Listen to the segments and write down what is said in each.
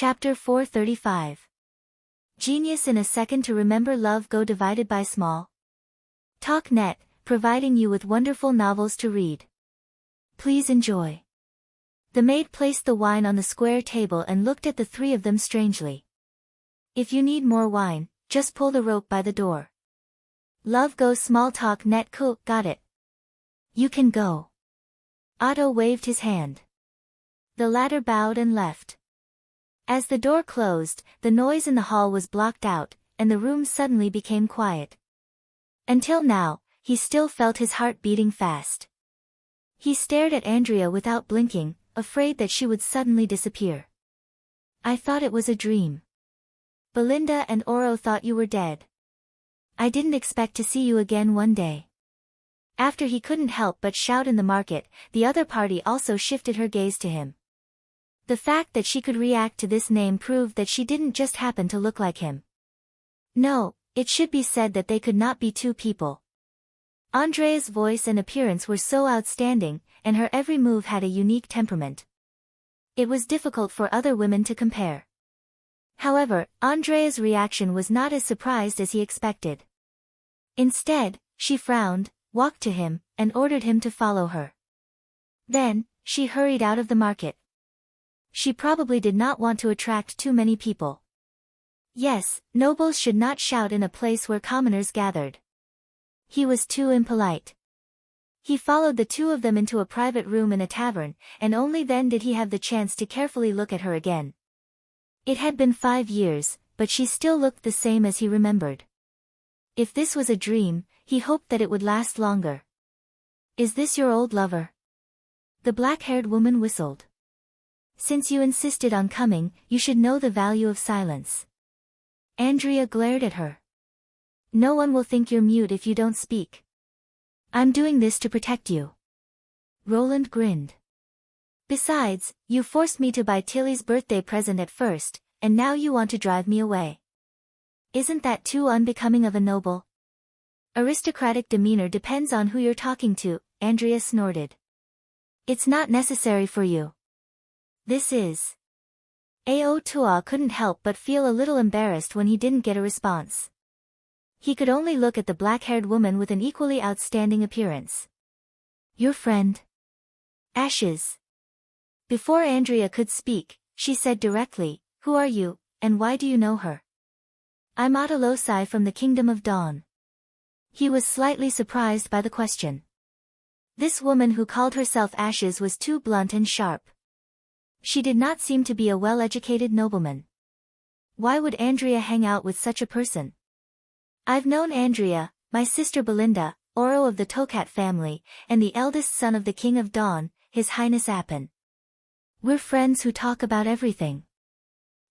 Chapter 435. Genius in a second to remember love go divided by small. TalkNet, providing you with wonderful novels to read. Please enjoy. The maid placed the wine on the square table and looked at the three of them strangely. If you need more wine, just pull the rope by the door. Love go small TalkNet cool, got it. You can go. Otto waved his hand. The latter bowed and left. As the door closed, the noise in the hall was blocked out, and the room suddenly became quiet. Until now, he still felt his heart beating fast. He stared at Andrea without blinking, afraid that she would suddenly disappear. I thought it was a dream. Belinda and Oro thought you were dead. I didn't expect to see you again one day. After he couldn't help but shout in the market, the other party also shifted her gaze to him. The fact that she could react to this name proved that she didn't just happen to look like him. No, it should be said that they could not be two people. Andrea's voice and appearance were so outstanding, and her every move had a unique temperament. It was difficult for other women to compare. However, Andrea's reaction was not as surprised as he expected. Instead, she frowned, walked to him, and ordered him to follow her. Then, she hurried out of the market. She probably did not want to attract too many people. Yes, nobles should not shout in a place where commoners gathered. He was too impolite. He followed the two of them into a private room in a tavern, and only then did he have the chance to carefully look at her again. It had been 5 years, but she still looked the same as he remembered. If this was a dream, he hoped that it would last longer. Is this your old lover? The black-haired woman whistled. Since you insisted on coming, you should know the value of silence. Andrea glared at her. No one will think you're mute if you don't speak. I'm doing this to protect you. Roland grinned. Besides, you forced me to buy Tilly's birthday present at first, and now you want to drive me away. Isn't that too unbecoming of a noble? Aristocratic demeanor depends on who you're talking to, Andrea snorted. It's not necessary for you. This is. Ao Tua couldn't help but feel a little embarrassed when he didn't get a response. He could only look at the black-haired woman with an equally outstanding appearance. Your friend? Ashes. Before Andrea could speak, she said directly, who are you, and why do you know her? I'm Atalosai from the Kingdom of Dawn. He was slightly surprised by the question. This woman who called herself Ashes was too blunt and sharp. She did not seem to be a well-educated nobleman. Why would Andrea hang out with such a person? I've known Andrea, my sister Belinda, Oro of the Tokat family, and the eldest son of the King of Dawn, His Highness Appin. We're friends who talk about everything.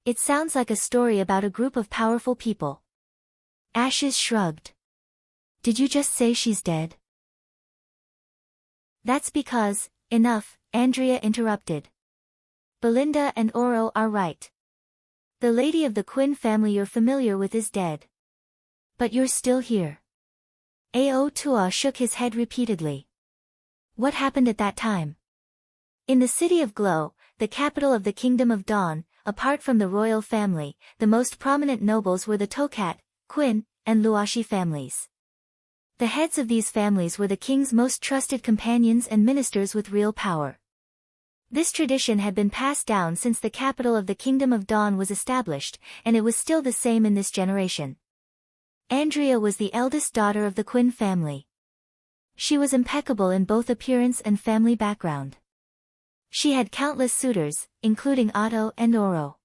It sounds like a story about a group of powerful people. Ashes shrugged. Did you just say she's dead? That's because, enough, Andrea interrupted. Belinda and Oro are right. The lady of the Quinn family you're familiar with is dead. But you're still here. Ao Tua shook his head repeatedly. What happened at that time? In the city of Glow, the capital of the Kingdom of Dawn, apart from the royal family, the most prominent nobles were the Tokat, Quinn, and Luashi families. The heads of these families were the king's most trusted companions and ministers with real power. This tradition had been passed down since the capital of the Kingdom of Dawn was established, and it was still the same in this generation. Andrea was the eldest daughter of the Quinn family. She was impeccable in both appearance and family background. She had countless suitors, including Otto and Oro.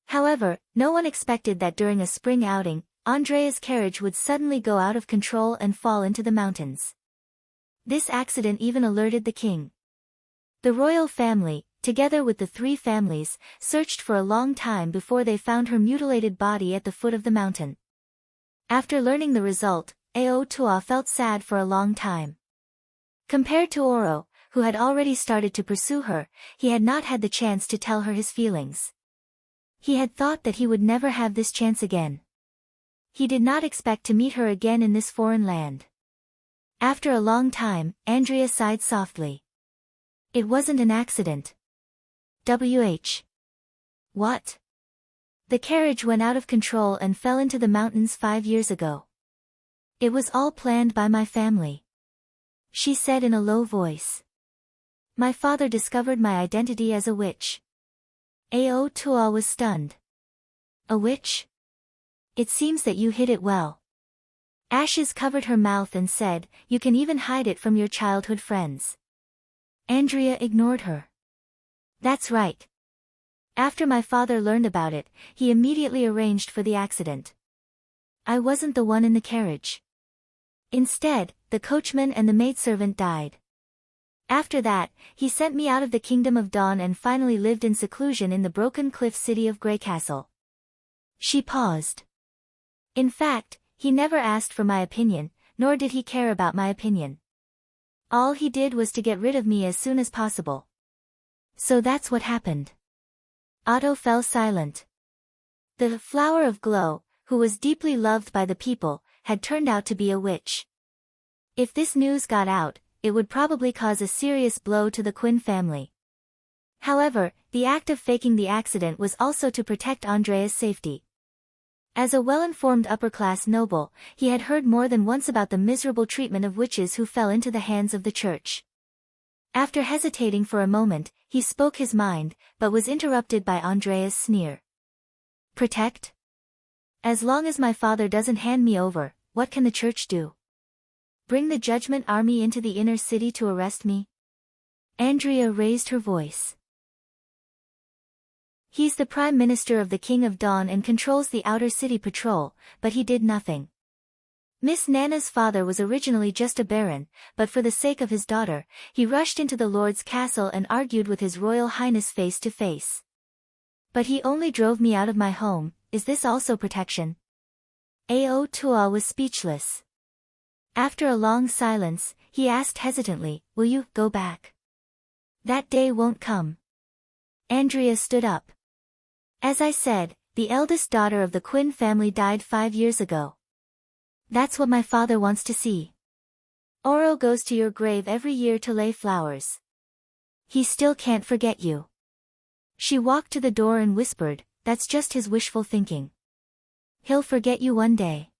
However, no one expected that during a spring outing, Andrea's carriage would suddenly go out of control and fall into the mountains. This accident even alerted the king. The royal family, together with the three families, searched for a long time before they found her mutilated body at the foot of the mountain. After learning the result, Ao Tua felt sad for a long time. Compared to Oro, who had already started to pursue her, he had not had the chance to tell her his feelings. He had thought that he would never have this chance again. He did not expect to meet her again in this foreign land. After a long time, Andrea sighed softly. It wasn't an accident. What? The carriage went out of control and fell into the mountains 5 years ago. It was all planned by my family, she said in a low voice. My father discovered my identity as a witch. Ao Tua was stunned. A witch? It seems that you hid it well. Ashes covered her mouth and said, you can even hide it from your childhood friends. Andrea ignored her. That's right. After my father learned about it, he immediately arranged for the accident. I wasn't the one in the carriage. Instead, the coachman and the maidservant died. After that, he sent me out of the Kingdom of Dawn and finally lived in seclusion in the broken cliff city of Grey Castle. She paused. In fact, he never asked for my opinion, nor did he care about my opinion. All he did was to get rid of me as soon as possible. So that's what happened. Otto fell silent. The Flower of Glow, who was deeply loved by the people, had turned out to be a witch. If this news got out, it would probably cause a serious blow to the Quinn family. However, the act of faking the accident was also to protect Andrea's safety. As a well-informed upper-class noble, he had heard more than once about the miserable treatment of witches who fell into the hands of the church. After hesitating for a moment, he spoke his mind, but was interrupted by Andrea's sneer. Protect? As long as my father doesn't hand me over, what can the church do? Bring the Judgment Army into the inner city to arrest me? Andrea raised her voice. He's the Prime Minister of the King of Dawn and controls the outer city patrol, but he did nothing. Miss Nana's father was originally just a baron, but for the sake of his daughter, he rushed into the Lord's castle and argued with His Royal Highness face to face. But he only drove me out of my home. Is this also protection? Ao Tua was speechless. After a long silence, he asked hesitantly, will you go back? That day won't come. Andrea stood up. As I said, the eldest daughter of the Quinn family died 5 years ago. That's what my father wants to see. Oro goes to your grave every year to lay flowers. He still can't forget you. She walked to the door and whispered, that's just his wishful thinking. He'll forget you one day.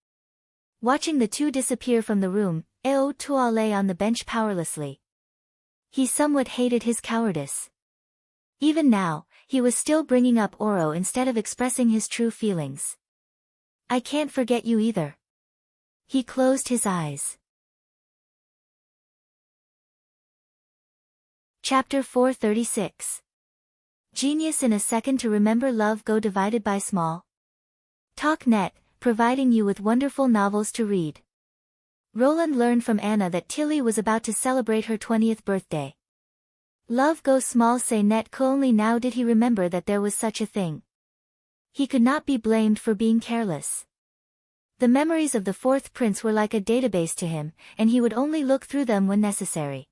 Watching the two disappear from the room, Ao Tua lay on the bench powerlessly. He somewhat hated his cowardice. Even now, he was still bringing up Oro instead of expressing his true feelings. I can't forget you either. He closed his eyes. Chapter 436. Genius in a second to remember love go divided by small. TalkNet, providing you with wonderful novels to read. Roland learned from Anna that Tilly was about to celebrate her 20th birthday. Love go small say net only now did he remember that there was such a thing. He could not be blamed for being careless. The memories of the fourth prince were like a database to him, and he would only look through them when necessary.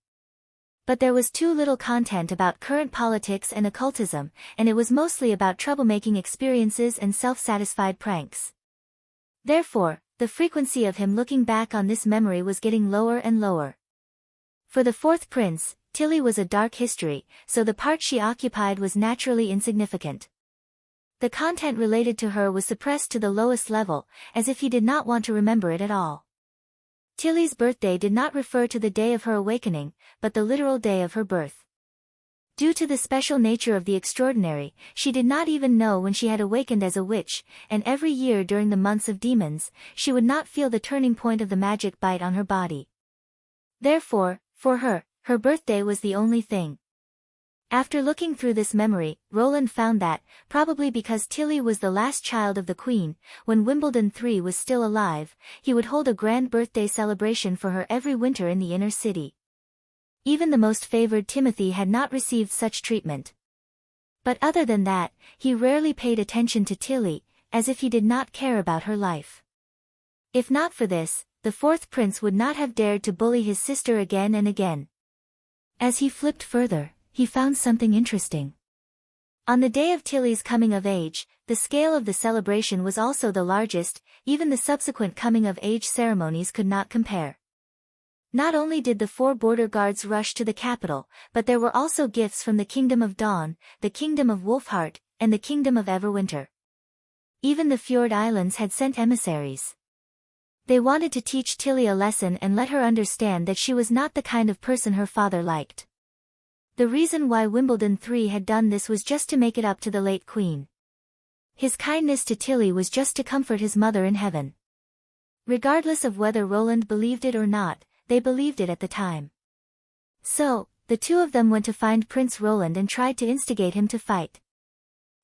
But there was too little content about current politics and occultism, and it was mostly about troublemaking experiences and self-satisfied pranks. Therefore, the frequency of him looking back on this memory was getting lower and lower. For the fourth prince, Tilly was a dark history, so the part she occupied was naturally insignificant. The content related to her was suppressed to the lowest level, as if he did not want to remember it at all. Tilly's birthday did not refer to the day of her awakening, but the literal day of her birth. Due to the special nature of the extraordinary, she did not even know when she had awakened as a witch, and every year during the months of demons, she would not feel the turning point of the magic bite on her body. Therefore, for her, her birthday was the only thing. After looking through this memory, Roland found that, probably because Tilly was the last child of the Queen, when Wimbledon III was still alive, he would hold a grand birthday celebration for her every winter in the inner city. Even the most favored Timothy had not received such treatment. But other than that, he rarely paid attention to Tilly, as if he did not care about her life. If not for this, the fourth prince would not have dared to bully his sister again and again. As he flipped further, he found something interesting. On the day of Tilly's coming of age, the scale of the celebration was also the largest, even the subsequent coming-of-age ceremonies could not compare. Not only did the 4 border guards rush to the capital, but there were also gifts from the Kingdom of Dawn, the Kingdom of Wolfheart, and the kingdom of Everwinter. Even the Fjord Islands had sent emissaries. They wanted to teach Tilly a lesson and let her understand that she was not the kind of person her father liked. The reason why Wimbledon III had done this was just to make it up to the late queen. His kindness to Tilly was just to comfort his mother in heaven. Regardless of whether Roland believed it or not, they believed it at the time. So, the two of them went to find Prince Roland and tried to instigate him to fight.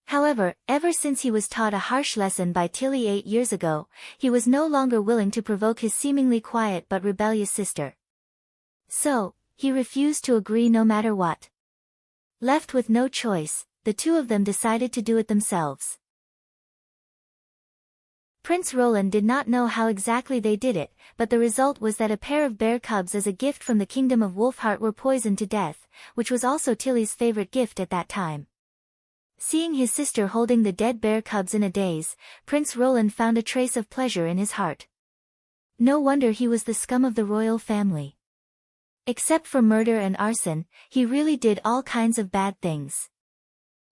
However, ever since he was taught a harsh lesson by Tilly 8 years ago, he was no longer willing to provoke his seemingly quiet but rebellious sister. So, he refused to agree no matter what. Left with no choice, the two of them decided to do it themselves. Prince Roland did not know how exactly they did it, but the result was that a pair of bear cubs as a gift from the kingdom of Wolfheart were poisoned to death, which was also Tilly's favorite gift at that time. Seeing his sister holding the dead bear cubs in a daze, Prince Roland found a trace of pleasure in his heart. No wonder he was the scum of the royal family. Except for murder and arson, he really did all kinds of bad things.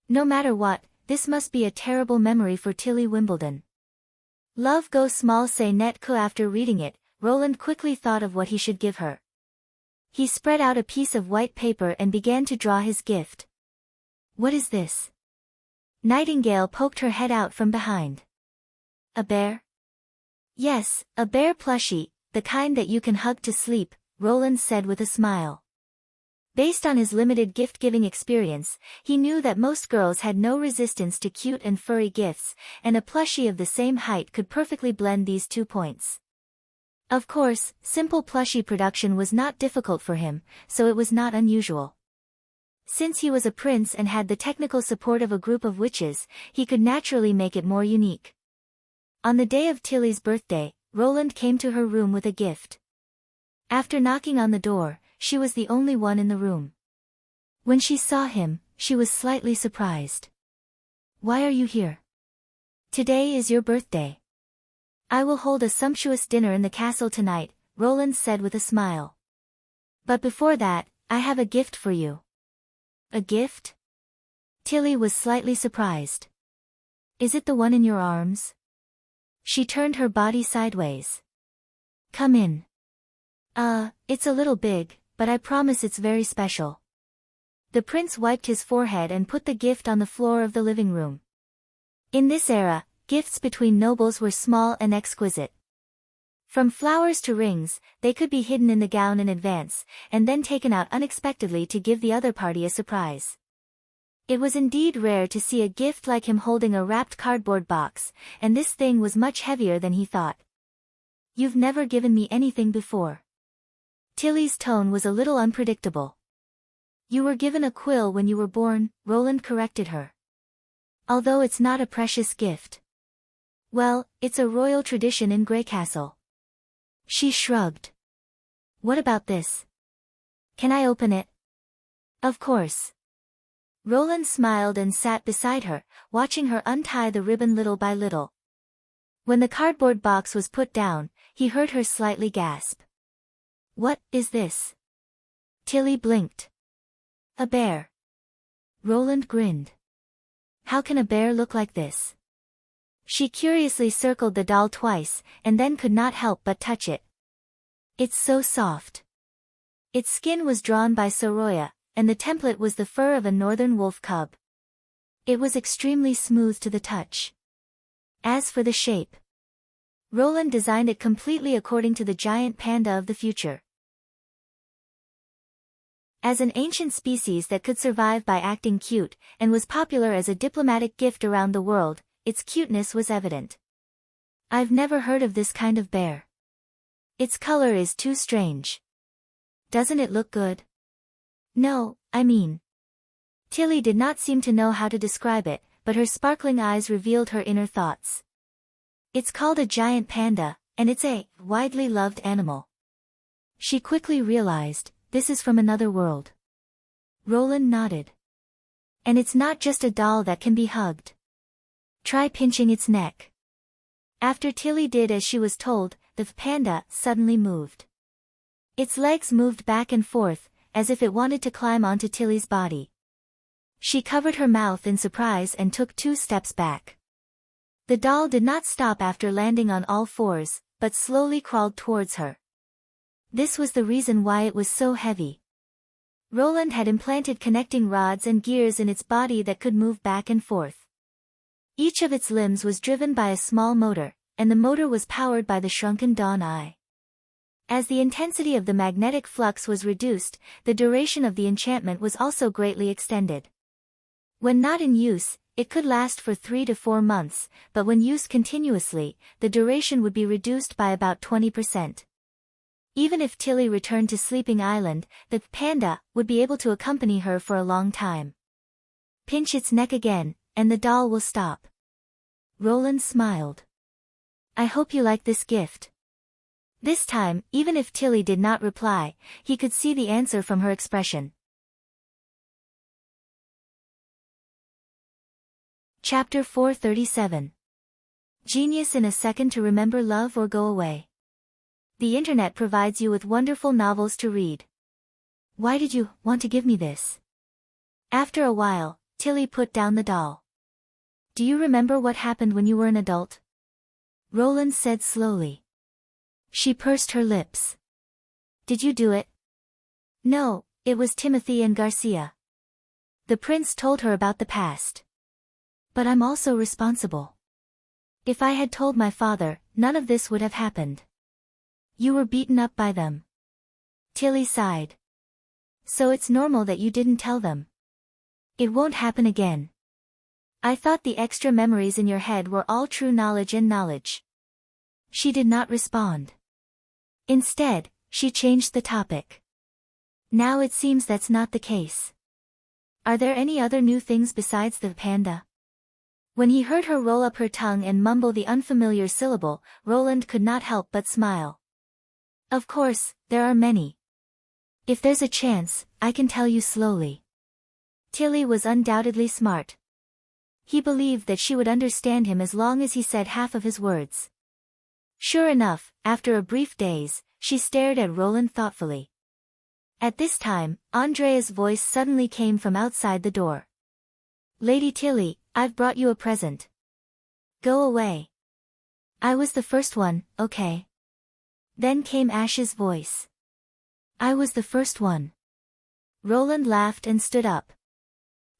No matter what, this must be a terrible memory for Tilly Wimbledon. Love go small say net ko. After reading it, Roland quickly thought of what he should give her. He spread out a piece of white paper and began to draw his gift. What is this? Nightingale poked her head out from behind. A bear? Yes, a bear plushie, the kind that you can hug to sleep, Roland said with a smile. Based on his limited gift-giving experience, he knew that most girls had no resistance to cute and furry gifts, and a plushie of the same height could perfectly blend these 2 points. Of course, simple plushie production was not difficult for him, so it was not unusual. Since he was a prince and had the technical support of a group of witches, he could naturally make it more unique. On the day of Tilly's birthday, Roland came to her room with a gift. After knocking on the door, she was the only one in the room. When she saw him, she was slightly surprised. Why are you here? Today is your birthday. I will hold a sumptuous dinner in the castle tonight, Roland said with a smile. But before that, I have a gift for you. A gift? Tilly was slightly surprised. Is it the one in your arms? She turned her body sideways. Come in. It's a little big, but I promise it's very special. The prince wiped his forehead and put the gift on the floor of the living room. In this era, gifts between nobles were small and exquisite. From flowers to rings, they could be hidden in the gown in advance, and then taken out unexpectedly to give the other party a surprise. It was indeed rare to see a gift like him holding a wrapped cardboard box, and this thing was much heavier than he thought. You've never given me anything before. Tilly's tone was a little unpredictable. You were given a quill when you were born, Roland corrected her. Although it's not a precious gift. Well, it's a royal tradition in Greycastle. She shrugged. What about this? Can I open it? Of course. Roland smiled and sat beside her, watching her untie the ribbon little by little. When the cardboard box was put down, he heard her slightly gasp. What is this? Tilly blinked. A bear. Roland grinned. How can a bear look like this? She curiously circled the doll twice, and then could not help but touch it. It's so soft. Its skin was drawn by Soroya, and the template was the fur of a northern wolf cub. It was extremely smooth to the touch. As for the shape, Roland designed it completely according to the giant panda of the future. As an ancient species that could survive by acting cute, and was popular as a diplomatic gift around the world, its cuteness was evident. I've never heard of this kind of bear. Its color is too strange. Doesn't it look good? No, I mean. Tilly did not seem to know how to describe it, but her sparkling eyes revealed her inner thoughts. It's called a giant panda, and it's a widely loved animal. She quickly realized, this is from another world. Roland nodded. And it's not just a doll that can be hugged. Try pinching its neck. After Tilly did as she was told, the panda suddenly moved. Its legs moved back and forth, as if it wanted to climb onto Tilly's body. She covered her mouth in surprise and took 2 steps back. The doll did not stop after landing on all fours, but slowly crawled towards her. This was the reason why it was so heavy. Roland had implanted connecting rods and gears in its body that could move back and forth. Each of its limbs was driven by a small motor, and the motor was powered by the shrunken Dawn Eye. As the intensity of the magnetic flux was reduced, the duration of the enchantment was also greatly extended. When not in use, it could last for 3 to 4 months, but when used continuously, the duration would be reduced by about 20%. Even if Tilly returned to Sleeping Island, the panda would be able to accompany her for a long time. Pinch its neck again, and the doll will stop. Roland smiled. I hope you like this gift. This time, even if Tilly did not reply, he could see the answer from her expression. Chapter 437. Genius in a Second to Remember Love or Go Away. The internet provides you with wonderful novels to read. Why did you want to give me this? After a while, Tilly put down the doll. Do you remember what happened when you were an adult? Roland said slowly. She pursed her lips. Did you do it? No, it was Timothy and Garcia. The prince told her about the past. But I'm also responsible. If I had told my father, none of this would have happened. You were beaten up by them. Tilly sighed. So it's normal that you didn't tell them. It won't happen again. I thought the extra memories in your head were all true knowledge and knowledge. She did not respond. Instead, she changed the topic. Now it seems that's not the case. Are there any other new things besides the panda? When he heard her roll up her tongue and mumble the unfamiliar syllable, Roland could not help but smile. Of course, there are many. If there's a chance, I can tell you slowly. Tilly was undoubtedly smart. He believed that she would understand him as long as he said half of his words. Sure enough, after a brief daze, she stared at Roland thoughtfully. At this time, Andrea's voice suddenly came from outside the door. Lady Tilly, I've brought you a present. Go away. I was the first one, okay? Then came Ash's voice. I was the first one. Roland laughed and stood up.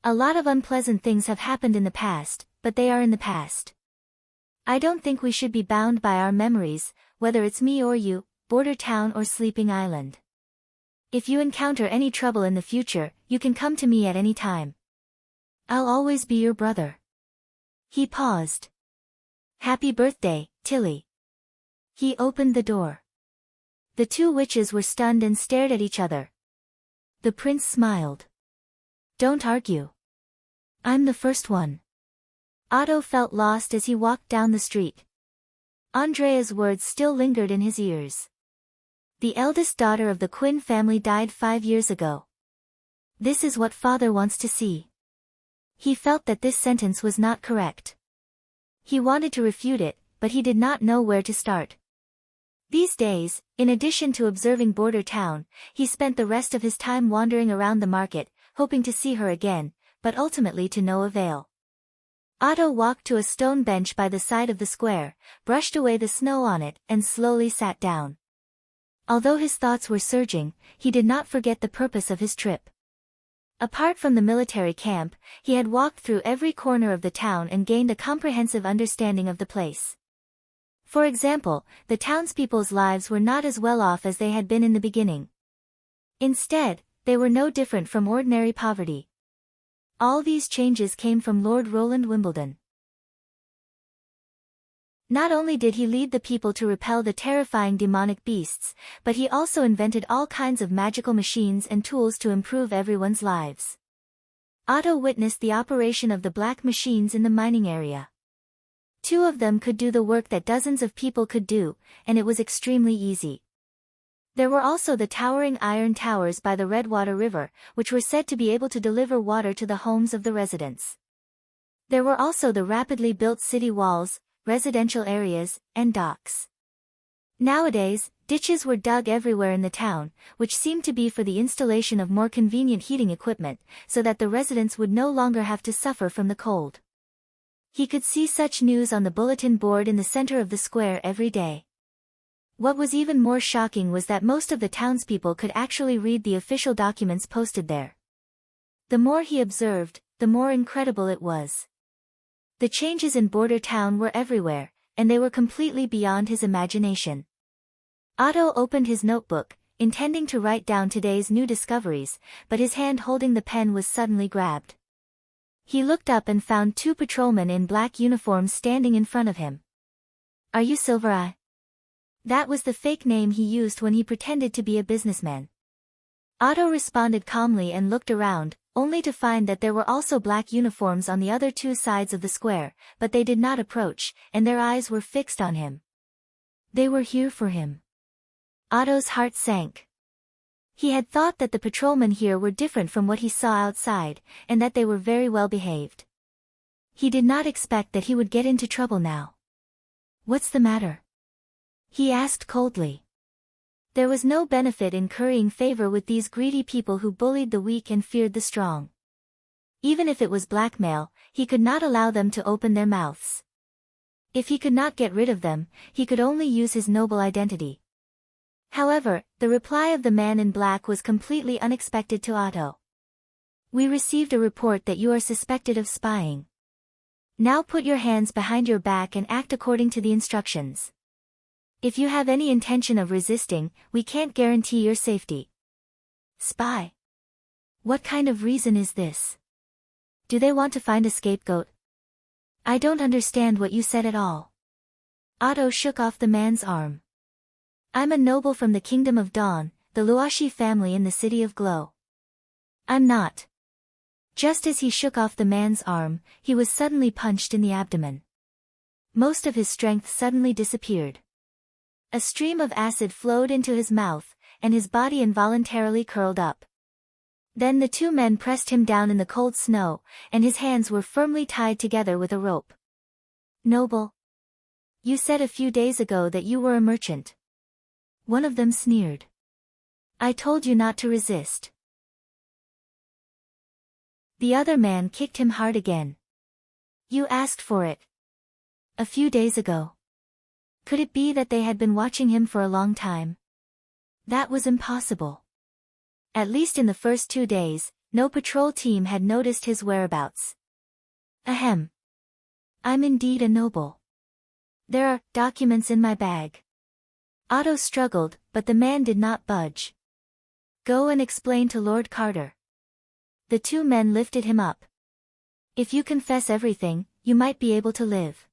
A lot of unpleasant things have happened in the past, but they are in the past. I don't think we should be bound by our memories, whether it's me or you, Border Town or Sleeping Island. If you encounter any trouble in the future, you can come to me at any time. I'll always be your brother. He paused. Happy birthday, Tilly. He opened the door. The 2 witches were stunned and stared at each other. The prince smiled. Don't argue. I'm the first one. Otto felt lost as he walked down the street. Andrea's words still lingered in his ears. The eldest daughter of the Quinn family died 5 years ago. This is what father wants to see. He felt that this sentence was not correct. He wanted to refute it, but he did not know where to start. These days, in addition to observing Border Town, he spent the rest of his time wandering around the market, hoping to see her again, but ultimately to no avail. Otto walked to a stone bench by the side of the square, brushed away the snow on it, and slowly sat down. Although his thoughts were surging, he did not forget the purpose of his trip. Apart from the military camp, he had walked through every corner of the town and gained a comprehensive understanding of the place. For example, the townspeople's lives were not as well off as they had been in the beginning. Instead, they were no different from ordinary poverty. All these changes came from Lord Roland Wimbledon. Not only did he lead the people to repel the terrifying demonic beasts, but he also invented all kinds of magical machines and tools to improve everyone's lives. Otto witnessed the operation of the black machines in the mining area. 2 of them could do the work that dozens of people could do, and it was extremely easy. There were also the towering iron towers by the Redwater River, which were said to be able to deliver water to the homes of the residents. There were also the rapidly built city walls, residential areas, and docks. Nowadays, ditches were dug everywhere in the town, which seemed to be for the installation of more convenient heating equipment, so that the residents would no longer have to suffer from the cold. He could see such news on the bulletin board in the center of the square every day. What was even more shocking was that most of the townspeople could actually read the official documents posted there. The more he observed, the more incredible it was. The changes in border town were everywhere, and they were completely beyond his imagination. Otto opened his notebook, intending to write down today's new discoveries, but his hand holding the pen was suddenly grabbed. He looked up and found two patrolmen in black uniforms standing in front of him. "Are you Silvereye?" That was the fake name he used when he pretended to be a businessman. Otto responded calmly and looked around, only to find that there were also black uniforms on the other two sides of the square, but they did not approach, and their eyes were fixed on him. They were here for him. Otto's heart sank. He had thought that the patrolmen here were different from what he saw outside, and that they were very well behaved. He did not expect that he would get into trouble now. "What's the matter?" he asked coldly. There was no benefit in currying favor with these greedy people who bullied the weak and feared the strong. Even if it was blackmail, he could not allow them to open their mouths. If he could not get rid of them, he could only use his noble identity. However, the reply of the man in black was completely unexpected to Otto. "We received a report that you are suspected of spying. Now put your hands behind your back and act according to the instructions. If you have any intention of resisting, we can't guarantee your safety." "Spy? What kind of reason is this? Do they want to find a scapegoat? I don't understand what you said at all." Otto shook off the man's arm. "I'm a noble from the Kingdom of Dawn, the Luashi family in the City of Glow." "I'm not." Just as he shook off the man's arm, he was suddenly punched in the abdomen. Most of his strength suddenly disappeared. A stream of acid flowed into his mouth, and his body involuntarily curled up. Then the two men pressed him down in the cold snow, and his hands were firmly tied together with a rope. "Noble. You said a few days ago that you were a merchant." One of them sneered. "I told you not to resist." The other man kicked him hard again. "You asked for it. A few days ago." Could it be that they had been watching him for a long time? That was impossible. At least in the first 2 days, no patrol team had noticed his whereabouts. "Ahem. I'm indeed a noble. There are documents in my bag." Otto struggled, but the man did not budge. "Go and explain to Lord Carter." The two men lifted him up. "If you confess everything, you might be able to live."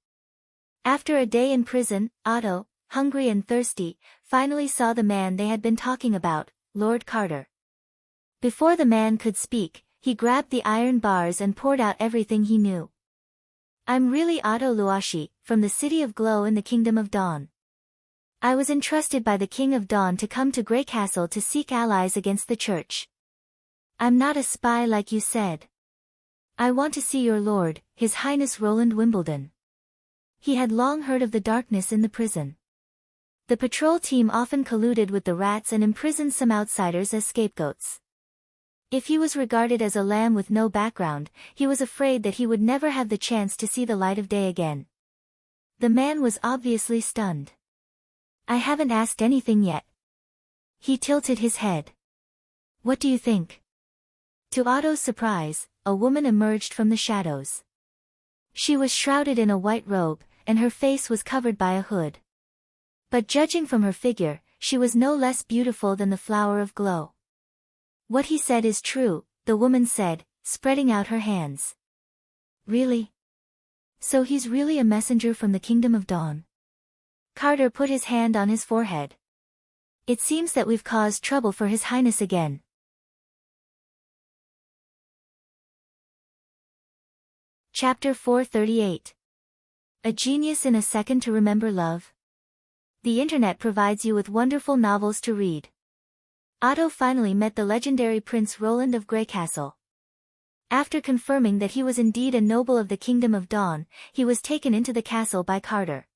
After a day in prison, Otto, hungry and thirsty, finally saw the man they had been talking about, Lord Carter. Before the man could speak, he grabbed the iron bars and poured out everything he knew. "I'm really Otto Luashi, from the City of Glow in the Kingdom of Dawn. I was entrusted by the King of Dawn to come to Grey Castle to seek allies against the Church. I'm not a spy like you said. I want to see your lord, His Highness Roland Wimbledon." He had long heard of the darkness in the prison. The patrol team often colluded with the rats and imprisoned some outsiders as scapegoats. If he was regarded as a lamb with no background, he was afraid that he would never have the chance to see the light of day again. The man was obviously stunned. "I haven't asked anything yet." He tilted his head. "What do you think?" To Otto's surprise, a woman emerged from the shadows. She was shrouded in a white robe, and her face was covered by a hood. But judging from her figure, she was no less beautiful than the flower of glow. "What he said is true," the woman said, spreading out her hands. "Really? So he's really a messenger from the Kingdom of Dawn?" Carter put his hand on his forehead. "It seems that we've caused trouble for His Highness again." Chapter 438. A Genius in a Second to Remember Love. The internet provides you with wonderful novels to read. Otto finally met the legendary Prince Roland of Grey Castle. After confirming that he was indeed a noble of the Kingdom of Dawn, he was taken into the castle by Carter.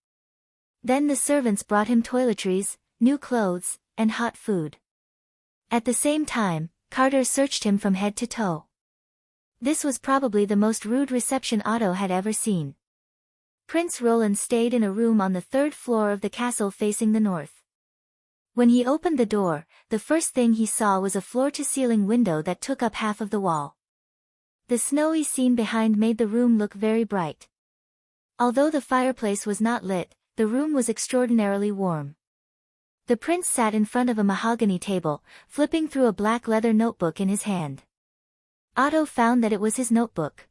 Then the servants brought him toiletries, new clothes, and hot food. At the same time, Carter searched him from head to toe. This was probably the most rude reception Otto had ever seen. Prince Roland stayed in a room on the third floor of the castle facing the north. When he opened the door, the first thing he saw was a floor-to-ceiling window that took up half of the wall. The snowy scene behind made the room look very bright. Although the fireplace was not lit, the room was extraordinarily warm. The prince sat in front of a mahogany table, flipping through a black leather notebook in his hand. Otto found that it was his notebook.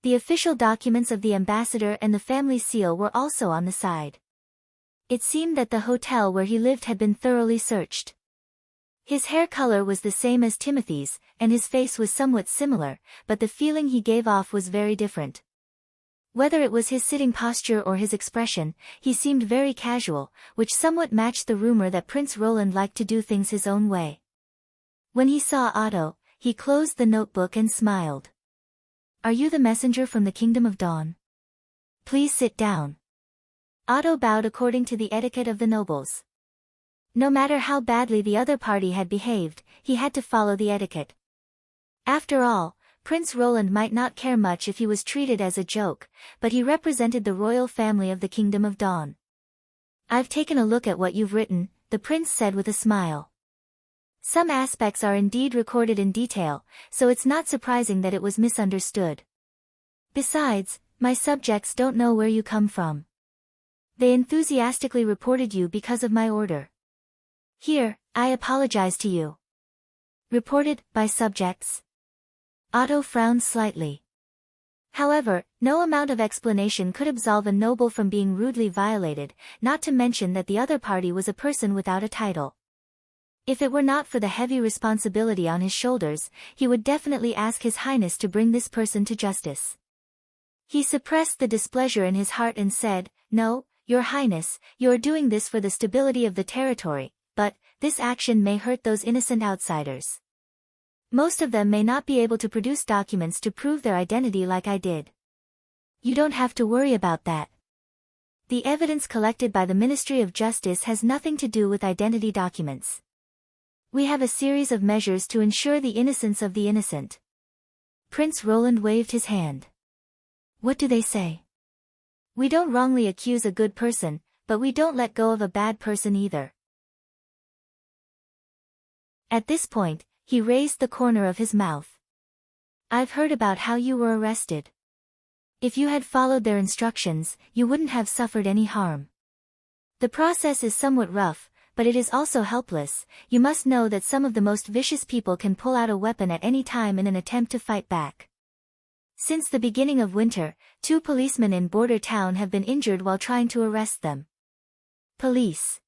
The official documents of the ambassador and the family seal were also on the side. It seemed that the hotel where he lived had been thoroughly searched. His hair color was the same as Timothy's, and his face was somewhat similar, but the feeling he gave off was very different. Whether it was his sitting posture or his expression, he seemed very casual, which somewhat matched the rumor that Prince Roland liked to do things his own way. When he saw Otto, he closed the notebook and smiled. "Are you the messenger from the Kingdom of Dawn? Please sit down." Otto bowed according to the etiquette of the nobles. No matter how badly the other party had behaved, he had to follow the etiquette. After all, Prince Roland might not care much if he was treated as a joke, but he represented the royal family of the Kingdom of Dawn. "I've taken a look at what you've written," the prince said with a smile. Some aspects are indeed recorded in detail, so it's not surprising that it was misunderstood. Besides, my subjects don't know where you come from. They enthusiastically reported you because of my order. Here, I apologize to you. Reported by subjects. Otto frowned slightly. However, no amount of explanation could absolve a noble from being rudely violated, not to mention that the other party was a person without a title. If it were not for the heavy responsibility on his shoulders, he would definitely ask His Highness to bring this person to justice. He suppressed the displeasure in his heart and said, "No, Your Highness, you are doing this for the stability of the territory, but this action may hurt those innocent outsiders. Most of them may not be able to produce documents to prove their identity like I did. You don't have to worry about that. The evidence collected by the Ministry of Justice has nothing to do with identity documents. We have a series of measures to ensure the innocence of the innocent." Prince Roland waved his hand. "What do they say?" "We don't wrongly accuse a good person, but we don't let go of a bad person either." At this point, he raised the corner of his mouth. "I've heard about how you were arrested. If you had followed their instructions, you wouldn't have suffered any harm. The process is somewhat rough, but it is also helpless. You must know that some of the most vicious people can pull out a weapon at any time in an attempt to fight back. Since the beginning of winter, 2 policemen in Border Town have been injured while trying to arrest them." Police.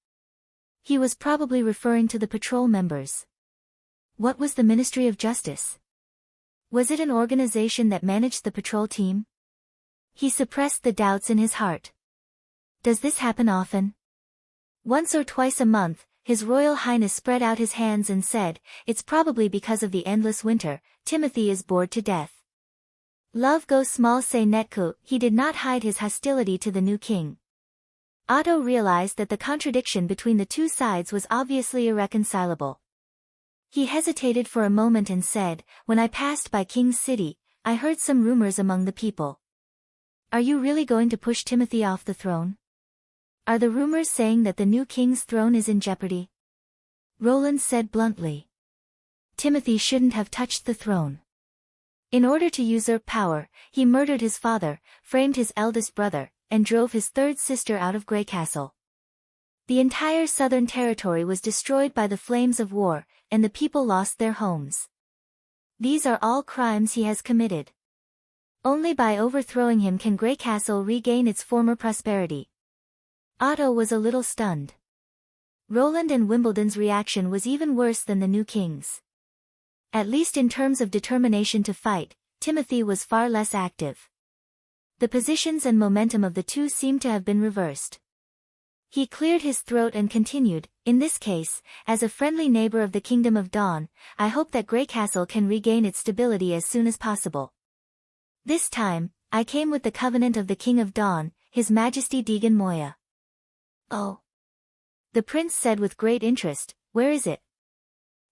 He was probably referring to the patrol members. What was the Ministry of Justice? Was it an organization that managed the patrol team? He suppressed the doubts in his heart. "Does this happen often?" "Once or twice a month," His Royal Highness spread out his hands and said, "It's probably because of the endless winter. Timothy is bored to death." Love go small say netku, he did not hide his hostility to the new king. Otto realized that the contradiction between the two sides was obviously irreconcilable. He hesitated for a moment and said, "When I passed by King's City, I heard some rumors among the people. Are you really going to push Timothy off the throne? Are the rumors saying that the new king's throne is in jeopardy?" Roland said bluntly. "Timothy shouldn't have touched the throne. In order to usurp power, he murdered his father, framed his eldest brother, and drove his third sister out of Greycastle. The entire southern territory was destroyed by the flames of war, and the people lost their homes. These are all crimes he has committed. Only by overthrowing him can Greycastle regain its former prosperity." Otto was a little stunned. Roland and Wimbledon's reaction was even worse than the new king's. At least in terms of determination to fight, Timothy was far less active. The positions and momentum of the two seemed to have been reversed. He cleared his throat and continued, "In this case, as a friendly neighbor of the Kingdom of Dawn, I hope that Greycastle can regain its stability as soon as possible. This time, I came with the covenant of the King of Dawn, His Majesty Degan Moya. Oh. The prince said with great interest, where is it?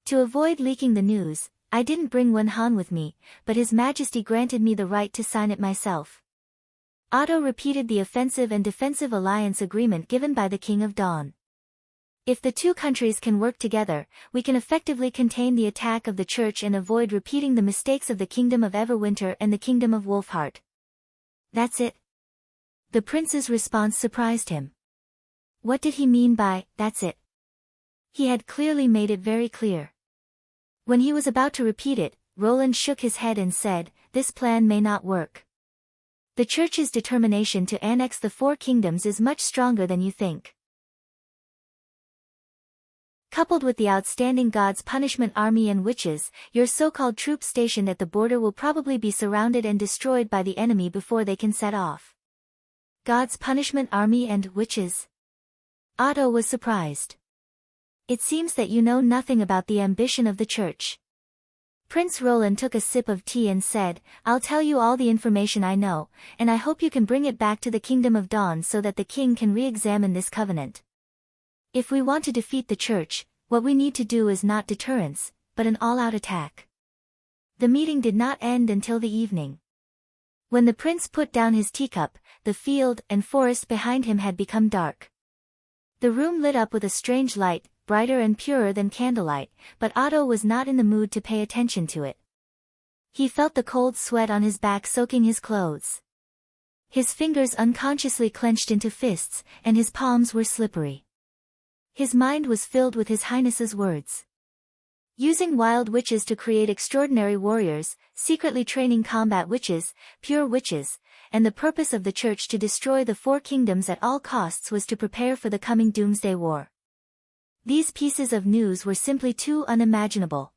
To avoid leaking the news, I didn't bring Wen Han with me, but His Majesty granted me the right to sign it myself. Otto repeated the offensive and defensive alliance agreement given by the King of Dawn. If the two countries can work together, we can effectively contain the attack of the Church and avoid repeating the mistakes of the Kingdom of Everwinter and the Kingdom of Wolfheart. That's it? The prince's response surprised him. What did he mean by, that's it? He had clearly made it very clear. When he was about to repeat it, Roland shook his head and said, this plan may not work. The Church's determination to annex the four kingdoms is much stronger than you think. Coupled with the outstanding God's punishment army and witches, your so-called troops stationed at the border will probably be surrounded and destroyed by the enemy before they can set off. God's punishment army and witches? Otto was surprised. It seems that you know nothing about the ambition of the Church. Prince Roland took a sip of tea and said, I'll tell you all the information I know, and I hope you can bring it back to the Kingdom of Dawn so that the king can re-examine this covenant. If we want to defeat the Church, what we need to do is not deterrence, but an all-out attack. The meeting did not end until the evening. When the prince put down his teacup, the field and forest behind him had become dark. The room lit up with a strange light, brighter and purer than candlelight, but Otto was not in the mood to pay attention to it. He felt the cold sweat on his back soaking his clothes. His fingers unconsciously clenched into fists, and his palms were slippery. His mind was filled with His Highness's words. Using wild witches to create extraordinary warriors, secretly training combat witches, pure witches, and the purpose of the Church to destroy the four kingdoms at all costs was to prepare for the coming Doomsday War. These pieces of news were simply too unimaginable.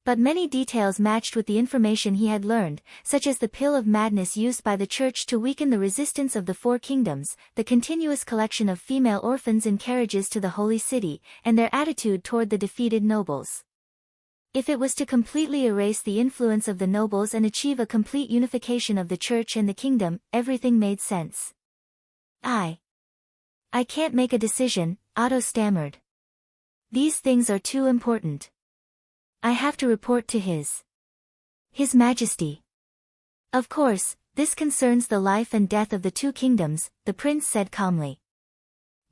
But many details matched with the information he had learned, such as the pill of madness used by the Church to weaken the resistance of the four kingdoms, the continuous collection of female orphans in carriages to the Holy City, and their attitude toward the defeated nobles. If it was to completely erase the influence of the nobles and achieve a complete unification of the Church and the kingdom, everything made sense. I can't make a decision, Otto stammered. These things are too important. I have to report to His Majesty. Of course, this concerns the life and death of the two kingdoms, the prince said calmly.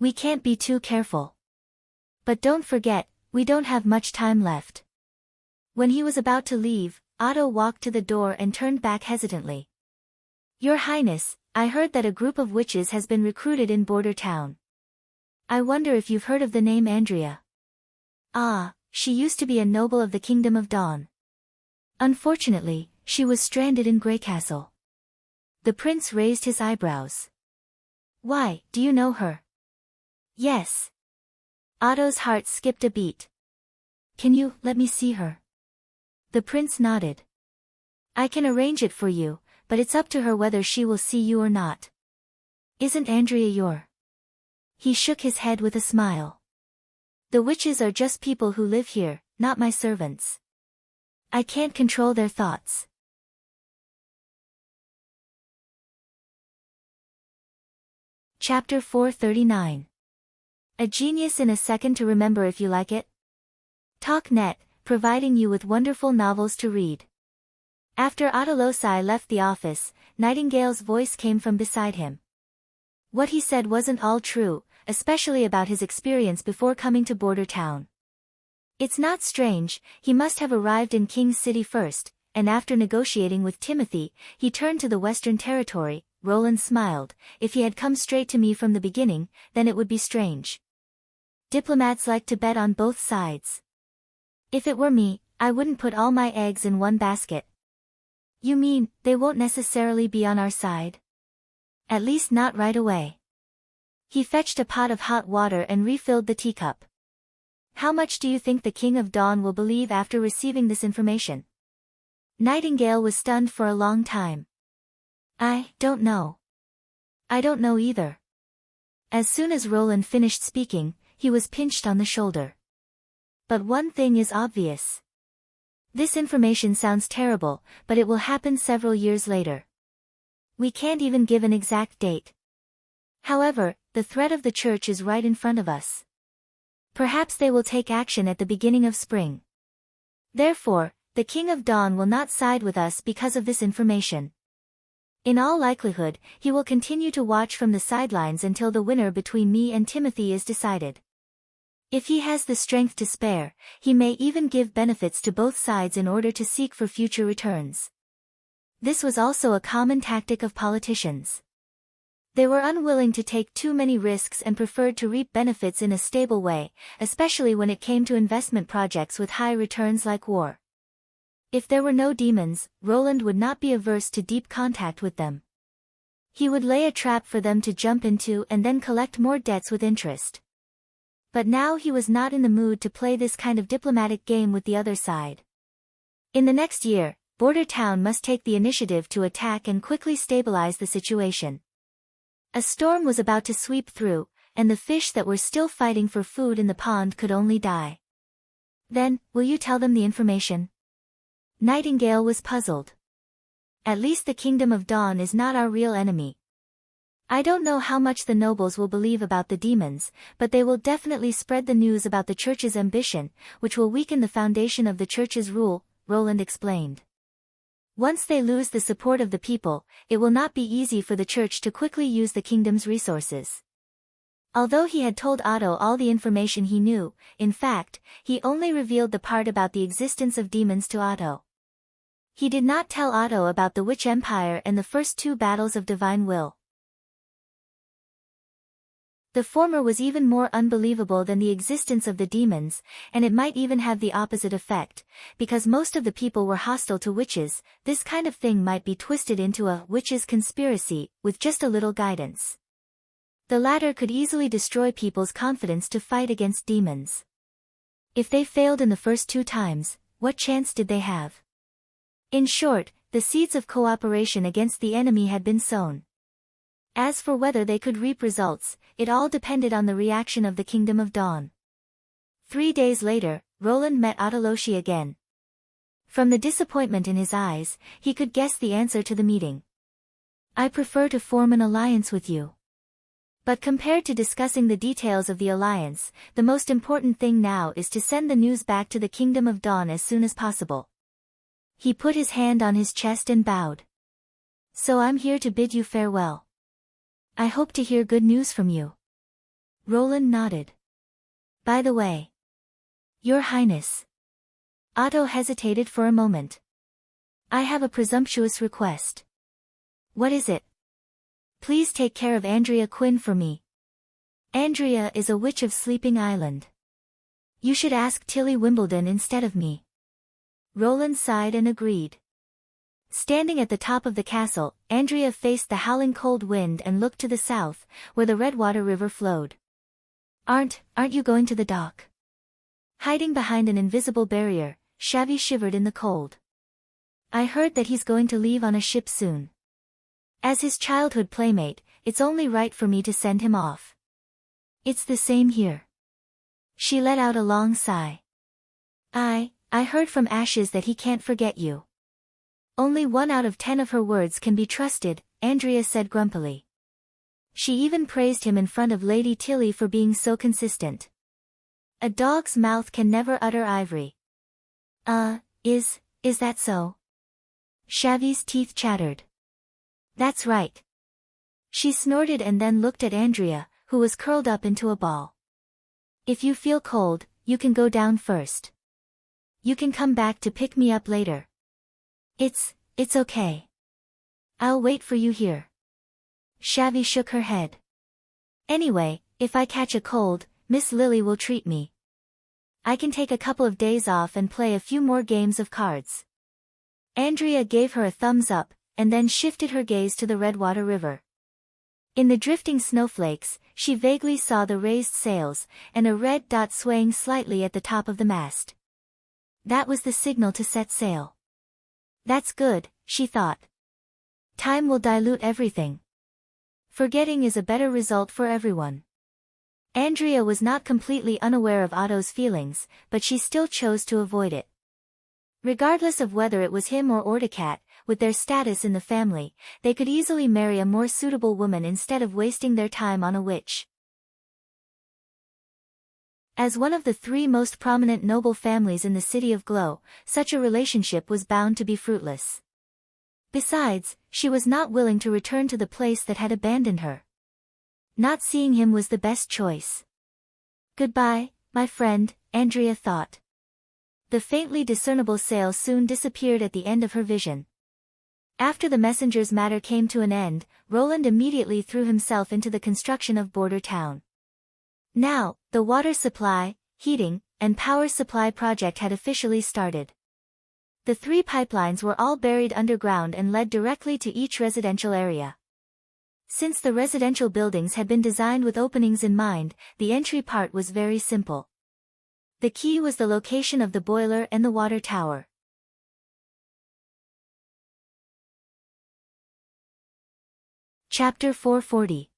We can't be too careful. But don't forget, we don't have much time left. When he was about to leave, Otto walked to the door and turned back hesitantly. Your Highness, I heard that a group of witches has been recruited in Border Town. I wonder if you've heard of the name Andrea. Ah, she used to be a noble of the Kingdom of Dawn. Unfortunately, she was stranded in Greycastle. The prince raised his eyebrows. Why, do you know her? Yes. Otto's heart skipped a beat. Can you let me see her? The prince nodded. I can arrange it for you, but it's up to her whether she will see you or not. Isn't Andrea your? He shook his head with a smile. The witches are just people who live here, not my servants. I can't control their thoughts. Chapter 439. A genius in a second to remember if you like it. TalkNet, providing you with wonderful novels to read. After Ottolosai left the office, Nightingale's voice came from beside him. What he said wasn't all true, especially about his experience before coming to Border Town. It's not strange, he must have arrived in King's City first, and after negotiating with Timothy, he turned to the Western Territory. Roland smiled. If he had come straight to me from the beginning, then it would be strange. Diplomats like to bet on both sides. If it were me, I wouldn't put all my eggs in one basket. You mean, they won't necessarily be on our side? At least not right away. He fetched a pot of hot water and refilled the teacup. How much do you think the King of Dawn will believe after receiving this information? Nightingale was stunned for a long time. I don't know. I don't know either. As soon as Roland finished speaking, he was pinched on the shoulder. But one thing is obvious. This information sounds terrible, but it will happen several years later. We can't even give an exact date. However, the threat of the church is right in front of us. Perhaps they will take action at the beginning of spring. Therefore, the King of Dawn will not side with us because of this information. In all likelihood, he will continue to watch from the sidelines until the winner between me and Timothy is decided. If he has the strength to spare, he may even give benefits to both sides in order to seek for future returns. This was also a common tactic of politicians. They were unwilling to take too many risks and preferred to reap benefits in a stable way, especially when it came to investment projects with high returns like war. If there were no demons, Roland would not be averse to deep contact with them. He would lay a trap for them to jump into and then collect more debts with interest. But now he was not in the mood to play this kind of diplomatic game with the other side. In the next year, Border Town must take the initiative to attack and quickly stabilize the situation. A storm was about to sweep through, and the fish that were still fighting for food in the pond could only die. Then, will you tell them the information? Nightingale was puzzled. At least the Kingdom of Dawn is not our real enemy. I don't know how much the nobles will believe about the demons, but they will definitely spread the news about the church's ambition, which will weaken the foundation of the church's rule, Roland explained. Once they lose the support of the people, it will not be easy for the church to quickly use the kingdom's resources. Although he had told Otto all the information he knew, in fact, he only revealed the part about the existence of demons to Otto. He did not tell Otto about the Witch Empire and the first 2 battles of divine will. The former was even more unbelievable than the existence of the demons, and it might even have the opposite effect, because most of the people were hostile to witches. This kind of thing might be twisted into a witches' conspiracy, with just a little guidance. The latter could easily destroy people's confidence to fight against demons. If they failed in the first 2 times, what chance did they have? In short, the seeds of cooperation against the enemy had been sown. As for whether they could reap results, it all depended on the reaction of the Kingdom of Dawn. 3 days later, Roland met Autoloshi again. From the disappointment in his eyes, he could guess the answer to the meeting. I prefer to form an alliance with you. But compared to discussing the details of the alliance, the most important thing now is to send the news back to the Kingdom of Dawn as soon as possible. He put his hand on his chest and bowed. So I'm here to bid you farewell. I hope to hear good news from you. Roland nodded. By the way. Your Highness. Otto hesitated for a moment. I have a presumptuous request. What is it? Please take care of Andrea Quinn for me. Andrea is a witch of Sleeping Island. You should ask Tilly Wimbledon instead of me. Roland sighed and agreed. Standing at the top of the castle, Andrea faced the howling cold wind and looked to the south, where the Redwater River flowed. Aren't you going to the dock? Hiding behind an invisible barrier, Shavy shivered in the cold. I heard that he's going to leave on a ship soon. As his childhood playmate, it's only right for me to send him off. It's the same here. She let out a long sigh. I heard from Ashes that he can't forget you. Only 1 out of 10 of her words can be trusted, Andrea said grumpily. She even praised him in front of Lady Tilly for being so consistent. A dog's mouth can never utter ivory. Is that so? Shavy's teeth chattered. That's right. She snorted and then looked at Andrea, who was curled up into a ball. If you feel cold, you can go down first. You can come back to pick me up later. It's okay. I'll wait for you here. Shavy shook her head. Anyway, if I catch a cold, Miss Lily will treat me. I can take a couple of days off and play a few more games of cards. Andrea gave her a thumbs up, and then shifted her gaze to the Redwater River. In the drifting snowflakes, she vaguely saw the raised sails, and a red dot swaying slightly at the top of the mast. That was the signal to set sail. That's good, she thought. Time will dilute everything. Forgetting is a better result for everyone. Andrea was not completely unaware of Otto's feelings, but she still chose to avoid it. Regardless of whether it was him or Orticat, with their status in the family, they could easily marry a more suitable woman instead of wasting their time on a witch. As one of the 3 most prominent noble families in the city of Glow, such a relationship was bound to be fruitless. Besides, she was not willing to return to the place that had abandoned her. Not seeing him was the best choice. Goodbye, my friend, Andrea thought. The faintly discernible sail soon disappeared at the end of her vision. After the messenger's matter came to an end, Roland immediately threw himself into the construction of Border Town. Now, the water supply, heating, and power supply project had officially started. The 3 pipelines were all buried underground and led directly to each residential area. Since the residential buildings had been designed with openings in mind, the entry part was very simple. The key was the location of the boiler and the water tower. Chapter 440.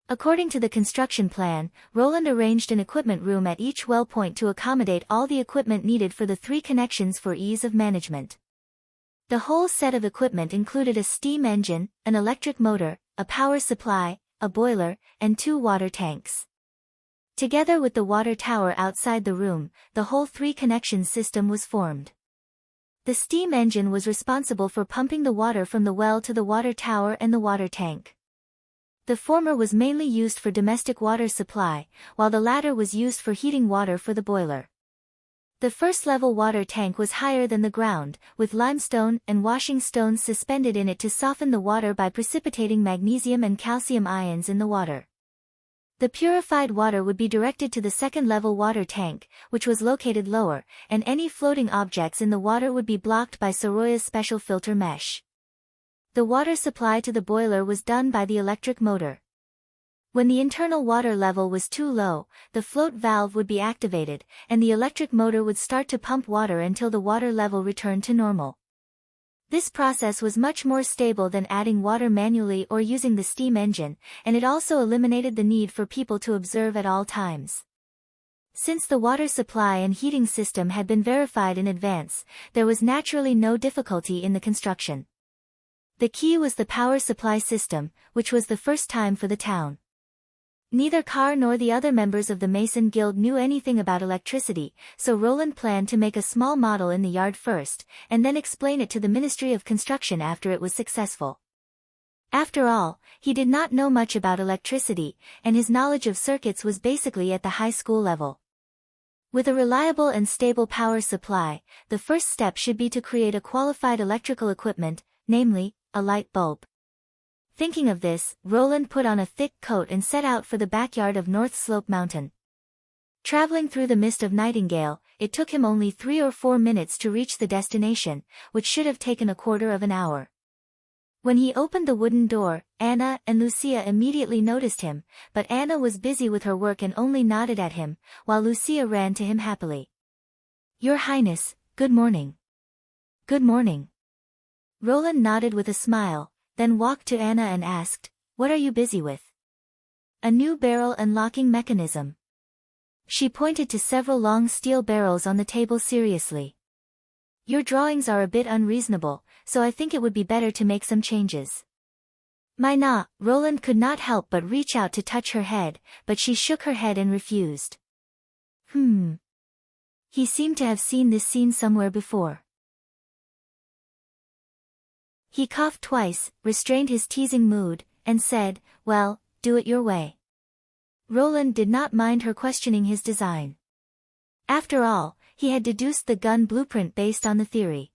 According to the construction plan, Roland arranged an equipment room at each well point to accommodate all the equipment needed for the 3 connections for ease of management. The whole set of equipment included a steam engine, an electric motor, a power supply, a boiler, and 2 water tanks. Together with the water tower outside the room, the whole 3-connection system was formed. The steam engine was responsible for pumping the water from the well to the water tower and the water tank. The former was mainly used for domestic water supply, while the latter was used for heating water for the boiler. The first-level water tank was higher than the ground, with limestone and washing stones suspended in it to soften the water by precipitating magnesium and calcium ions in the water. The purified water would be directed to the second-level water tank, which was located lower, and any floating objects in the water would be blocked by Soroya's special filter mesh. The water supply to the boiler was done by the electric motor. When the internal water level was too low, the float valve would be activated, and the electric motor would start to pump water until the water level returned to normal. This process was much more stable than adding water manually or using the steam engine, and it also eliminated the need for people to observe at all times. Since the water supply and heating system had been verified in advance, there was naturally no difficulty in the construction. The key was the power supply system, which was the first time for the town. Neither Carr nor the other members of the Mason Guild knew anything about electricity, so Roland planned to make a small model in the yard first, and then explain it to the Ministry of Construction after it was successful. After all, he did not know much about electricity, and his knowledge of circuits was basically at the high school level. With a reliable and stable power supply, the first step should be to create a qualified electrical equipment, namely, a light bulb. Thinking of this, Roland put on a thick coat and set out for the backyard of North Slope Mountain. Traveling through the mist of Nightingale, it took him only 3 or 4 minutes to reach the destination, which should have taken a quarter of an hour. When he opened the wooden door, Anna and Lucia immediately noticed him, but Anna was busy with her work and only nodded at him, while Lucia ran to him happily. "Your Highness, good morning." "Good morning." Roland nodded with a smile, then walked to Anna and asked, "What are you busy with?" "A new barrel unlocking mechanism." She pointed to several long steel barrels on the table seriously. "Your drawings are a bit unreasonable, so I think it would be better to make some changes." Roland could not help but reach out to touch her head, but she shook her head and refused. He seemed to have seen this scene somewhere before. He coughed twice, restrained his teasing mood, and said, "Well, do it your way." Roland did not mind her questioning his design. After all, he had deduced the gun blueprint based on the theory.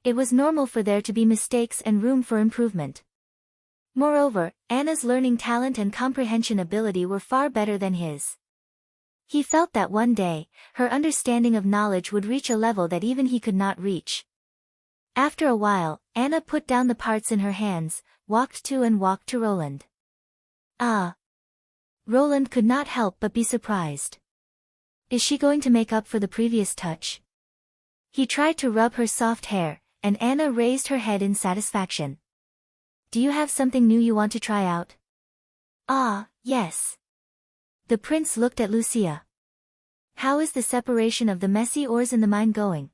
It was normal for there to be mistakes and room for improvement. Moreover, Anna's learning talent and comprehension ability were far better than his. He felt that one day, her understanding of knowledge would reach a level that even he could not reach. After a while, Anna put down the parts in her hands, walked to Roland. "Ah." Roland could not help but be surprised. Is she going to make up for the previous touch? He tried to rub her soft hair, and Anna raised her head in satisfaction. "Do you have something new you want to try out?" "Ah, yes." The prince looked at Lucia. "How is the separation of the messy ores in the mine going?"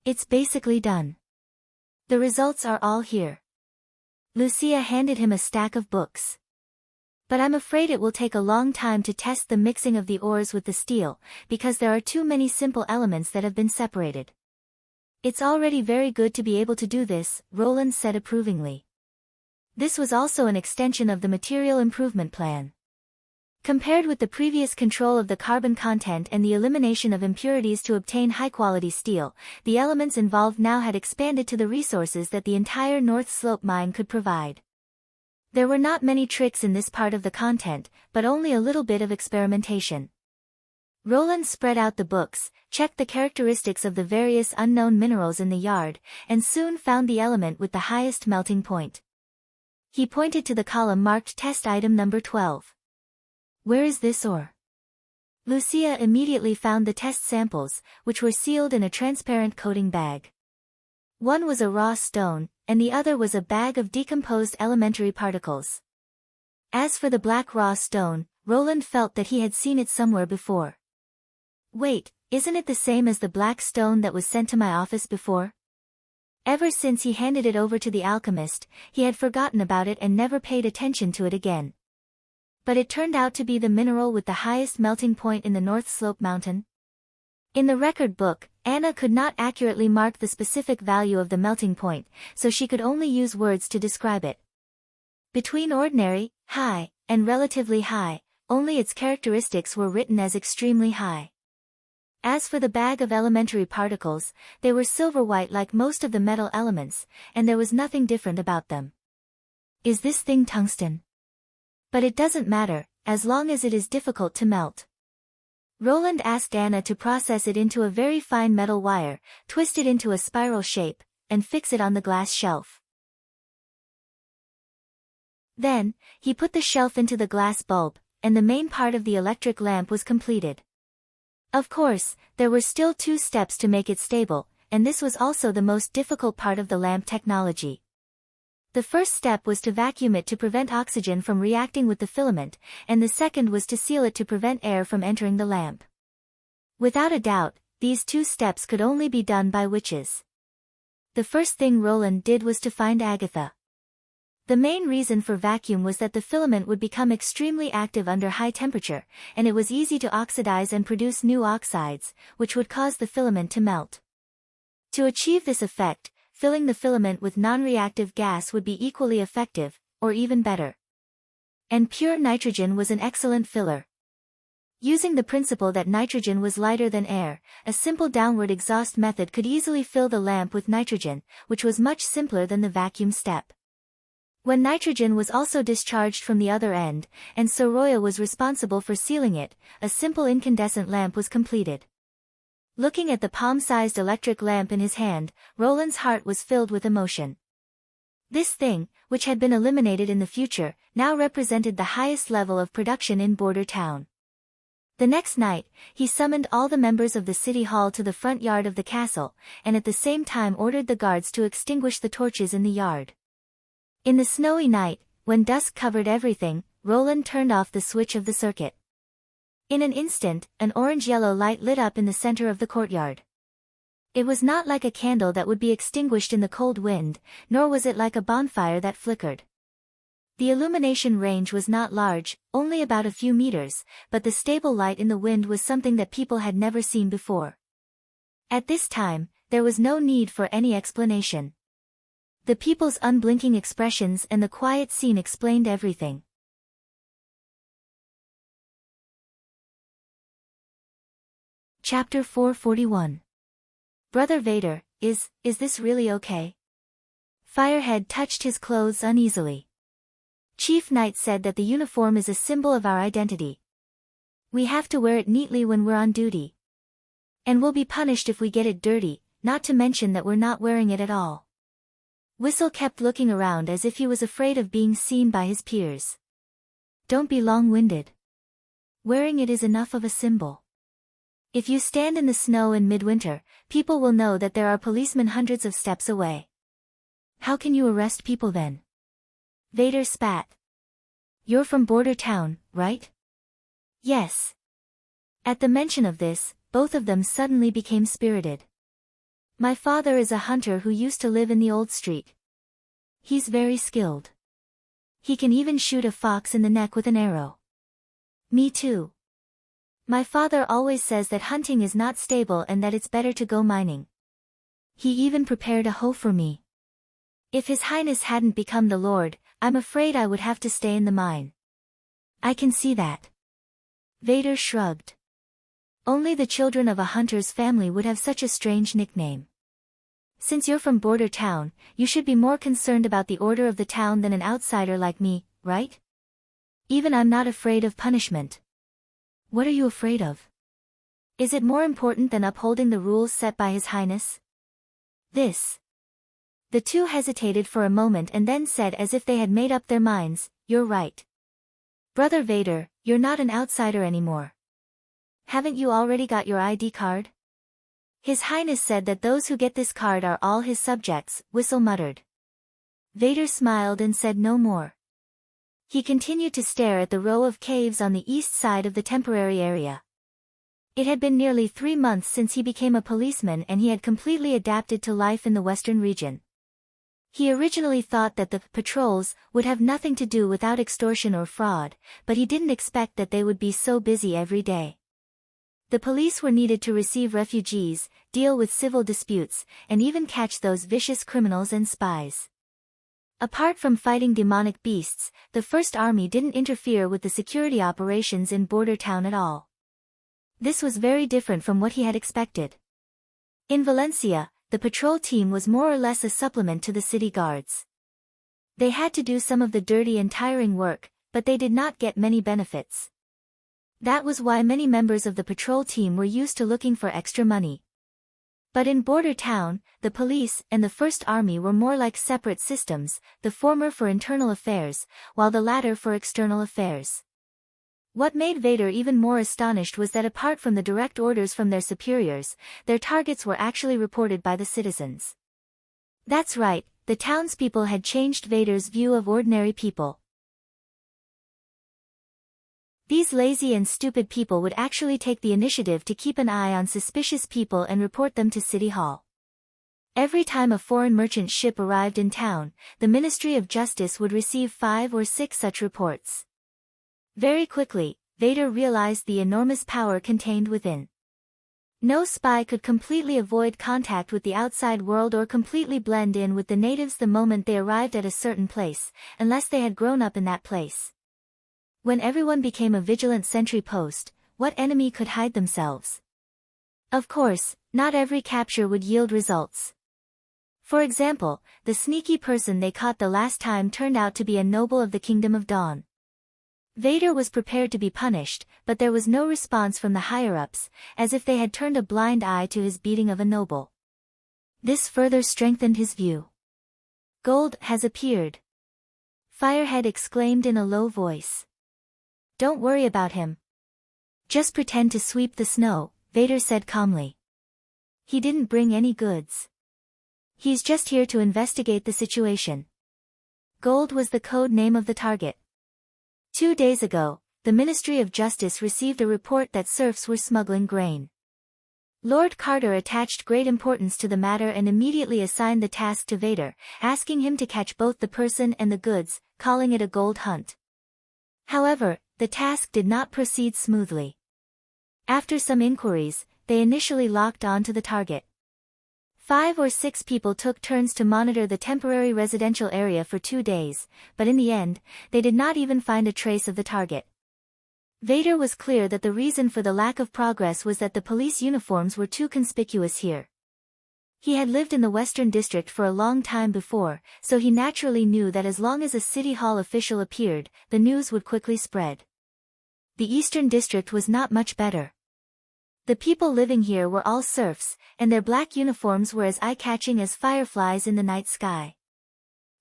"It's basically done." The results are all here. Lucia handed him a stack of books. But I'm afraid it will take a long time to test the mixing of the ores with the steel, because there are too many simple elements that have been separated. It's already very good to be able to do this, Roland said approvingly. This was also an extension of the material improvement plan. Compared with the previous control of the carbon content and the elimination of impurities to obtain high-quality steel, the elements involved now had expanded to the resources that the entire North Slope mine could provide. There were not many tricks in this part of the content, but only a little bit of experimentation. Roland spread out the books, checked the characteristics of the various unknown minerals in the yard, and soon found the element with the highest melting point. He pointed to the column marked Test Item Number 12. Where is this ore? Lucia immediately found the test samples, which were sealed in a transparent coating bag. One was a raw stone, and the other was a bag of decomposed elementary particles. As for the black raw stone, Roland felt that he had seen it somewhere before. Wait, isn't it the same as the black stone that was sent to my office before? Ever since he handed it over to the alchemist, he had forgotten about it and never paid attention to it again. But it turned out to be the mineral with the highest melting point in the North Slope mountain. In the record book, Anna could not accurately mark the specific value of the melting point, so she could only use words to describe it. Between ordinary, high, and relatively high, only its characteristics were written as extremely high. As for the bag of elementary particles, they were silver-white like most of the metal elements, and there was nothing different about them. Is this thing tungsten? But it doesn't matter, as long as it is difficult to melt. Roland asked Anna to process it into a very fine metal wire, twist it into a spiral shape, and fix it on the glass shelf. Then, he put the shelf into the glass bulb, and the main part of the electric lamp was completed. Of course, there were still 2 steps to make it stable, and this was also the most difficult part of the lamp technology. The first step was to vacuum it to prevent oxygen from reacting with the filament, and the second was to seal it to prevent air from entering the lamp. Without a doubt, these 2 steps could only be done by witches. The first thing Roland did was to find Agatha. The main reason for vacuum was that the filament would become extremely active under high temperature, and it was easy to oxidize and produce new oxides, which would cause the filament to melt. To achieve this effect, filling the filament with non-reactive gas would be equally effective, or even better. And pure nitrogen was an excellent filler. Using the principle that nitrogen was lighter than air, a simple downward exhaust method could easily fill the lamp with nitrogen, which was much simpler than the vacuum step. When nitrogen was also discharged from the other end, and Soroya was responsible for sealing it, a simple incandescent lamp was completed. Looking at the palm-sized electric lamp in his hand, Roland's heart was filled with emotion. This thing, which had been eliminated in the future, now represented the highest level of production in Border Town. The next night, he summoned all the members of the city hall to the front yard of the castle, and at the same time ordered the guards to extinguish the torches in the yard. In the snowy night, when dusk covered everything, Roland turned off the switch of the circuit. In an instant, an orange-yellow light lit up in the center of the courtyard. It was not like a candle that would be extinguished in the cold wind, nor was it like a bonfire that flickered. The illumination range was not large, only about a few meters, but the stable light in the wind was something that people had never seen before. At this time, there was no need for any explanation. The people's unblinking expressions and the quiet scene explained everything. Chapter 441. Brother Vader, is this really okay? Firehead touched his clothes uneasily. Chief Knight said that the uniform is a symbol of our identity. We have to wear it neatly when we're on duty. And we'll be punished if we get it dirty, not to mention that we're not wearing it at all. Whistle kept looking around as if he was afraid of being seen by his peers. Don't be long-winded. Wearing it is enough of a symbol. If you stand in the snow in midwinter, people will know that there are policemen hundreds of steps away. How can you arrest people then? Vader spat. You're from Border Town, right? Yes. At the mention of this, both of them suddenly became spirited. My father is a hunter who used to live in the old street. He's very skilled. He can even shoot a fox in the neck with an arrow. Me too. My father always says that hunting is not stable and that it's better to go mining. He even prepared a hoe for me. If His Highness hadn't become the Lord, I'm afraid I would have to stay in the mine. I can see that. Vader shrugged. Only the children of a hunter's family would have such a strange nickname. Since you're from Border Town, you should be more concerned about the order of the town than an outsider like me, right? Even I'm not afraid of punishment. What are you afraid of? Is it more important than upholding the rules set by His Highness? This. The two hesitated for a moment and then said as if they had made up their minds, "You're right. Brother Vader, you're not an outsider anymore. Haven't you already got your ID card?" His Highness said that those who get this card are all his subjects, Whistle muttered. Vader smiled and said no more. He continued to stare at the row of caves on the east side of the temporary area. It had been nearly 3 months since he became a policeman and he had completely adapted to life in the western region. He originally thought that the patrols would have nothing to do without extortion or fraud, but he didn't expect that they would be so busy every day. The police were needed to receive refugees, deal with civil disputes, and even catch those vicious criminals and spies. Apart from fighting demonic beasts, the First Army didn't interfere with the security operations in Border Town at all. This was very different from what he had expected. In Valencia, the patrol team was more or less a supplement to the city guards. They had to do some of the dirty and tiring work, but they did not get many benefits. That was why many members of the patrol team were used to looking for extra money. But in Border Town, the police and the First Army were more like separate systems, the former for internal affairs, while the latter for external affairs. What made Vader even more astonished was that apart from the direct orders from their superiors, their targets were actually reported by the citizens. That's right, the townspeople had changed Vader's view of ordinary people. These lazy and stupid people would actually take the initiative to keep an eye on suspicious people and report them to City Hall. Every time a foreign merchant ship arrived in town, the Ministry of Justice would receive 5 or 6 such reports. Very quickly, Vader realized the enormous power contained within. No spy could completely avoid contact with the outside world or completely blend in with the natives the moment they arrived at a certain place, unless they had grown up in that place. When everyone became a vigilant sentry post, what enemy could hide themselves? Of course, not every capture would yield results. For example, the sneaky person they caught the last time turned out to be a noble of the Kingdom of Dawn. Vader was prepared to be punished, but there was no response from the higher-ups, as if they had turned a blind eye to his beating of a noble. This further strengthened his view. "Gold has appeared," Firehead exclaimed in a low voice. "Don't worry about him. Just pretend to sweep the snow," Vader said calmly. "He didn't bring any goods. He's just here to investigate the situation." Gold was the code name of the target. 2 days ago, the Ministry of Justice received a report that serfs were smuggling grain. Lord Carter attached great importance to the matter and immediately assigned the task to Vader, asking him to catch both the person and the goods, calling it a gold hunt. However, the task did not proceed smoothly. After some inquiries, they initially locked on to the target. 5 or 6 people took turns to monitor the temporary residential area for 2 days, but in the end, they did not even find a trace of the target. Vader was clear that the reason for the lack of progress was that the police uniforms were too conspicuous here. He had lived in the Western District for a long time before, so he naturally knew that as long as a City Hall official appeared, the news would quickly spread. The Eastern District was not much better. The people living here were all serfs, and their black uniforms were as eye-catching as fireflies in the night sky.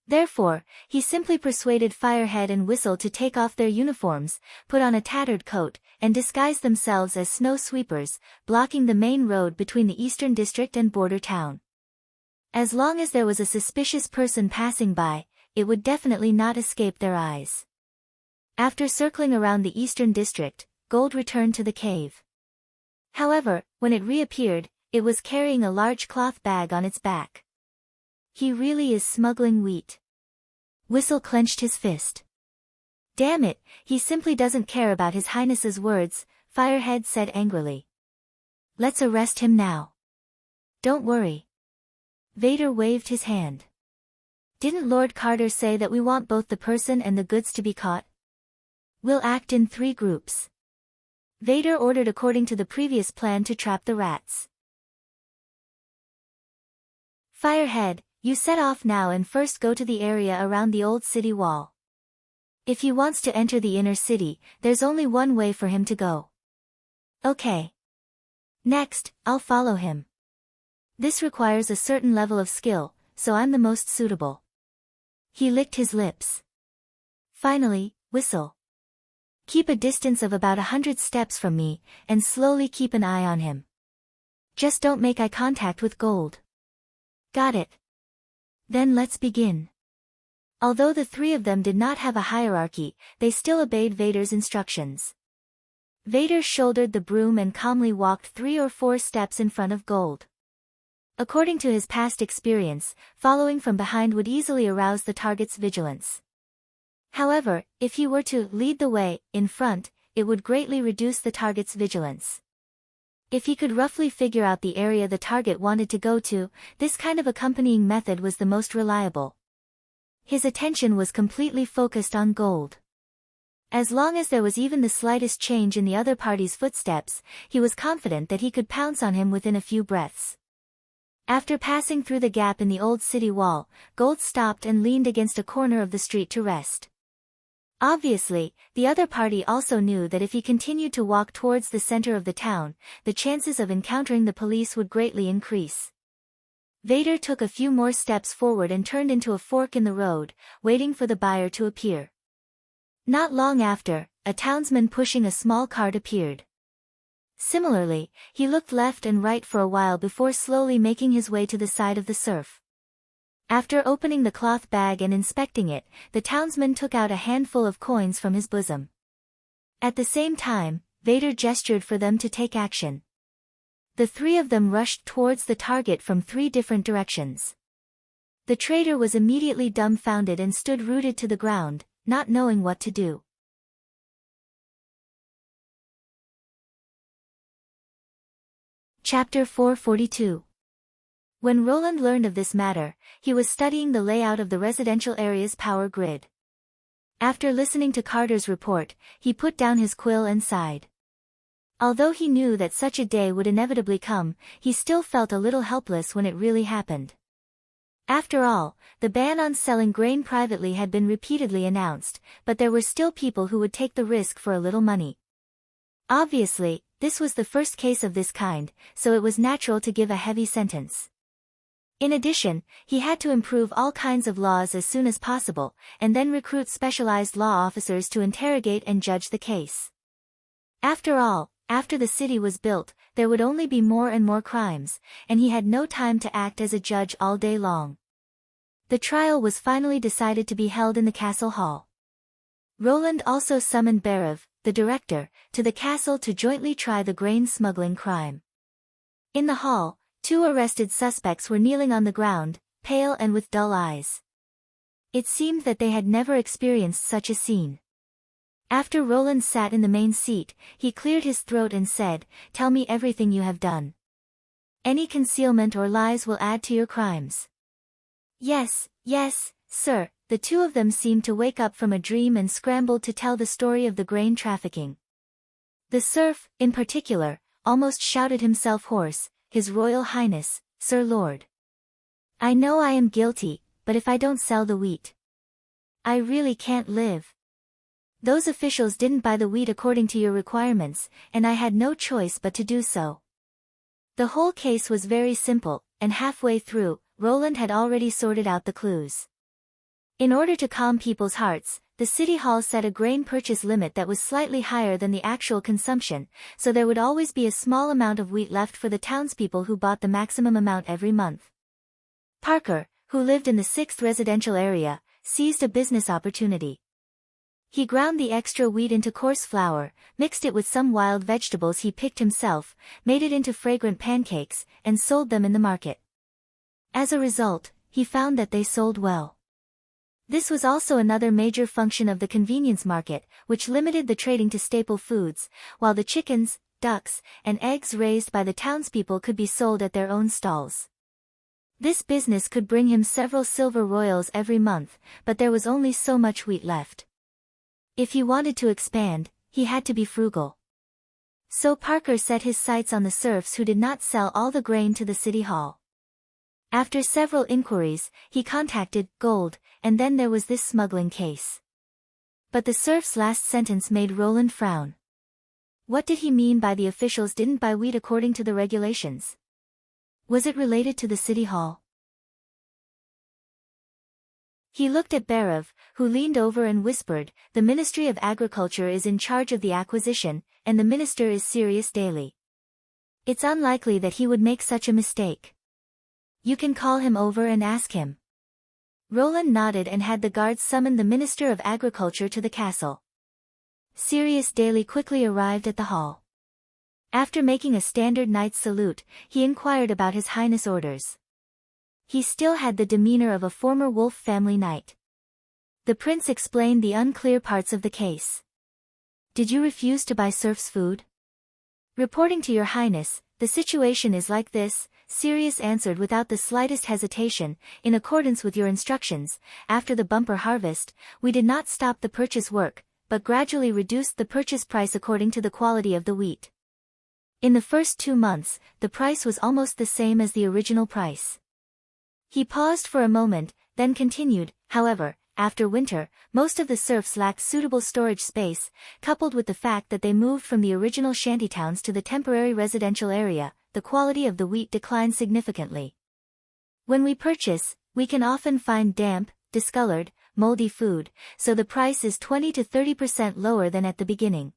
Therefore, he simply persuaded Firehead and Whistle to take off their uniforms, put on a tattered coat, and disguise themselves as snow sweepers, blocking the main road between the Eastern District and Border Town. As long as there was a suspicious person passing by, it would definitely not escape their eyes. After circling around the Eastern District, Gold returned to the cave. However, when it reappeared, It was carrying a large cloth bag on its back. He really is smuggling wheat. Whistle clenched his fist. Damn it, he simply doesn't care about His Highness's words, Firehead said angrily. Let's arrest him now. Don't worry. Vader waved his hand. Didn't Lord Carter say that we want both the person and the goods to be caught? We'll act in 3 groups. Vader ordered according to the previous plan to trap the rats. Firehead, you set off now and first go to the area around the old city wall. If he wants to enter the inner city, there's only one way for him to go. Okay. Next, I'll follow him. This requires a certain level of skill, so I'm the most suitable. He licked his lips. Finally, Whistle. Keep a distance of about 100 steps from me, and slowly keep an eye on him. Just don't make eye contact with Gold. Got it. Then let's begin. Although the 3 of them did not have a hierarchy, they still obeyed Vader's instructions. Vader shouldered the broom and calmly walked 3 or 4 steps in front of Gold. According to his past experience, following from behind would easily arouse the target's vigilance. However, if he were to lead the way, in front, it would greatly reduce the target's vigilance. If he could roughly figure out the area the target wanted to go to, this kind of accompanying method was the most reliable. His attention was completely focused on Gold. As long as there was even the slightest change in the other party's footsteps, he was confident that he could pounce on him within a few breaths. After passing through the gap in the old city wall, Gold stopped and leaned against a corner of the street to rest. Obviously, the other party also knew that if he continued to walk towards the center of the town, the chances of encountering the police would greatly increase. Vader took a few more steps forward and turned into a fork in the road, waiting for the buyer to appear. Not long after, a townsman pushing a small cart appeared. Similarly, he looked left and right for a while before slowly making his way to the side of the serf. After opening the cloth bag and inspecting it, the townsman took out a handful of coins from his bosom. At the same time, Vader gestured for them to take action. The 3 of them rushed towards the target from 3 different directions. The traitor was immediately dumbfounded and stood rooted to the ground, not knowing what to do. Chapter 442. When Roland learned of this matter, he was studying the layout of the residential area's power grid. After listening to Carter's report, he put down his quill and sighed. Although he knew that such a day would inevitably come, he still felt a little helpless when it really happened. After all, the ban on selling grain privately had been repeatedly announced, but there were still people who would take the risk for a little money. Obviously, this was the first case of this kind, so it was natural to give a heavy sentence. In addition, he had to improve all kinds of laws as soon as possible, and then recruit specialized law officers to interrogate and judge the case. After all, after the city was built, there would only be more and more crimes, and he had no time to act as a judge all day long. The trial was finally decided to be held in the castle hall. Roland also summoned Berev, the director, to the castle to jointly try the grain smuggling crime. In the hall, 2 arrested suspects were kneeling on the ground, pale and with dull eyes. It seemed that they had never experienced such a scene. After Roland sat in the main seat, he cleared his throat and said, "Tell me everything you have done. Any concealment or lies will add to your crimes." Yes, sir." The 2 of them seemed to wake up from a dream and scrambled to tell the story of the grain trafficking. The serf, in particular, almost shouted himself hoarse, "His Royal Highness, Sir Lord. I know I am guilty, but if I don't sell the wheat, I really can't live. Those officials didn't buy the wheat according to your requirements, and I had no choice but to do so." The whole case was very simple, and halfway through, Roland had already sorted out the clues. In order to calm people's hearts, the city hall set a grain purchase limit that was slightly higher than the actual consumption, so there would always be a small amount of wheat left for the townspeople who bought the maximum amount every month. Parker, who lived in the 6th residential area, seized a business opportunity. He ground the extra wheat into coarse flour, mixed it with some wild vegetables he picked himself, made it into fragrant pancakes, and sold them in the market. As a result, he found that they sold well. This was also another major function of the convenience market, which limited the trading to staple foods, while the chickens, ducks, and eggs raised by the townspeople could be sold at their own stalls. This business could bring him several silver royals every month, but there was only so much wheat left. If he wanted to expand, he had to be frugal. So Parker set his sights on the serfs who did not sell all the grain to the city hall. After several inquiries, he contacted Gold, and then there was this smuggling case. But the serf's last sentence made Roland frown. What did he mean by the officials didn't buy wheat according to the regulations? Was it related to the city hall? He looked at Barav, who leaned over and whispered, "The Ministry of Agriculture is in charge of the acquisition, and the minister is Sirius Daly. It's unlikely that he would make such a mistake. You can call him over and ask him." Roland nodded and had the guards summon the Minister of Agriculture to the castle. Sirius Daly quickly arrived at the hall. After making a standard knight's salute, he inquired about His Highness' orders. He still had the demeanor of a former Wolf family knight. The prince explained the unclear parts of the case. "Did you refuse to buy serfs' food?" "Reporting to your highness, the situation is like this," Sirius answered without the slightest hesitation. "In accordance with your instructions, after the bumper harvest, we did not stop the purchase work, but gradually reduced the purchase price according to the quality of the wheat. In the first 2 months, the price was almost the same as the original price." He paused for a moment, then continued, "However, after winter, most of the serfs lacked suitable storage space, coupled with the fact that they moved from the original shantytowns to the temporary residential area. The quality of the wheat declined significantly. When we purchase, we can often find damp, discolored, moldy food, so the price is 20 to 30% lower than at the beginning.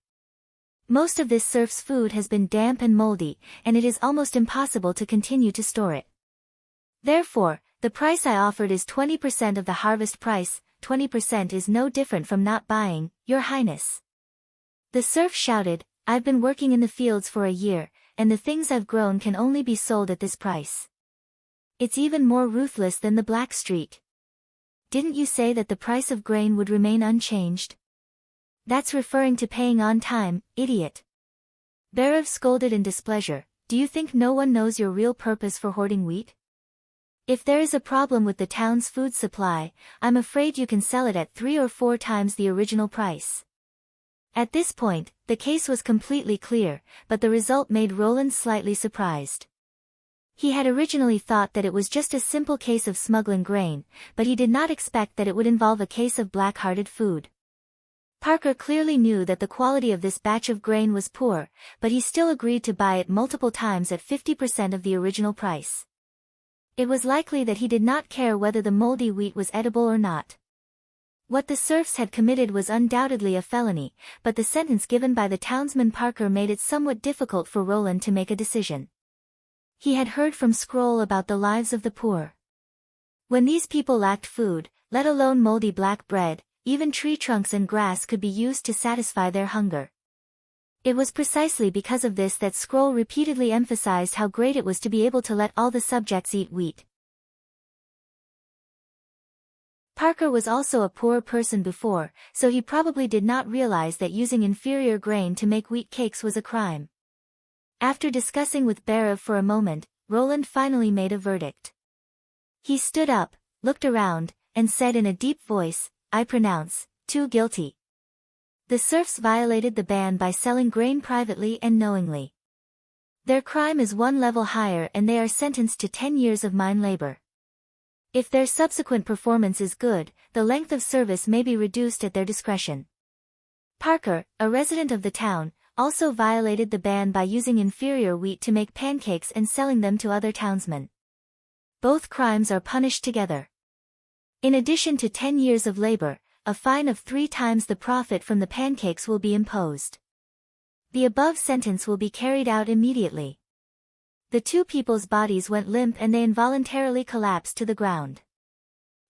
Most of this serf's food has been damp and moldy, and it is almost impossible to continue to store it. Therefore, the price I offered is 20% of the harvest price. 20% is no different from not buying, Your Highness." The serf shouted, "I've been working in the fields for a year, and the things I've grown can only be sold at this price. It's even more ruthless than the Black Street. Didn't you say that the price of grain would remain unchanged?" "That's referring to paying on time, idiot." Barav scolded in displeasure, "Do you think no one knows your real purpose for hoarding wheat? If there is a problem with the town's food supply, I'm afraid you can sell it at 3 or 4 times the original price." At this point, the case was completely clear, but the result made Roland slightly surprised. He had originally thought that it was just a simple case of smuggling grain, but he did not expect that it would involve a case of black-hearted food. Parker clearly knew that the quality of this batch of grain was poor, but he still agreed to buy it multiple times at 50% of the original price. It was likely that he did not care whether the moldy wheat was edible or not. What the serfs had committed was undoubtedly a felony, but the sentence given by the townsman Parker made it somewhat difficult for Roland to make a decision. He had heard from Scroll about the lives of the poor. When these people lacked food, let alone moldy black bread, even tree trunks and grass could be used to satisfy their hunger. It was precisely because of this that Scroll repeatedly emphasized how great it was to be able to let all the subjects eat wheat. Parker was also a poor person before, so he probably did not realize that using inferior grain to make wheat cakes was a crime. After discussing with Barav for a moment, Roland finally made a verdict. He stood up, looked around, and said in a deep voice, "I pronounce, 2 guilty." The serfs violated the ban by selling grain privately and knowingly. Their crime is 1 level higher and they are sentenced to 10 years of mine labor. If their subsequent performance is good, the length of service may be reduced at their discretion. Parker, a resident of the town, also violated the ban by using inferior wheat to make pancakes and selling them to other townsmen. Both crimes are punished together. In addition to 10 years of labor, a fine of 3 times the profit from the pancakes will be imposed. The above sentence will be carried out immediately. The 2 people's bodies went limp and they involuntarily collapsed to the ground.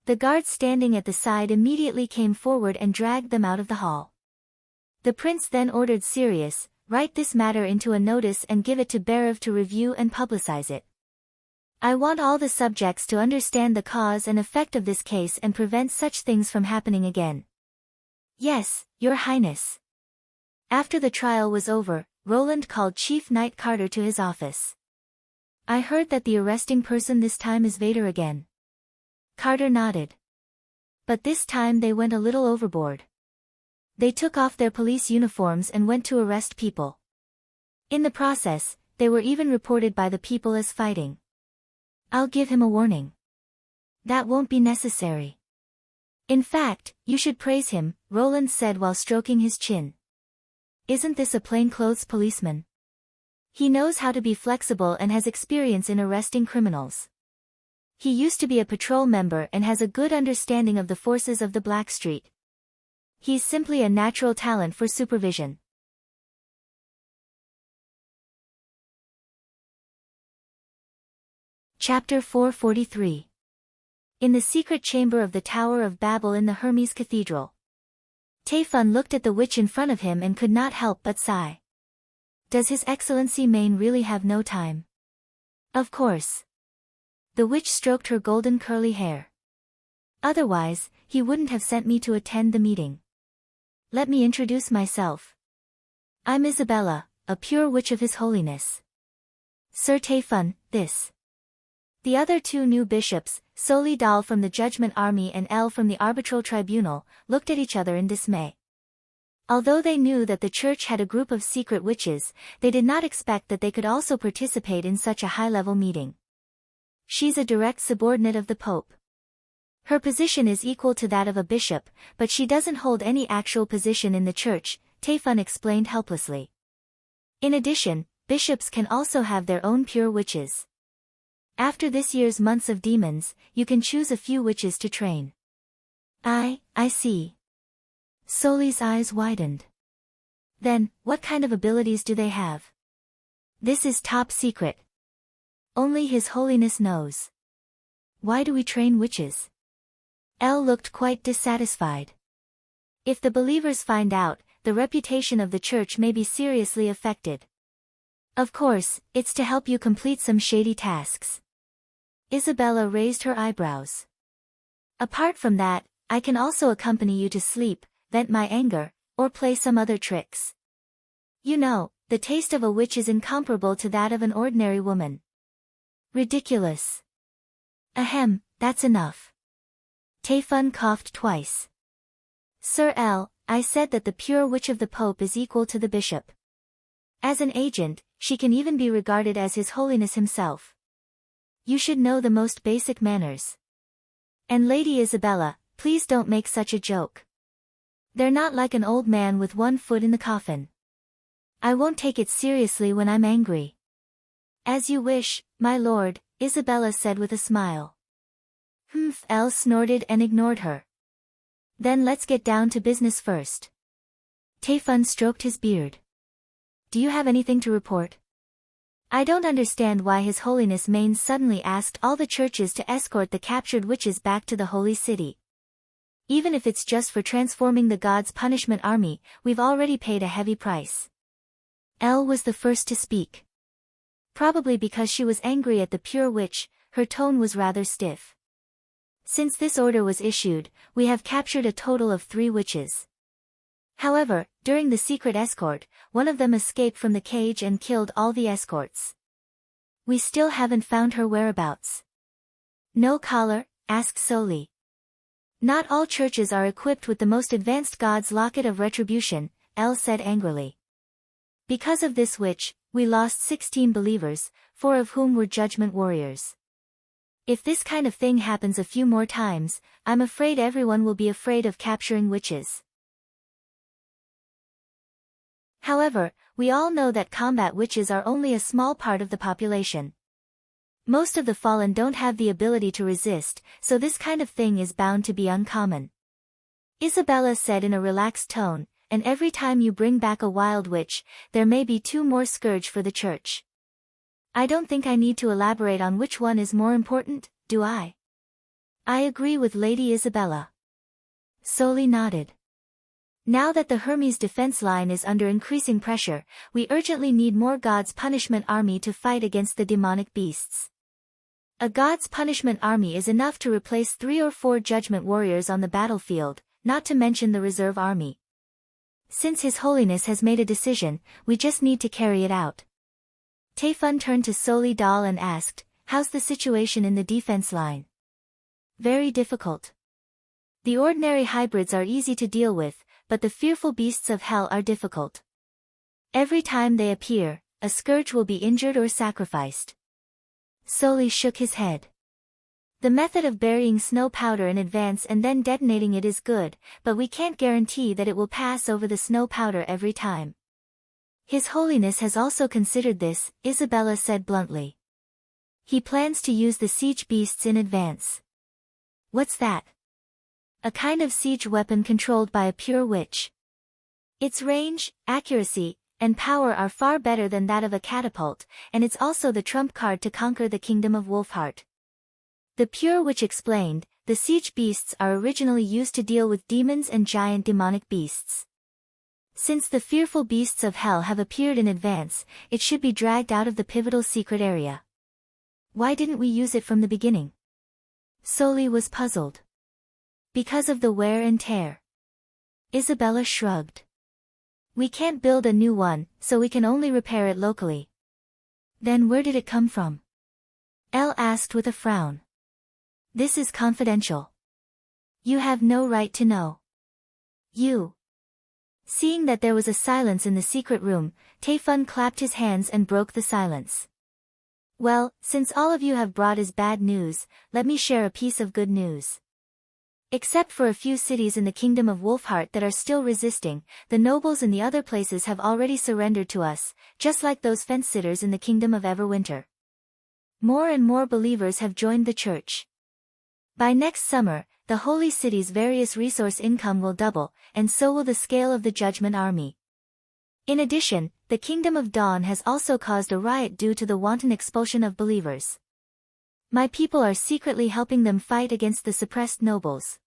The guards standing at the side immediately came forward and dragged them out of the hall. The prince then ordered Sirius, "Write this matter into a notice and give it to Berev to review and publicize it. I want all the subjects to understand the cause and effect of this case and prevent such things from happening again." "Yes, Your Highness." After the trial was over, Roland called Chief Knight Carter to his office. "I heard that the arresting person this time is Vader again." Carter nodded. "But this time they went a little overboard. They took off their police uniforms and went to arrest people. In the process, they were even reported by the people as fighting. I'll give him a warning." "That won't be necessary. In fact, you should praise him," Roland said while stroking his chin. "Isn't this a plainclothes policeman? He knows how to be flexible and has experience in arresting criminals. He used to be a patrol member and has a good understanding of the forces of the Blackstreet. He's simply a natural talent for supervision." Chapter 443. In the secret chamber of the Tower of Babel in the Hermes Cathedral. Tayfun looked at the witch in front of him and could not help but sigh. Does His Excellency Maine really have no time? Of course. The witch stroked her golden curly hair. Otherwise, he wouldn't have sent me to attend the meeting. Let me introduce myself. I'm Isabella, a pure witch of His Holiness. Sir Tayfun, this. The other two new bishops, Soli Dal from the Judgment Army and El from the Arbitral Tribunal, looked at each other in dismay. Although they knew that the church had a group of secret witches, they did not expect that they could also participate in such a high-level meeting. She's a direct subordinate of the Pope. Her position is equal to that of a bishop, but she doesn't hold any actual position in the church, Tayfun explained helplessly. In addition, bishops can also have their own pure witches. After this year's months of demons, you can choose a few witches to train. I see. Soli's eyes widened. Then, what kind of abilities do they have? This is top secret. Only His Holiness knows. Why do we train witches? Elle looked quite dissatisfied. If the believers find out, the reputation of the church may be seriously affected. Of course, it's to help you complete some shady tasks. Isabella raised her eyebrows. Apart from that, I can also accompany you to sleep, vent my anger, or play some other tricks. You know, the taste of a witch is incomparable to that of an ordinary woman. Ridiculous. Ahem, that's enough. Tayfun coughed twice. Sir L, I said that the pure witch of the Pope is equal to the bishop. As an agent, she can even be regarded as His Holiness himself. You should know the most basic manners. And Lady Isabella, please don't make such a joke. They're not like an old man with one foot in the coffin. I won't take it seriously when I'm angry. As you wish, my lord, Isabella said with a smile. Humph, Elle snorted and ignored her. Then let's get down to business first. Tayfun stroked his beard. Do you have anything to report? I don't understand why His Holiness Maine suddenly asked all the churches to escort the captured witches back to the Holy City. Even if it's just for transforming the God's punishment army, we've already paid a heavy price. Elle was the first to speak. Probably because she was angry at the pure witch, her tone was rather stiff. Since this order was issued, we have captured a total of 3 witches. However, during the secret escort, one of them escaped from the cage and killed all the escorts. We still haven't found her whereabouts. No collar? Asked Soli. Not all churches are equipped with the most advanced God's locket of retribution, Elle said angrily. Because of this witch, we lost 16 believers, 4 of whom were judgment warriors. If this kind of thing happens a few more times, I'm afraid everyone will be afraid of capturing witches. However, we all know that combat witches are only a small part of the population. Most of the fallen don't have the ability to resist, so this kind of thing is bound to be uncommon. Isabella said in a relaxed tone, and every time you bring back a wild witch, there may be 2 more scourge for the church. I don't think I need to elaborate on which one is more important, do I? I agree with Lady Isabella. Soli nodded. Now that the Hermes defense line is under increasing pressure, we urgently need more God's punishment army to fight against the demonic beasts. A God's punishment army is enough to replace 3 or 4 judgment warriors on the battlefield, not to mention the reserve army. Since His Holiness has made a decision, we just need to carry it out. Taifun turned to Soli Dal and asked, how's the situation in the defense line? Very difficult. The ordinary hybrids are easy to deal with, but the fearful beasts of hell are difficult. Every time they appear, a scourge will be injured or sacrificed. Soli shook his head. The method of burying snow powder in advance and then detonating it is good, but we can't guarantee that it will pass over the snow powder every time. His Holiness has also considered this, Isabella said bluntly. He plans to use the siege beasts in advance. What's that? A kind of siege weapon controlled by a pure witch. Its range, accuracy, and power are far better than that of a catapult, and it's also the trump card to conquer the kingdom of Wolfheart. The pure witch explained, the siege beasts are originally used to deal with demons and giant demonic beasts. Since the fearful beasts of hell have appeared in advance, it should be dragged out of the pivotal secret area. Why didn't we use it from the beginning? Soli was puzzled. Because of the wear and tear. Isabella shrugged. We can't build a new one, so we can only repair it locally. Then where did it come from? Elle asked with a frown. This is confidential. You have no right to know. You. Seeing that there was a silence in the secret room, Taifun clapped his hands and broke the silence. Well, since all of you have brought us bad news, let me share a piece of good news. Except for a few cities in the kingdom of Wolfheart that are still resisting, the nobles in the other places have already surrendered to us, just like those fence-sitters in the kingdom of Everwinter. More and more believers have joined the church. By next summer, the holy city's various resource income will double, and so will the scale of the judgment army. In addition, the kingdom of Dawn has also caused a riot due to the wanton expulsion of believers. My people are secretly helping them fight against the suppressed nobles.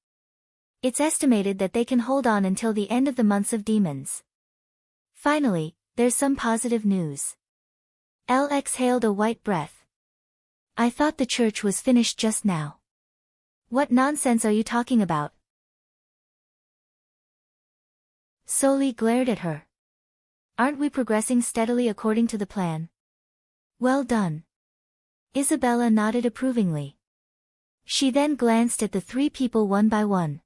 It's estimated that they can hold on until the end of the months of demons. Finally, there's some positive news. Elle exhaled a white breath. I thought the church was finished just now. What nonsense are you talking about? Soli glared at her. Aren't we progressing steadily according to the plan? Well done. Isabella nodded approvingly. She then glanced at the 3 people one by one.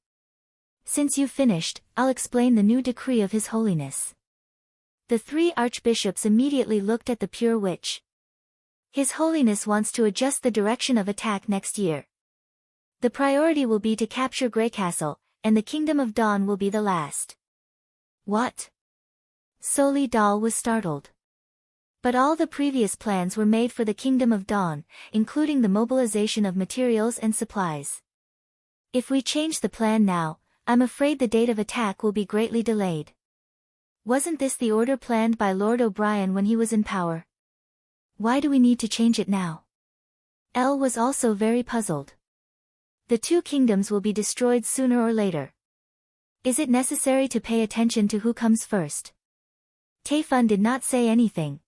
Since you've finished, I'll explain the new decree of His Holiness. The 3 archbishops immediately looked at the pure witch. His Holiness wants to adjust the direction of attack next year. The priority will be to capture Grey Castle, and the Kingdom of Dawn will be the last. What? Soli Dal was startled. But all the previous plans were made for the Kingdom of Dawn, including the mobilization of materials and supplies. If we change the plan now, I'm afraid the date of attack will be greatly delayed. Wasn't this the order planned by Lord O'Brien when he was in power? Why do we need to change it now? Elle was also very puzzled. The 2 kingdoms will be destroyed sooner or later. Is it necessary to pay attention to who comes first? Taifun did not say anything.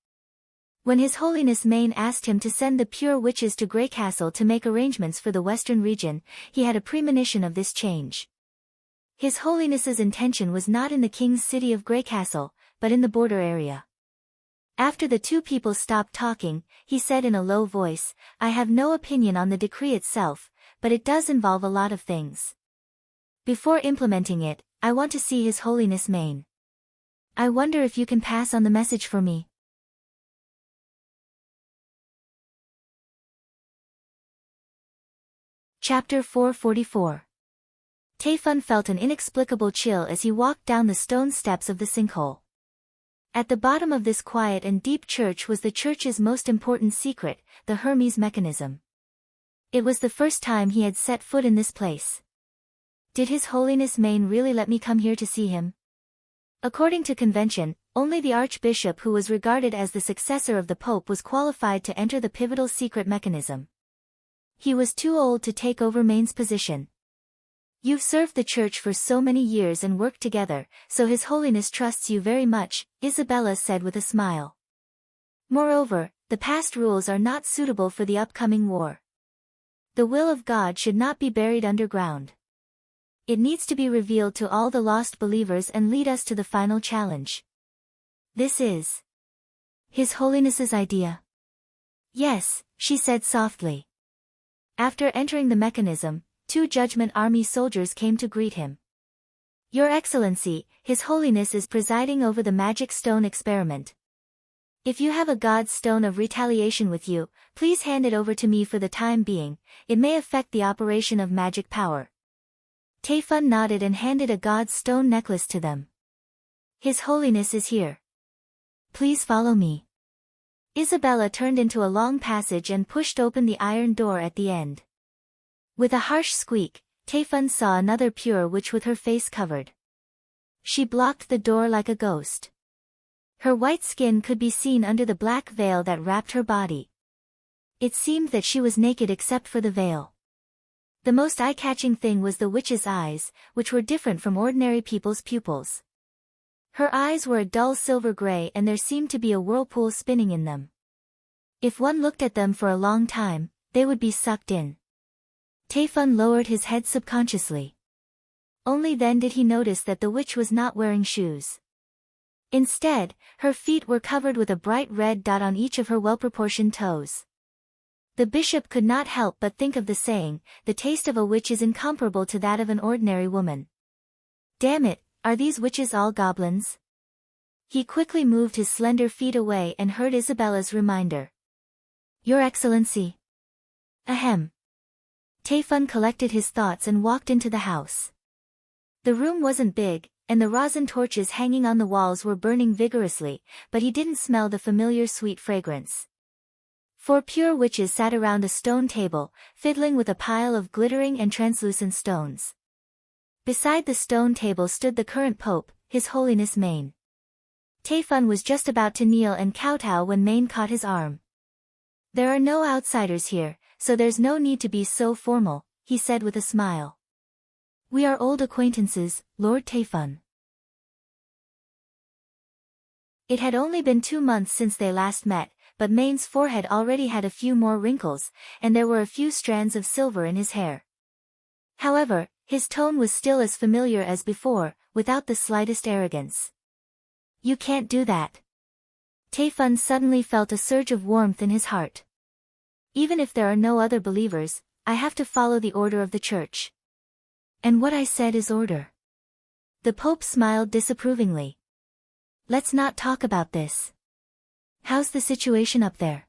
When His Holiness Maine asked him to send the pure witches to Grey Castle to make arrangements for the western region, he had a premonition of this change. His Holiness's intention was not in the king's city of Grey Castle, but in the border area. After the 2 people stopped talking, he said in a low voice, I have no opinion on the decree itself, but it does involve a lot of things. Before implementing it, I want to see His Holiness Maine. I wonder if you can pass on the message for me. Chapter 444. Taifun felt an inexplicable chill as he walked down the stone steps of the sinkhole. At the bottom of this quiet and deep church was the church's most important secret, the Hermes mechanism. It was the first time he had set foot in this place. Did His Holiness Maine really let me come here to see him? According to convention, only the Archbishop who was regarded as the successor of the Pope was qualified to enter the pivotal secret mechanism. He was too old to take over Main's position. You've served the church for so many years and worked together, so His Holiness trusts you very much, Isabella said with a smile. Moreover, the past rules are not suitable for the upcoming war. The will of God should not be buried underground. It needs to be revealed to all the lost believers and lead us to the final challenge. This is His Holiness's idea. Yes, she said softly. After entering the mechanism, 2 Judgment Army soldiers came to greet him. Your Excellency, His Holiness is presiding over the magic stone experiment. If you have a God's stone of retaliation with you, please hand it over to me for the time being. It may affect the operation of magic power. Taifun nodded and handed a God's stone necklace to them. His Holiness is here. Please follow me. Isabella turned into a long passage and pushed open the iron door at the end. With a harsh squeak, Taifun saw another pure witch with her face covered. She blocked the door like a ghost. Her white skin could be seen under the black veil that wrapped her body. It seemed that she was naked except for the veil. The most eye-catching thing was the witch's eyes, which were different from ordinary people's pupils. Her eyes were a dull silver gray and there seemed to be a whirlpool spinning in them. If one looked at them for a long time, they would be sucked in. Taifun lowered his head subconsciously. Only then did he notice that the witch was not wearing shoes. Instead, her feet were covered with a bright red dot on each of her well-proportioned toes. The bishop could not help but think of the saying, the taste of a witch is incomparable to that of an ordinary woman. Damn it, are these witches all goblins? He quickly moved his slender feet away and heard Isabella's reminder. Your Excellency. Ahem. Taifun collected his thoughts and walked into the house. The room wasn't big, and the rosin torches hanging on the walls were burning vigorously, but he didn't smell the familiar sweet fragrance. 4 pure witches sat around a stone table, fiddling with a pile of glittering and translucent stones. Beside the stone table stood the current pope, His Holiness Main. Taifun was just about to kneel and kowtow when Main caught his arm. There are no outsiders here, so there's no need to be so formal, he said with a smile. We are old acquaintances, Lord Taifun. It had only been 2 months since they last met, but Main's forehead already had a few more wrinkles, and there were a few strands of silver in his hair. However, his tone was still as familiar as before, without the slightest arrogance. You can't do that. Taifun suddenly felt a surge of warmth in his heart. Even if there are no other believers, I have to follow the order of the church. And what I said is order. The Pope smiled disapprovingly. Let's not talk about this. How's the situation up there?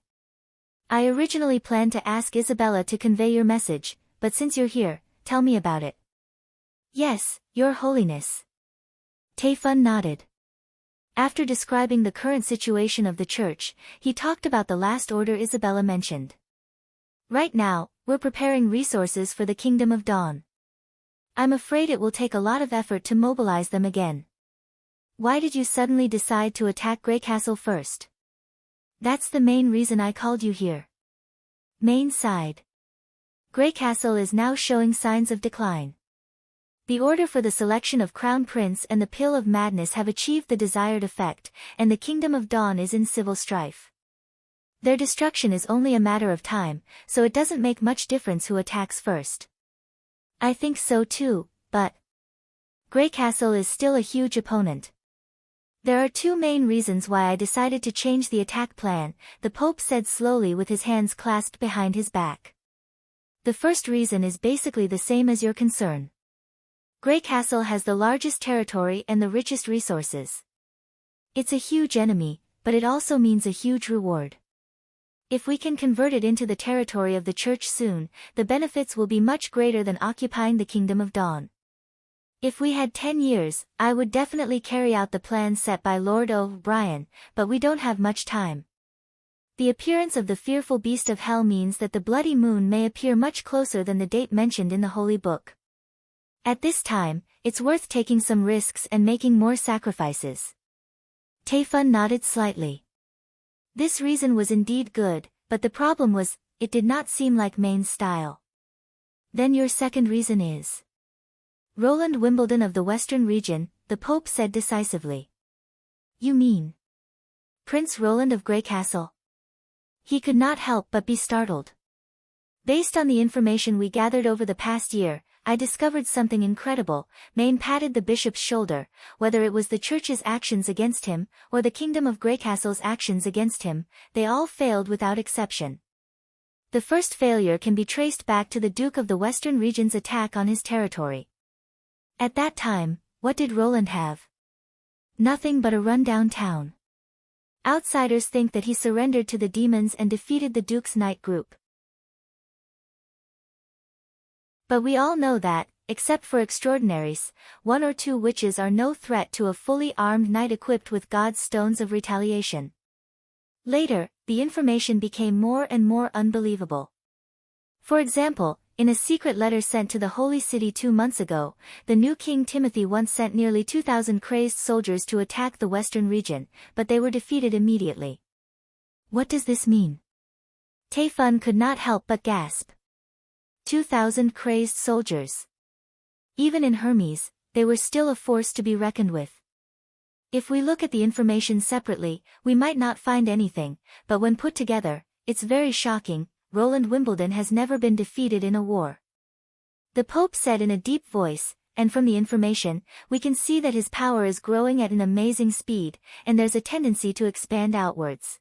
I originally planned to ask Isabella to convey your message, but since you're here, tell me about it. Yes, Your Holiness. Taifun nodded. After describing the current situation of the church, he talked about the last order Isabella mentioned. Right now, we're preparing resources for the Kingdom of Dawn. I'm afraid it will take a lot of effort to mobilize them again. Why did you suddenly decide to attack Grey Castle first? That's the main reason I called you here. Main sighed. Grey Castle is now showing signs of decline. The order for the selection of Crown Prince and the Pill of Madness have achieved the desired effect, and the Kingdom of Dawn is in civil strife. Their destruction is only a matter of time, so it doesn't make much difference who attacks first. I think so too, but Grey Castle is still a huge opponent. There are 2 main reasons why I decided to change the attack plan, the Pope said slowly with his hands clasped behind his back. The first reason is basically the same as your concern. Grey Castle has the largest territory and the richest resources. It's a huge enemy, but it also means a huge reward. If we can convert it into the territory of the Church soon, the benefits will be much greater than occupying the Kingdom of Dawn. If we had 10 years, I would definitely carry out the plan set by Lord O'Brien, but we don't have much time. The appearance of the fearful beast of hell means that the bloody moon may appear much closer than the date mentioned in the Holy Book. At this time, it's worth taking some risks and making more sacrifices. Taifun nodded slightly. This reason was indeed good, but the problem was, it did not seem like Maine's style. Then your second reason is? Roland Wimbledon of the Western region, the Pope said decisively. You mean Prince Roland of Greycastle? He could not help but be startled. Based on the information we gathered over the past year, I discovered something incredible. Maine patted the bishop's shoulder. Whether it was the church's actions against him, or the kingdom of Greycastle's actions against him, they all failed without exception. The first failure can be traced back to the Duke of the Western region's attack on his territory. At that time, what did Roland have? Nothing but a run-down town. Outsiders think that he surrendered to the demons and defeated the Duke's knight group. But we all know that, except for extraordinaries, one or two witches are no threat to a fully armed knight equipped with God's stones of retaliation. Later, the information became more and more unbelievable. For example, in a secret letter sent to the Holy City 2 months ago, the new King Timothy once sent nearly 2,000 crazed soldiers to attack the Western region, but they were defeated immediately. What does this mean? Tayfun could not help but gasp. 2,000 crazed soldiers. Even in Hermes, they were still a force to be reckoned with. If we look at the information separately, we might not find anything, but when put together, it's very shocking. Roland Wimbledon has never been defeated in a war. The Pope said in a deep voice, and from the information, we can see that his power is growing at an amazing speed, and there's a tendency to expand outwards.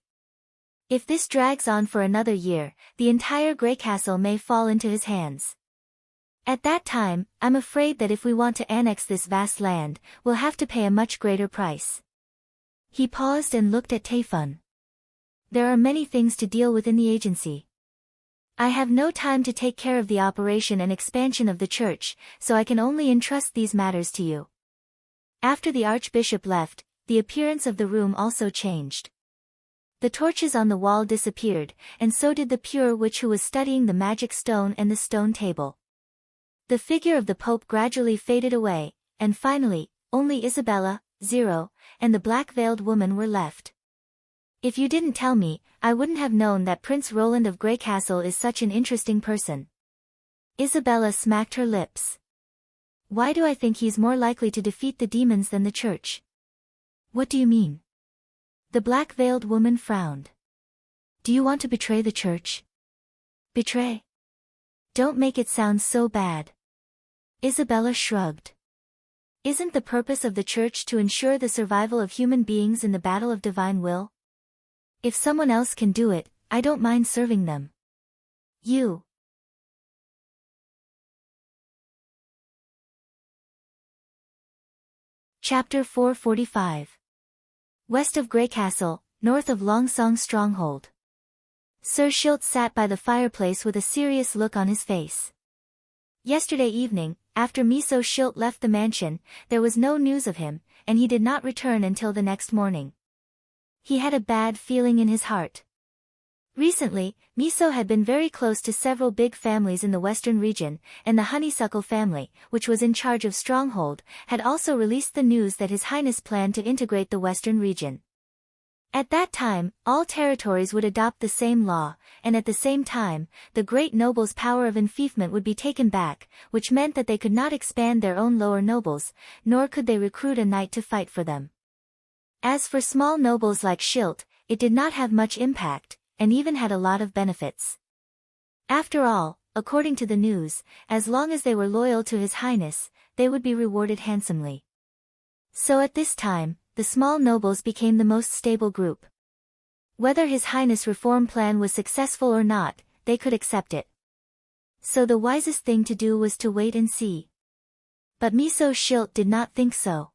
If this drags on for another year, the entire Greycastle may fall into his hands. At that time, I'm afraid that if we want to annex this vast land, we'll have to pay a much greater price. He paused and looked at Tayfun. There are many things to deal with in the agency. I have no time to take care of the operation and expansion of the church, so I can only entrust these matters to you. After the Archbishop left, the appearance of the room also changed. The torches on the wall disappeared, and so did the pure witch who was studying the magic stone and the stone table. The figure of the Pope gradually faded away, and finally, only Isabella, Zero, and the black-veiled woman were left. If you didn't tell me, I wouldn't have known that Prince Roland of Greycastle is such an interesting person. Isabella smacked her lips. Why do I think he's more likely to defeat the demons than the church? What do you mean? The black-veiled woman frowned. Do you want to betray the church? Betray? Don't make it sound so bad. Isabella shrugged. Isn't the purpose of the church to ensure the survival of human beings in the battle of divine will? If someone else can do it, I don't mind serving them. You. Chapter 445. West of Greycastle, north of Longsong Stronghold. Sir Schilt sat by the fireplace with a serious look on his face. Yesterday evening, after Miso Schilt left the mansion, there was no news of him, and he did not return until the next morning. He had a bad feeling in his heart. Recently, Miso had been very close to several big families in the Western region, and the Honeysuckle family, which was in charge of Stronghold, had also released the news that His Highness planned to integrate the Western region. At that time, all territories would adopt the same law, and at the same time, the great nobles' power of enfeoffment would be taken back, which meant that they could not expand their own lower nobles, nor could they recruit a knight to fight for them. As for small nobles like Schilt, it did not have much impact, and even had a lot of benefits. After all, according to the news, as long as they were loyal to His Highness, they would be rewarded handsomely. So at this time, the small nobles became the most stable group. Whether His Highness' reform plan was successful or not, they could accept it. So the wisest thing to do was to wait and see. But Miso Schilt did not think so.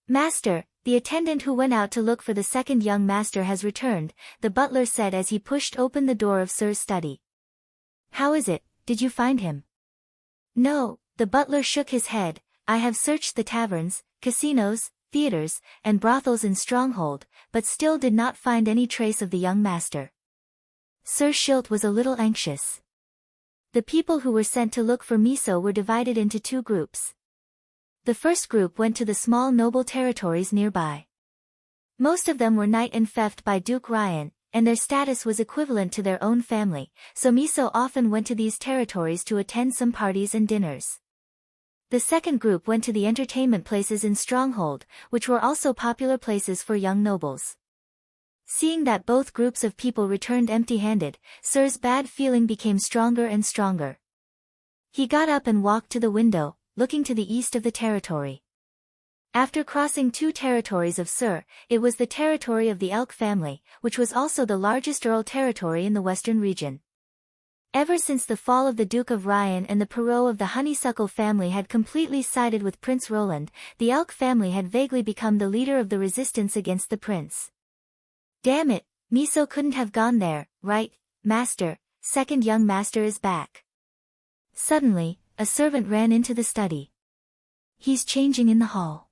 Master, the attendant who went out to look for the second young master has returned, the butler said as he pushed open the door of Sir's study. How is it, did you find him? No, the butler shook his head. I have searched the taverns, casinos, theaters, and brothels in Stronghold, but still did not find any trace of the young master. Sir Schilt was a little anxious. The people who were sent to look for Miso were divided into two groups. The first group went to the small noble territories nearby. Most of them were knight enfeoffed by Duke Ryan, and their status was equivalent to their own family, so Miso often went to these territories to attend some parties and dinners. The second group went to the entertainment places in Stronghold, which were also popular places for young nobles. Seeing that both groups of people returned empty-handed, Sir's bad feeling became stronger and stronger. He got up and walked to the window, looking to the east of the territory. After crossing 2 territories of Sir, it was the territory of the Elk family, which was also the largest Earl territory in the western region. Ever since the fall of the Duke of Ryan and the Perot of the Honeysuckle family had completely sided with Prince Roland, the Elk family had vaguely become the leader of the resistance against the prince. Damn it, Miso couldn't have gone there, right, master, second young master is back. Suddenly, a servant ran into the study. He's changing in the hall.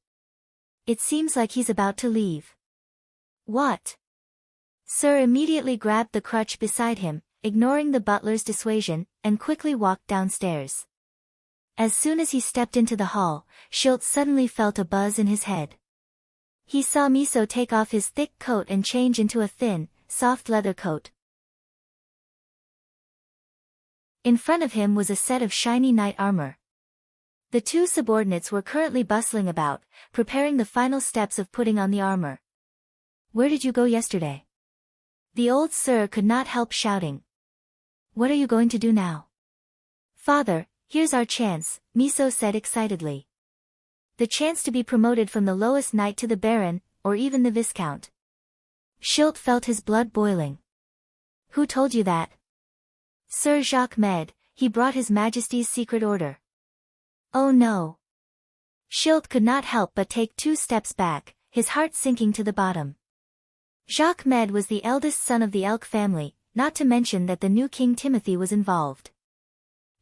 It seems like he's about to leave. What? Sir immediately grabbed the crutch beside him, ignoring the butler's dissuasion, and quickly walked downstairs. As soon as he stepped into the hall, Schultz suddenly felt a buzz in his head. He saw Miso take off his thick coat and change into a thin, soft leather coat. In front of him was a set of shiny knight armor. The 2 subordinates were currently bustling about, preparing the final steps of putting on the armor. Where did you go yesterday? The old sir could not help shouting. What are you going to do now? Father, here's our chance, Miso said excitedly. The chance to be promoted from the lowest knight to the baron, or even the viscount. Schultz felt his blood boiling. Who told you that? Sir Jacques Med, he brought His Majesty's secret order. Oh no. Schultz could not help but take 2 steps back, his heart sinking to the bottom. Jacques Med was the eldest son of the Elk family, not to mention that the new King Timothy was involved.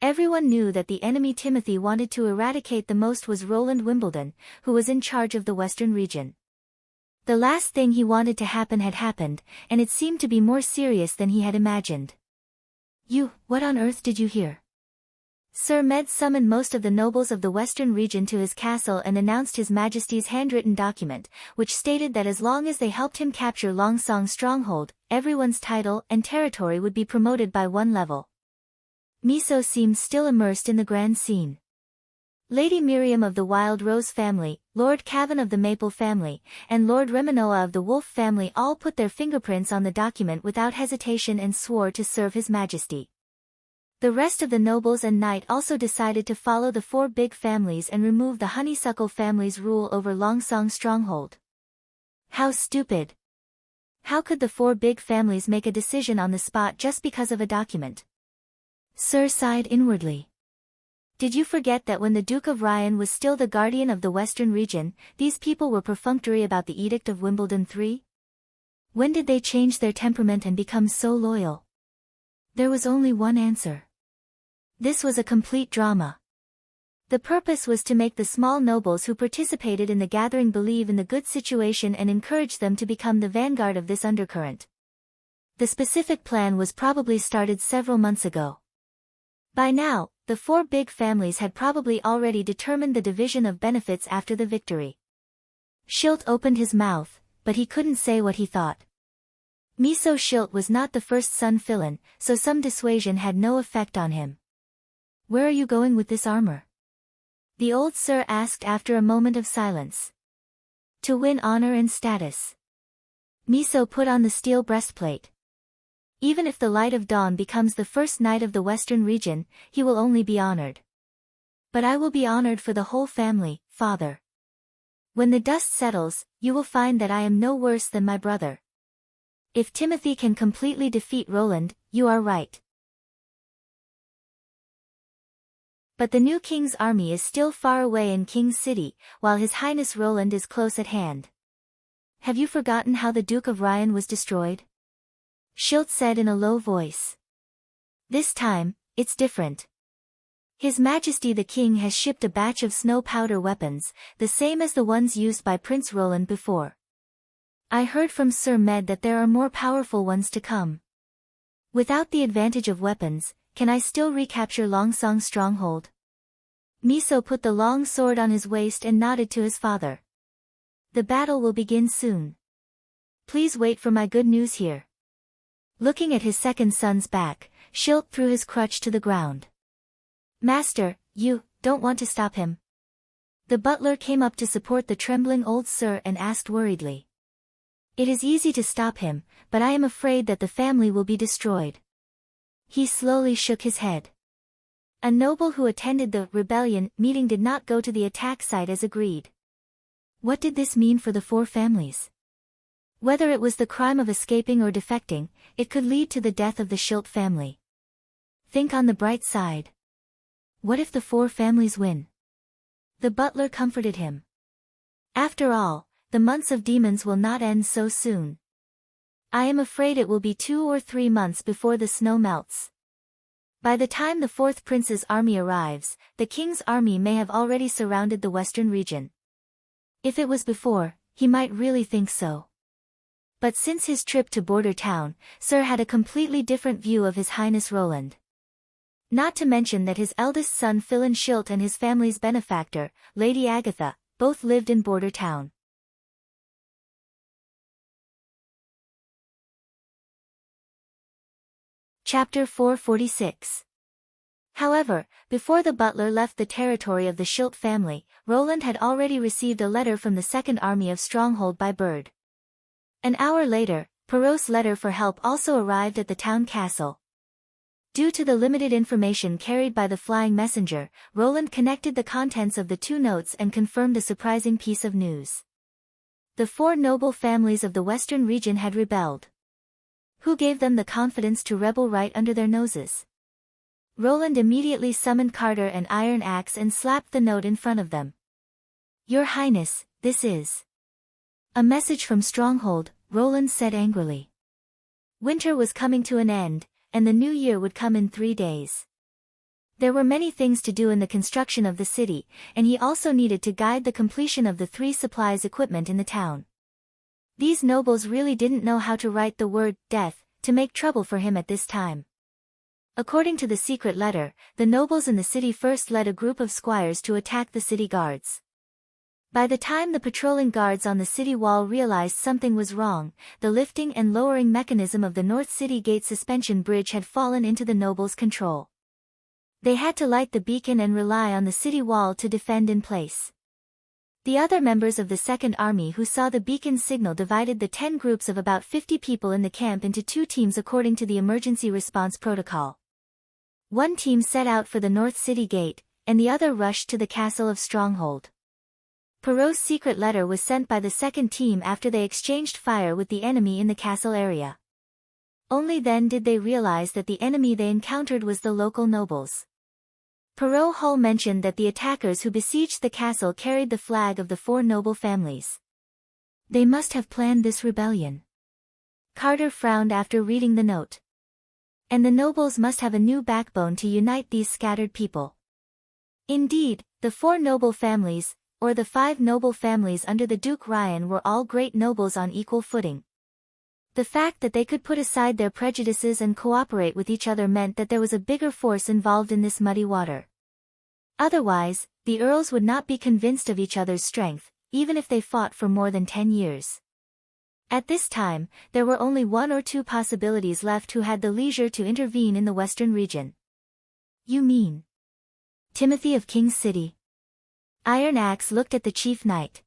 Everyone knew that the enemy Timothy wanted to eradicate the most was Roland Wimbledon, who was in charge of the western region. The last thing he wanted to happen had happened, and it seemed to be more serious than he had imagined. What on earth did you hear? Sir Med summoned most of the nobles of the western region to his castle and announced His Majesty's handwritten document, which stated that as long as they helped him capture Longsong Stronghold, everyone's title and territory would be promoted by 1 level. Miso seemed still immersed in the grand scene. Lady Miriam of the Wild Rose family, Lord Cavan of the Maple family, and Lord Reminoa of the Wolf family all put their fingerprints on the document without hesitation and swore to serve His Majesty. The rest of the nobles and knight also decided to follow the 4 big families and remove the Honeysuckle family's rule over Longsong Stronghold. How stupid! How could the 4 big families make a decision on the spot just because of a document? Sir sighed inwardly. Did you forget that when the Duke of Ryan was still the guardian of the western region, these people were perfunctory about the Edict of Wimbledon III? When did they change their temperament and become so loyal? There was only one answer. This was a complete drama. The purpose was to make the small nobles who participated in the gathering believe in the good situation and encourage them to become the vanguard of this undercurrent. The specific plan was probably started several months ago. By now, the 4 big families had probably already determined the division of benefits after the victory. Schultz opened his mouth, but he couldn't say what he thought. Miso Schultz was not the first son Philin, so some dissuasion had no effect on him. Where are you going with this armor? The old sir asked after a moment of silence. To win honor and status. Miso put on the steel breastplate. Even if the Light of Dawn becomes the first knight of the western region, he will only be honored. But I will be honored for the whole family, father. When the dust settles, you will find that I am no worse than my brother. If Timothy can completely defeat Roland, you are right. But the new king's army is still far away in King's City, while His Highness Roland is close at hand. Have you forgotten how the Duke of Ryan was destroyed? Schultz said in a low voice. This time, it's different. His Majesty the King has shipped a batch of snow powder weapons, the same as the ones used by Prince Roland before. I heard from Sir Med that there are more powerful ones to come. Without the advantage of weapons, can I still recapture Longsong Stronghold? Miso put the long sword on his waist and nodded to his father. The battle will begin soon. Please wait for my good news here. Looking at his second son's back, Schilt threw his crutch to the ground. "Master, you don't want to stop him?" The butler came up to support the trembling old sir and asked worriedly. "It is easy to stop him, but I am afraid that the family will be destroyed." He slowly shook his head. A noble who attended the rebellion meeting did not go to the attack site as agreed. What did this mean for the four families? Whether it was the crime of escaping or defecting, it could lead to the death of the Schilt family. Think on the bright side. What if the four families win? The butler comforted him. After all, the months of demons will not end so soon. I am afraid it will be 2 or 3 months before the snow melts. By the time the fourth prince's army arrives, the king's army may have already surrounded the western region. If it was before, he might really think so. But since his trip to border town, Sir had a completely different view of His Highness Roland. Not to mention that his eldest son Philin Schilt and his family's benefactor, Lady Agatha, both lived in border town. Chapter 446. However, before the butler left the territory of the Schilt family, Roland had already received a letter from the Second Army of Stronghold by bird. An hour later, Perrault's letter for help also arrived at the town castle. Due to the limited information carried by the flying messenger, Roland connected the contents of the 2 notes and confirmed a surprising piece of news. The 4 noble families of the western region had rebelled. Who gave them the confidence to rebel right under their noses? Roland immediately summoned Carter and Iron Axe and slapped the note in front of them. "Your Highness, this is a message from Stronghold," Roland said angrily. Winter was coming to an end, and the new year would come in 3 days. There were many things to do in the construction of the city, and he also needed to guide the completion of the 3 supplies equipment in the town. These nobles really didn't know how to write the word death to make trouble for him at this time. According to the secret letter, the nobles in the city first led a group of squires to attack the city guards. By the time the patrolling guards on the city wall realized something was wrong, the lifting and lowering mechanism of the North City Gate suspension bridge had fallen into the nobles' control. They had to light the beacon and rely on the city wall to defend in place. The other members of the Second Army who saw the beacon signal divided the 10 groups of about 50 people in the camp into 2 teams according to the emergency response protocol. One team set out for the North City Gate, and the other rushed to the castle of Stronghold. Perrault's secret letter was sent by the second team after they exchanged fire with the enemy in the castle area. Only then did they realize that the enemy they encountered was the local nobles. Perrault Hull mentioned that the attackers who besieged the castle carried the flag of the 4 noble families. They must have planned this rebellion. Carter frowned after reading the note. And the nobles must have a new backbone to unite these scattered people. Indeed, the 4 noble families, or the 5 noble families under the Duke Ryan, were all great nobles on equal footing. The fact that they could put aside their prejudices and cooperate with each other meant that there was a bigger force involved in this muddy water. Otherwise, the earls would not be convinced of each other's strength, even if they fought for more than 10 years. At this time, there were only 1 or 2 possibilities left who had the leisure to intervene in the western region. "You mean Timothy of King's City?" Iron Axe looked at the chief knight.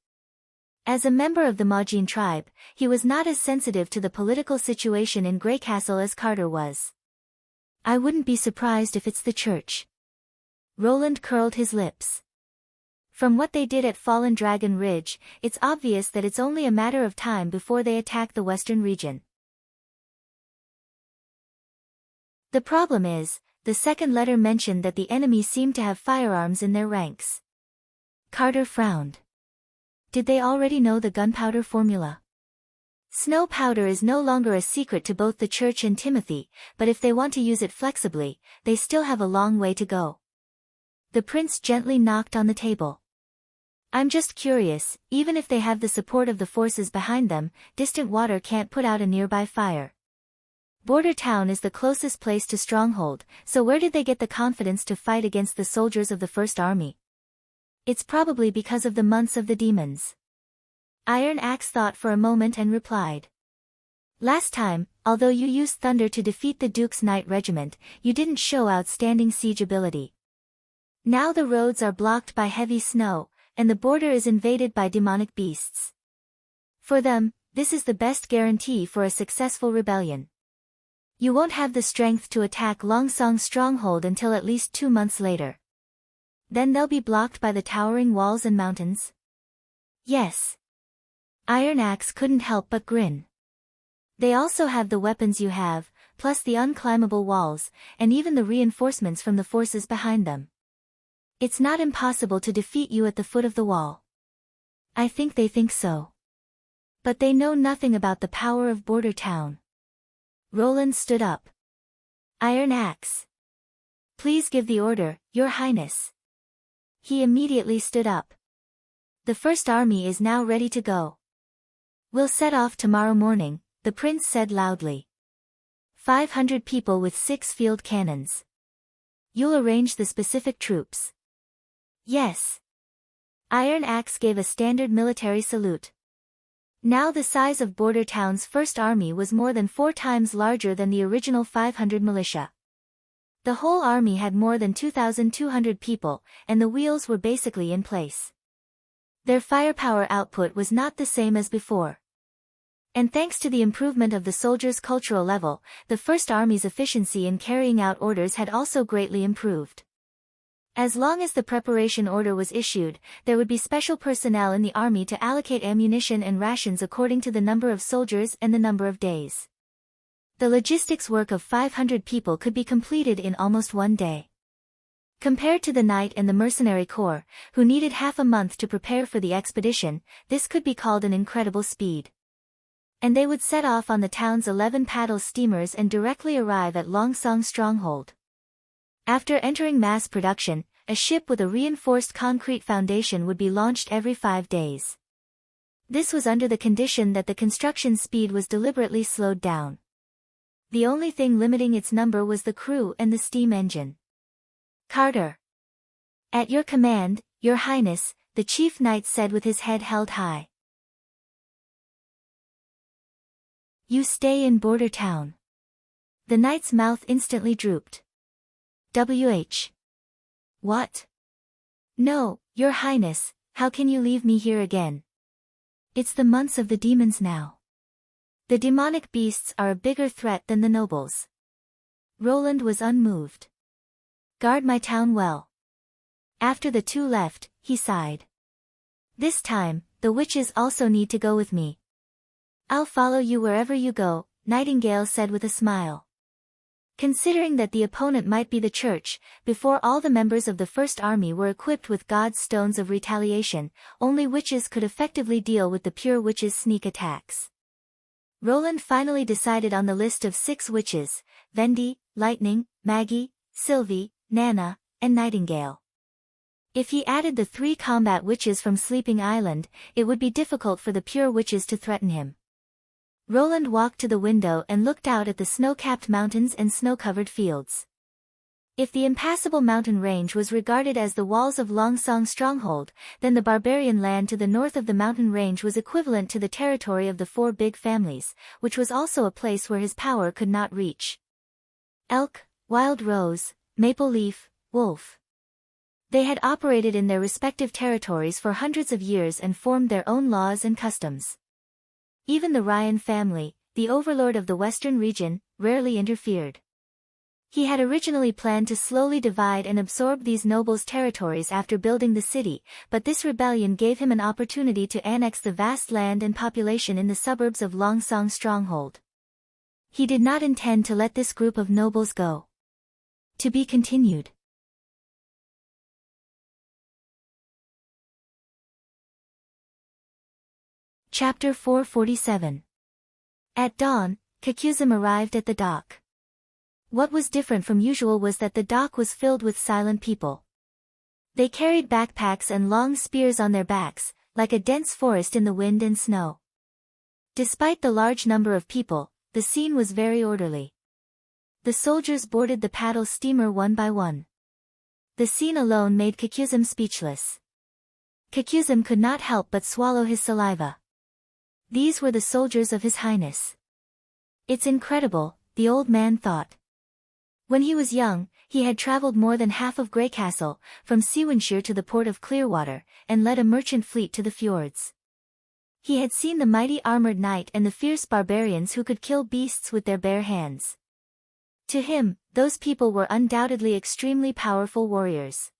As a member of the Majin tribe, he was not as sensitive to the political situation in Greycastle as Carter was. "I wouldn't be surprised if it's the church." Roland curled his lips. From what they did at Fallen Dragon Ridge, it's obvious that it's only a matter of time before they attack the western region. The problem is, the second letter mentioned that the enemy seemed to have firearms in their ranks. Carter frowned. Did they already know the gunpowder formula? Snow powder is no longer a secret to both the church and Timothy, but if they want to use it flexibly, they still have a long way to go. The prince gently knocked on the table. "I'm just curious, even if they have the support of the forces behind them, distant water can't put out a nearby fire. Border town is the closest place to Stronghold, so where did they get the confidence to fight against the soldiers of the First Army? It's probably because of the months of the demons." Iron Axe thought for a moment and replied. "Last time, although you used thunder to defeat the Duke's Knight Regiment, you didn't show outstanding siege ability. Now the roads are blocked by heavy snow, and the border is invaded by demonic beasts. For them, this is the best guarantee for a successful rebellion. You won't have the strength to attack Longsong's stronghold until at least 2 months later. Then they'll be blocked by the towering walls and mountains? Yes. Iron Axe couldn't help but grin. They also have the weapons you have, plus the unclimbable walls, and even the reinforcements from the forces behind them. It's not impossible to defeat you at the foot of the wall. I think they think so. But they know nothing about the power of Border Town. Roland stood up. Iron Axe. Please give the order, Your Highness. He immediately stood up. The First Army is now ready to go. We'll set off tomorrow morning, the prince said loudly. 500 people with 6 field cannons. You'll arrange the specific troops. Yes. Iron Axe gave a standard military salute. Now the size of Border Town's First Army was more than 4 times larger than the original 500 militia. The whole army had more than 2,200 people, and the wheels were basically in place. Their firepower output was not the same as before. And thanks to the improvement of the soldiers' cultural level, the First Army's efficiency in carrying out orders had also greatly improved. As long as the preparation order was issued, there would be special personnel in the army to allocate ammunition and rations according to the number of soldiers and the number of days. The logistics work of 500 people could be completed in almost 1 day. Compared to the Knight and the Mercenary Corps, who needed half a month to prepare for the expedition, this could be called an incredible speed. And they would set off on the town's 11 paddle steamers and directly arrive at Longsong Stronghold. After entering mass production, a ship with a reinforced concrete foundation would be launched every 5 days. This was under the condition that the construction speed was deliberately slowed down. The only thing limiting its number was the crew and the steam engine. Carter. At your command, Your Highness, the Chief Knight said with his head held high. You stay in Border Town. The knight's mouth instantly drooped. WH. What? No, Your Highness, how can you leave me here again? It's the months of the demons now. The demonic beasts are a bigger threat than the nobles. Roland was unmoved. Guard my town well. After the 2 left, he sighed. This time, the witches also need to go with me. I'll follow you wherever you go, Nightingale said with a smile. Considering that the opponent might be the church, before all the members of the First Army were equipped with God's stones of retaliation, only witches could effectively deal with the pure witches' sneak attacks. Roland finally decided on the list of 6 witches: Vendi, Lightning, Maggie, Sylvie, Nana, and Nightingale. If he added the 3 combat witches from Sleeping Island, it would be difficult for the pure witches to threaten him. Roland walked to the window and looked out at the snow-capped mountains and snow-covered fields. If the impassable mountain range was regarded as the walls of Longsong Stronghold, then the barbarian land to the north of the mountain range was equivalent to the territory of the 4 big families, which was also a place where his power could not reach. Elk, Wild Rose, Maple Leaf, Wolf. They had operated in their respective territories for hundreds of years and formed their own laws and customs. Even the Ryan family, the overlord of the western region, rarely interfered. He had originally planned to slowly divide and absorb these nobles' territories after building the city, but this rebellion gave him an opportunity to annex the vast land and population in the suburbs of Longsong Stronghold. He did not intend to let this group of nobles go. To be continued. Chapter 447. At dawn, Kakuzim arrived at the dock. What was different from usual was that the dock was filled with silent people. They carried backpacks and long spears on their backs, like a dense forest in the wind and snow. Despite the large number of people, the scene was very orderly. The soldiers boarded the paddle steamer one by one. The scene alone made Kakuzim speechless. Kakuzim could not help but swallow his saliva. These were the soldiers of His Highness. It's incredible, the old man thought. When he was young, he had traveled more than half of Greycastle, from Seawanshire to the port of Clearwater, and led a merchant fleet to the fjords. He had seen the mighty armored knight and the fierce barbarians who could kill beasts with their bare hands. To him, those people were undoubtedly extremely powerful warriors.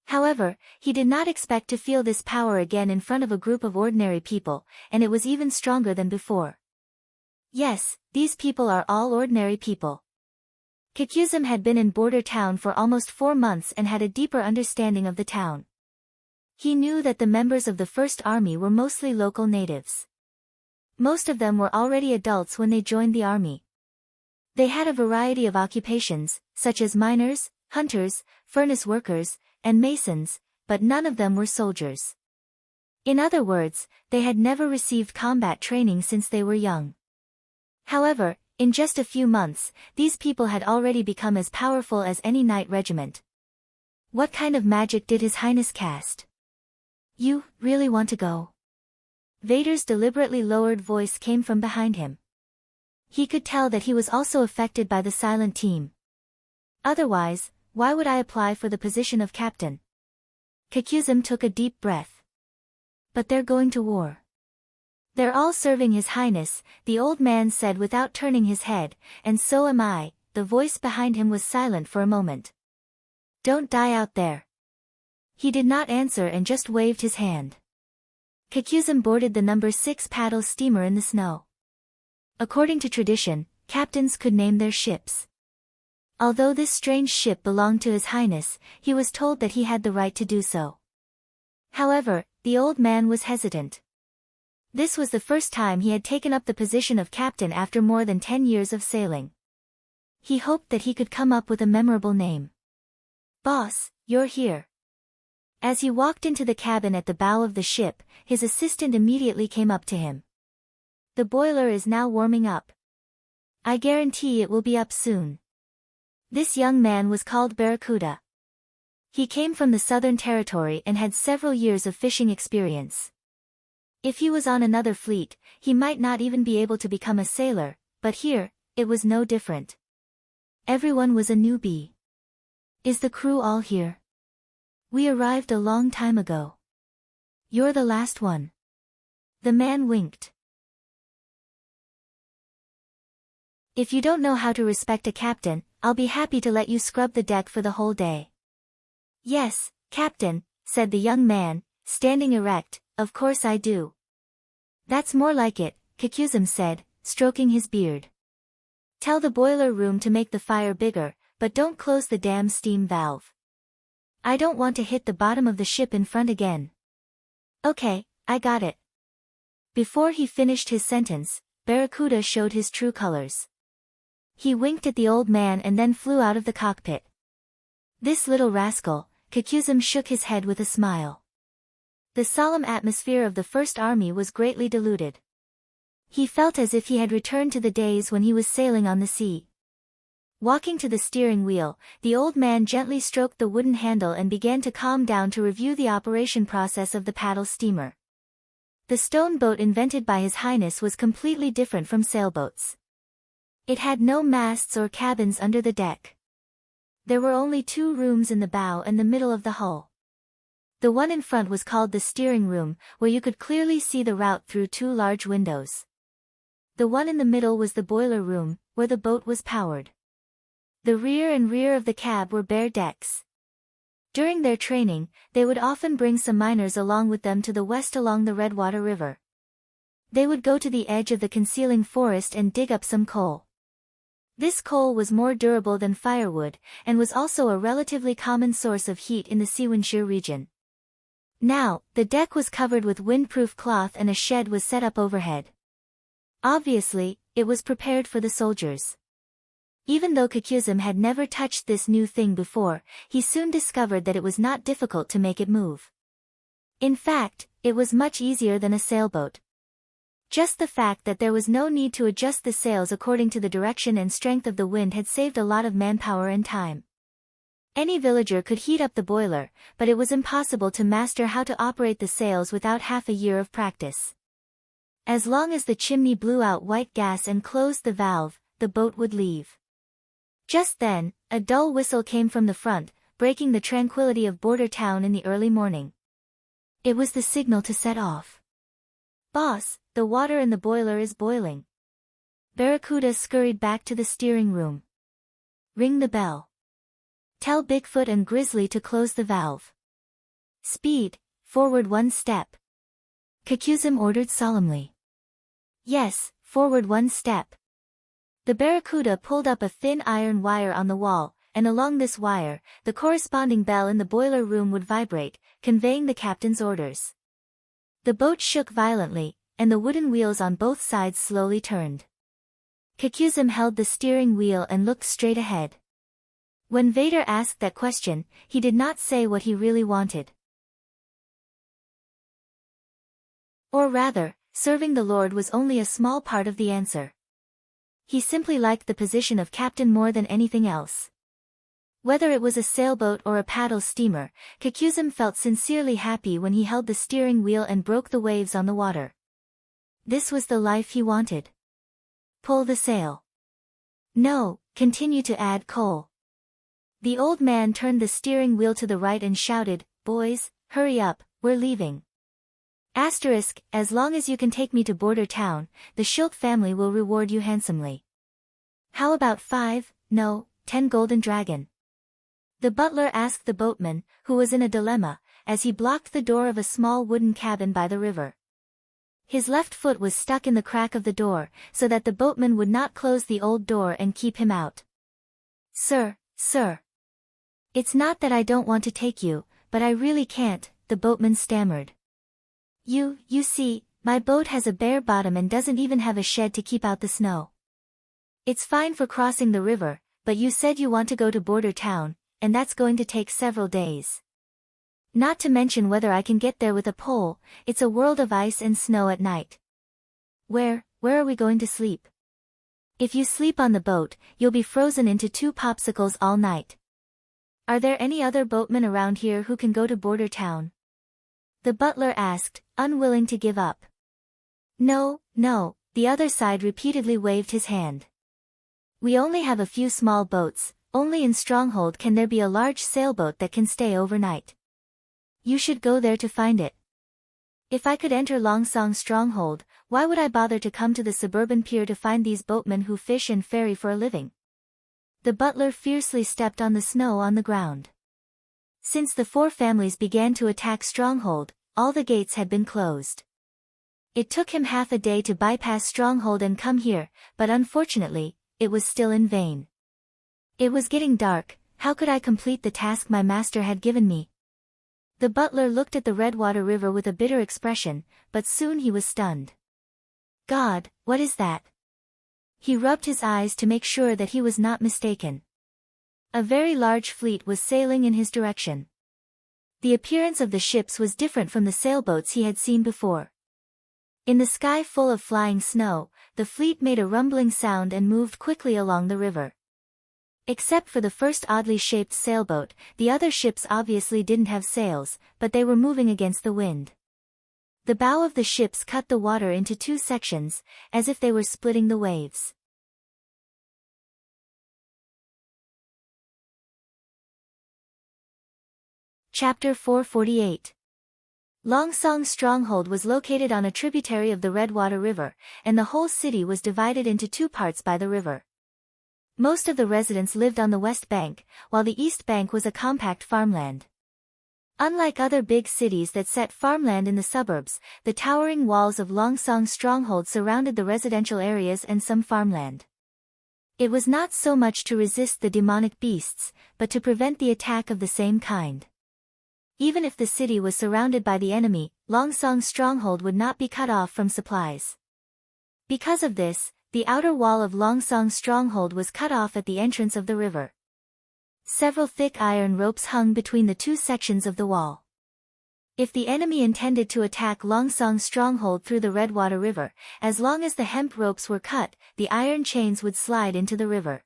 However, he did not expect to feel this power again in front of a group of ordinary people, and it was even stronger than before. Yes, these people are all ordinary people. Kikuzum had been in Border Town for almost 4 months and had a deeper understanding of the town. He knew that the members of the First Army were mostly local natives. Most of them were already adults when they joined the army. They had a variety of occupations, such as miners, hunters, furnace workers, and masons, but none of them were soldiers. In other words, they had never received combat training since they were young. However, in just a few months, these people had already become as powerful as any knight regiment. What kind of magic did His Highness cast? You really want to go? Vader's deliberately lowered voice came from behind him. He could tell that he was also affected by the silent team. Otherwise, why would I apply for the position of captain? Kikuzum took a deep breath. But they're going to war. They're all serving His Highness, the old man said without turning his head, and so am I. The voice behind him was silent for a moment. Don't die out there. He did not answer and just waved his hand. Kikuzum boarded the number 6 paddle steamer in the snow. According to tradition, captains could name their ships. Although this strange ship belonged to His Highness, he was told that he had the right to do so. However, the old man was hesitant. This was the first time he had taken up the position of captain after more than 10 years of sailing. He hoped that he could come up with a memorable name. Boss, you're here. As he walked into the cabin at the bow of the ship, his assistant immediately came up to him. The boiler is now warming up. I guarantee it will be up soon. This young man was called Barracuda. He came from the Southern Territory and had several years of fishing experience. If he was on another fleet, he might not even be able to become a sailor, but here, it was no different. Everyone was a newbie. Is the crew all here? We arrived a long time ago. You're the last one. The man winked. If you don't know how to respect a captain, I'll be happy to let you scrub the deck for the whole day. Yes, Captain, said the young man, standing erect, of course I do. That's more like it, Kikuzum said, stroking his beard. Tell the boiler room to make the fire bigger, but don't close the damn steam valve. I don't want to hit the bottom of the ship in front again. Okay, I got it. Before he finished his sentence, Barracuda showed his true colors. He winked at the old man and then flew out of the cockpit. This little rascal, Kikuzum shook his head with a smile. The solemn atmosphere of the First Army was greatly diluted. He felt as if he had returned to the days when he was sailing on the sea. Walking to the steering wheel, the old man gently stroked the wooden handle and began to calm down to review the operation process of the paddle steamer. The stone boat invented by His Highness was completely different from sailboats. It had no masts or cabins under the deck. There were only 2 rooms in the bow and the middle of the hull. The one in front was called the steering room, where you could clearly see the route through 2 large windows. The one in the middle was the boiler room, where the boat was powered. The rear and rear of the cab were bare decks. During their training, they would often bring some miners along with them to the west along the Redwater River. They would go to the edge of the concealing forest and dig up some coal. This coal was more durable than firewood, and was also a relatively common source of heat in the Seawanshire region. Now, the deck was covered with windproof cloth and a shed was set up overhead. Obviously, it was prepared for the soldiers. Even though Kikuzum had never touched this new thing before, he soon discovered that it was not difficult to make it move. In fact, it was much easier than a sailboat. Just the fact that there was no need to adjust the sails according to the direction and strength of the wind had saved a lot of manpower and time. Any villager could heat up the boiler, but it was impossible to master how to operate the sails without half a year of practice. As long as the chimney blew out white gas and closed the valve, the boat would leave. Just then, a dull whistle came from the front, breaking the tranquility of Border Town in the early morning. It was the signal to set off. "Boss, the water in the boiler is boiling." Barracuda scurried back to the steering room. "Ring the bell. Tell Bigfoot and Grizzly to close the valve. Speed, forward 1 step." Kakuzim ordered solemnly. "Yes, forward 1 step." The Barracuda pulled up a thin iron wire on the wall, and along this wire, the corresponding bell in the boiler room would vibrate, conveying the captain's orders. The boat shook violently, and the wooden wheels on both sides slowly turned. Kakuzim held the steering wheel and looked straight ahead. When Vader asked that question, he did not say what he really wanted. Or rather, serving the Lord was only a small part of the answer. He simply liked the position of captain more than anything else. Whether it was a sailboat or a paddle steamer, Kakuzim felt sincerely happy when he held the steering wheel and broke the waves on the water. This was the life he wanted. Pull the sail. No, continue to add coal. The old man turned the steering wheel to the right and shouted, "Boys, hurry up, we're leaving. As long as you can take me to Border Town, the Shilk family will reward you handsomely. How about 5, no, 10 golden dragon?" The butler asked the boatman, who was in a dilemma, as he blocked the door of a small wooden cabin by the river. His left foot was stuck in the crack of the door, so that the boatman would not close the old door and keep him out. Sir. It's not that I don't want to take you, but I really can't," the boatman stammered. You see, my boat has a bare bottom and doesn't even have a shed to keep out the snow. It's fine for crossing the river, but you said you want to go to Border Town, and that's going to take several days. Not to mention whether I can get there with a pole, it's a world of ice and snow at night. Where are we going to sleep? If you sleep on the boat, you'll be frozen into 2 popsicles all night. Are there any other boatmen around here who can go to Border Town? The butler asked, unwilling to give up. No, the other side repeatedly waved his hand. We only have a few small boats, only in Stronghold can there be a large sailboat that can stay overnight. You should go there to find it. If I could enter Longsong Stronghold, why would I bother to come to the suburban pier to find these boatmen who fish and ferry for a living? The butler fiercely stepped on the snow on the ground. Since the 4 families began to attack Stronghold, all the gates had been closed. It took him half a day to bypass Stronghold and come here, but unfortunately, it was still in vain. It was getting dark, how could I complete the task my master had given me? The butler looked at the Redwater River with a bitter expression, but soon he was stunned. God, what is that? He rubbed his eyes to make sure that he was not mistaken. A very large fleet was sailing in his direction. The appearance of the ships was different from the sailboats he had seen before. In the sky full of flying snow, the fleet made a rumbling sound and moved quickly along the river. Except for the first oddly shaped sailboat, the other ships obviously didn't have sails, but they were moving against the wind. The bow of the ships cut the water into 2 sections, as if they were splitting the waves. Chapter 448. Longsong Stronghold was located on a tributary of the Redwater River, and the whole city was divided into 2 parts by the river. Most of the residents lived on the west bank, while the east bank was a compact farmland. Unlike other big cities that set farmland in the suburbs, the towering walls of Longsong Stronghold surrounded the residential areas and some farmland. It was not so much to resist the demonic beasts, but to prevent the attack of the same kind. Even if the city was surrounded by the enemy, Longsong Stronghold would not be cut off from supplies. Because of this, the outer wall of Longsong Stronghold was cut off at the entrance of the river. Several thick iron ropes hung between the 2 sections of the wall. If the enemy intended to attack Longsong Stronghold through the Redwater River, as long as the hemp ropes were cut, the iron chains would slide into the river.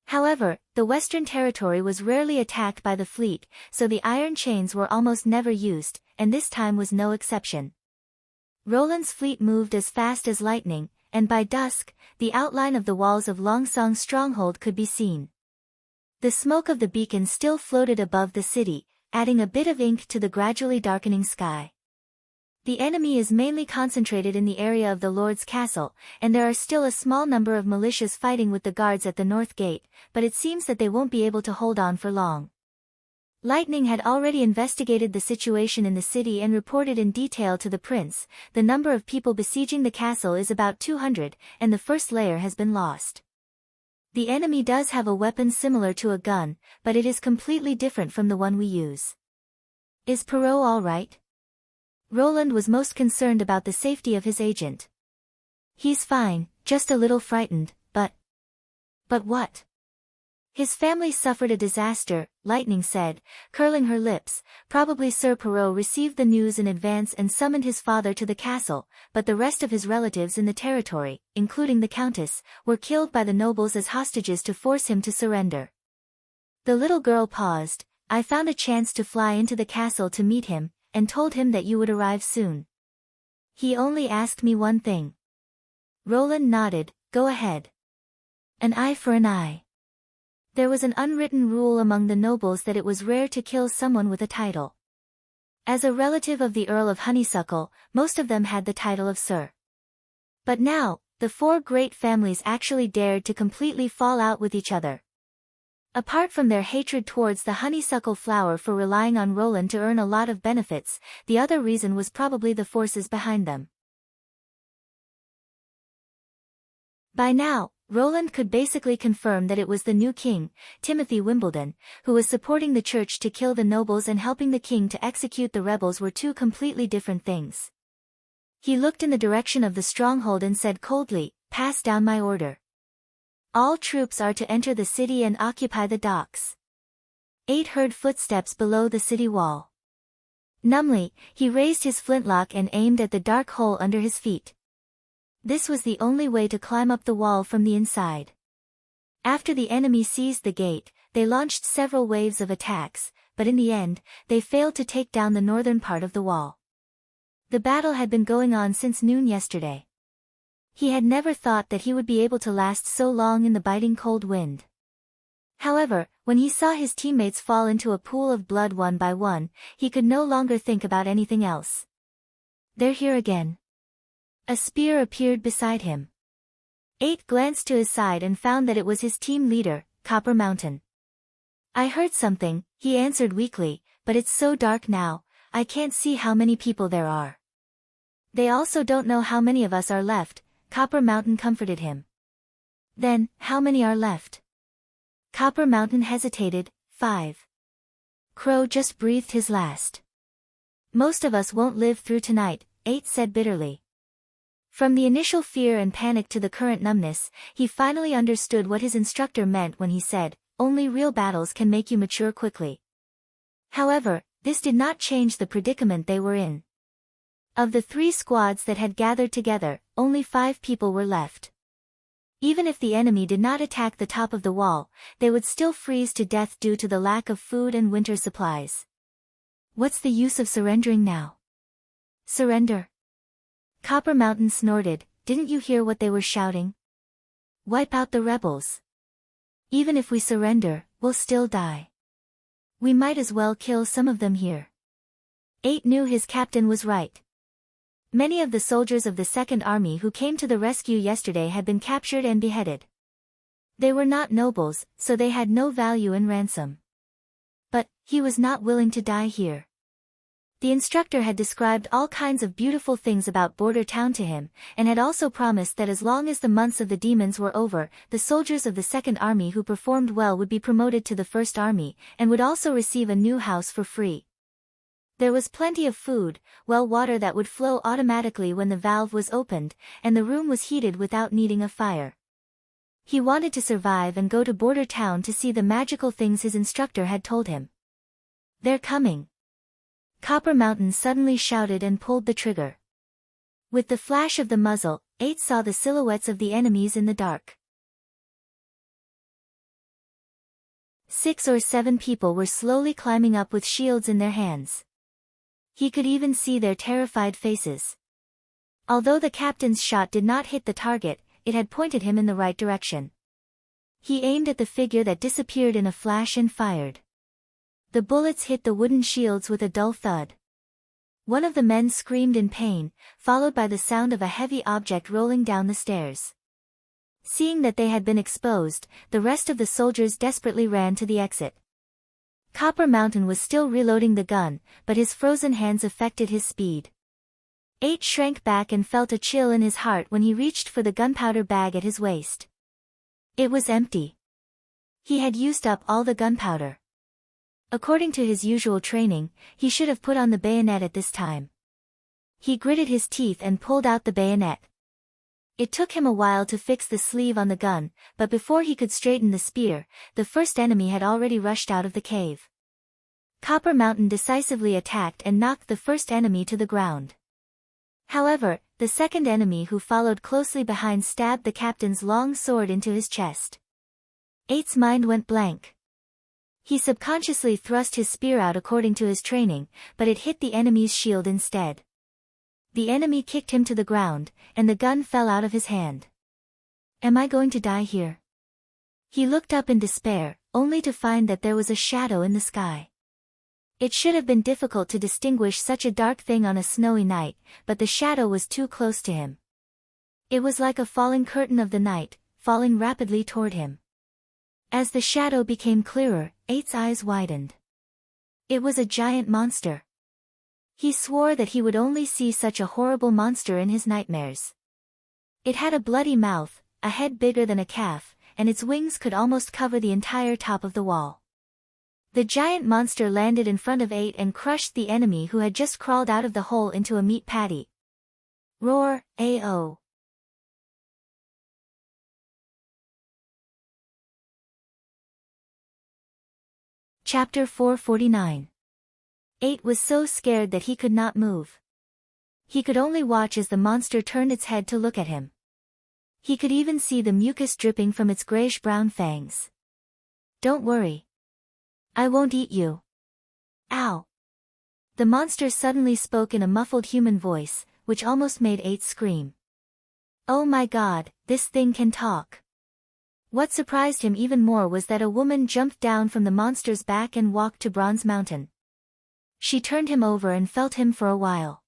However, the Western Territory was rarely attacked by the fleet, so the iron chains were almost never used, and this time was no exception. Roland's fleet moved as fast as lightning, and by dusk, the outline of the walls of Longsong's stronghold could be seen. The smoke of the beacon still floated above the city, adding a bit of ink to the gradually darkening sky. The enemy is mainly concentrated in the area of the Lord's castle, and there are still a small number of militias fighting with the guards at the north gate, but it seems that they won't be able to hold on for long. Lightning had already investigated the situation in the city and reported in detail to the prince. The number of people besieging the castle is about 200, and the first layer has been lost. The enemy does have a weapon similar to a gun, but it is completely different from the one we use. Is Perrault all right? Roland was most concerned about the safety of his agent. He's fine, just a little frightened, but what? His family suffered a disaster, Lightning said, curling her lips. Probably Sir Perrault received the news in advance and summoned his father to the castle, but the rest of his relatives in the territory, including the countess, were killed by the nobles as hostages to force him to surrender. The little girl paused. I found a chance to fly into the castle to meet him, and told him that you would arrive soon. He only asked me one thing. Roland nodded. Go ahead. An eye for an eye. There was an unwritten rule among the nobles that it was rare to kill someone with a title. As a relative of the Earl of Honeysuckle, most of them had the title of Sir. But now, the four great families actually dared to completely fall out with each other. Apart from their hatred towards the honeysuckle flower for relying on Roland to earn a lot of benefits, the other reason was probably the forces behind them. By now, Roland could basically confirm that it was the new king, Timothy Wimbledon, who was supporting the church to kill the nobles and helping the king to execute the rebels were two completely different things. He looked in the direction of the stronghold and said coldly, "Pass down my order. All troops are to enter the city and occupy the docks." 8 heard footsteps below the city wall. Numbly, he raised his flintlock and aimed at the dark hole under his feet. This was the only way to climb up the wall from the inside. After the enemy seized the gate, they launched several waves of attacks, but in the end, they failed to take down the northern part of the wall. The battle had been going on since noon yesterday. He had never thought that he would be able to last so long in the biting cold wind. However, when he saw his teammates fall into a pool of blood one by one, he could no longer think about anything else. They're here again. A spear appeared beside him. 8 glanced to his side and found that it was his team leader, Copper Mountain. I heard something, he answered weakly, but it's so dark now, I can't see how many people there are. They also don't know how many of us are left, Copper Mountain comforted him. Then, how many are left? Copper Mountain hesitated. 5. Crow just breathed his last. Most of us won't live through tonight, 8 said bitterly. From the initial fear and panic to the current numbness, he finally understood what his instructor meant when he said, only real battles can make you mature quickly. However, this did not change the predicament they were in. Of the 3 squads that had gathered together, only 5 people were left. Even if the enemy did not attack the top of the wall, they would still freeze to death due to the lack of food and winter supplies. What's the use of surrendering now? Surrender? Copper Mountain snorted. Didn't you hear what they were shouting? Wipe out the rebels. Even if we surrender, we'll still die. We might as well kill some of them here. 8 knew his captain was right. Many of the soldiers of the Second Army who came to the rescue yesterday had been captured and beheaded. They were not nobles, so they had no value in ransom. But, he was not willing to die here. The instructor had described all kinds of beautiful things about Border Town to him, and had also promised that as long as the months of the demons were over, the soldiers of the Second Army who performed well would be promoted to the First Army, and would also receive a new house for free. There was plenty of food, well water that would flow automatically when the valve was opened, and the room was heated without needing a fire. He wanted to survive and go to Border Town to see the magical things his instructor had told him. They're coming. Copper Mountain suddenly shouted and pulled the trigger. With the flash of the muzzle, 8 saw the silhouettes of the enemies in the dark. 6 or 7 people were slowly climbing up with shields in their hands. He could even see their terrified faces. Although the captain's shot did not hit the target, it had pointed him in the right direction. He aimed at the figure that disappeared in a flash and fired. The bullets hit the wooden shields with a dull thud. One of the men screamed in pain, followed by the sound of a heavy object rolling down the stairs. Seeing that they had been exposed, the rest of the soldiers desperately ran to the exit. Copper Mountain was still reloading the gun, but his frozen hands affected his speed. 8 shrank back and felt a chill in his heart when he reached for the gunpowder bag at his waist. It was empty. He had used up all the gunpowder. According to his usual training, he should have put on the bayonet at this time. He gritted his teeth and pulled out the bayonet. It took him a while to fix the sleeve on the gun, but before he could straighten the spear, the first enemy had already rushed out of the cave. Copper Mountain decisively attacked and knocked the first enemy to the ground. However, the second enemy who followed closely behind stabbed the captain's long sword into his chest. 8's mind went blank. He subconsciously thrust his spear out according to his training, but it hit the enemy's shield instead. The enemy kicked him to the ground, and the gun fell out of his hand. Am I going to die here? He looked up in despair, only to find that there was a shadow in the sky. It should have been difficult to distinguish such a dark thing on a snowy night, but the shadow was too close to him. It was like a falling curtain of the night, falling rapidly toward him. As the shadow became clearer, 8's eyes widened. It was a giant monster. He swore that he would only see such a horrible monster in his nightmares. It had a bloody mouth, a head bigger than a calf, and its wings could almost cover the entire top of the wall. The giant monster landed in front of 8 and crushed the enemy who had just crawled out of the hole into a meat patty. Roar, A.O. Chapter 449. 8 was so scared that he could not move. He could only watch as the monster turned its head to look at him. He could even see the mucus dripping from its grayish-brown fangs. Don't worry. I won't eat you. Ow. The monster suddenly spoke in a muffled human voice, which almost made 8 scream. Oh my God, this thing can talk. What surprised him even more was that a woman jumped down from the monster's back and walked to Bronze Mountain. She turned him over and felt him for a while.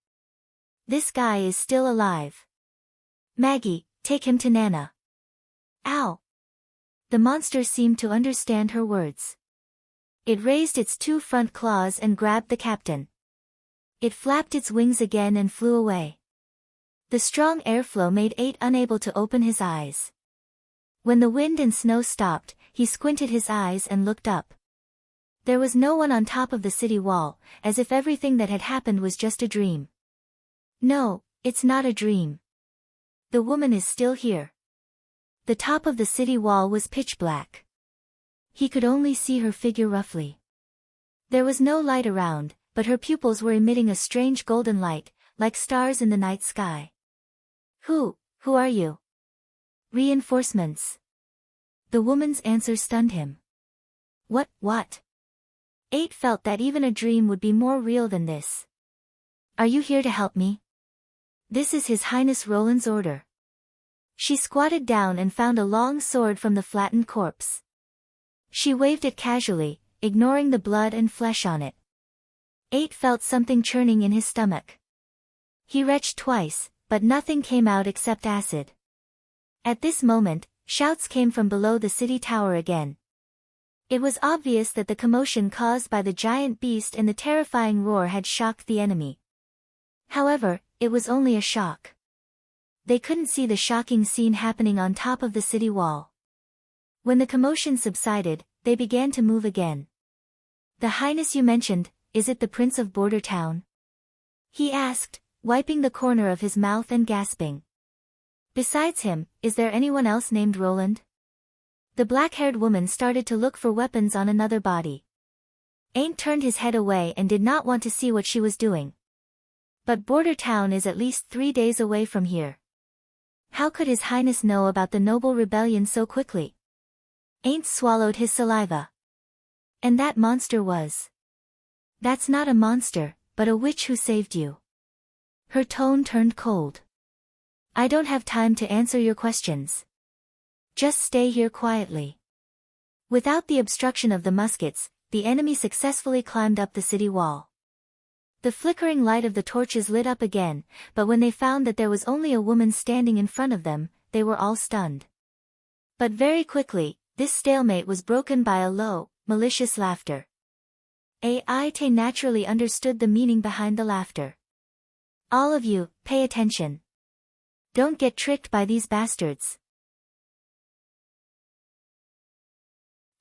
This guy is still alive. Maggie, take him to Nana. Ow. The monster seemed to understand her words. It raised its 2 front claws and grabbed the captain. It flapped its wings again and flew away. The strong airflow made 8 unable to open his eyes. When the wind and snow stopped, he squinted his eyes and looked up. There was no one on top of the city wall, as if everything that had happened was just a dream. No, it's not a dream. The woman is still here. The top of the city wall was pitch black. He could only see her figure roughly. There was no light around, but her pupils were emitting a strange golden light, like stars in the night sky. Who are you? Reinforcements. The woman's answer stunned him. What? 8 felt that even a dream would be more real than this. Are you here to help me? This is His Highness Roland's order. She squatted down and found a long sword from the flattened corpse. She waved it casually, ignoring the blood and flesh on it. 8 felt something churning in his stomach. He retched twice, but nothing came out except acid. At this moment, shouts came from below the city tower again. It was obvious that the commotion caused by the giant beast and the terrifying roar had shocked the enemy. However, it was only a shock. They couldn't see the shocking scene happening on top of the city wall. When the commotion subsided, they began to move again. The Highness you mentioned, is it the Prince of Border Town? He asked, wiping the corner of his mouth and gasping. Besides him, is there anyone else named Roland? The black-haired woman started to look for weapons on another body. 8 turned his head away and did not want to see what she was doing. But Border Town is at least 3 days away from here. How could His Highness know about the noble rebellion so quickly? 8 swallowed his saliva. And that monster was. That's not a monster, but a witch who saved you. Her tone turned cold. I don't have time to answer your questions. Just stay here quietly. Without the obstruction of the muskets, the enemy successfully climbed up the city wall. The flickering light of the torches lit up again, but when they found that there was only a woman standing in front of them, they were all stunned. But very quickly, this stalemate was broken by a low, malicious laughter. Aite naturally understood the meaning behind the laughter. All of you, pay attention. Don't get tricked by these bastards.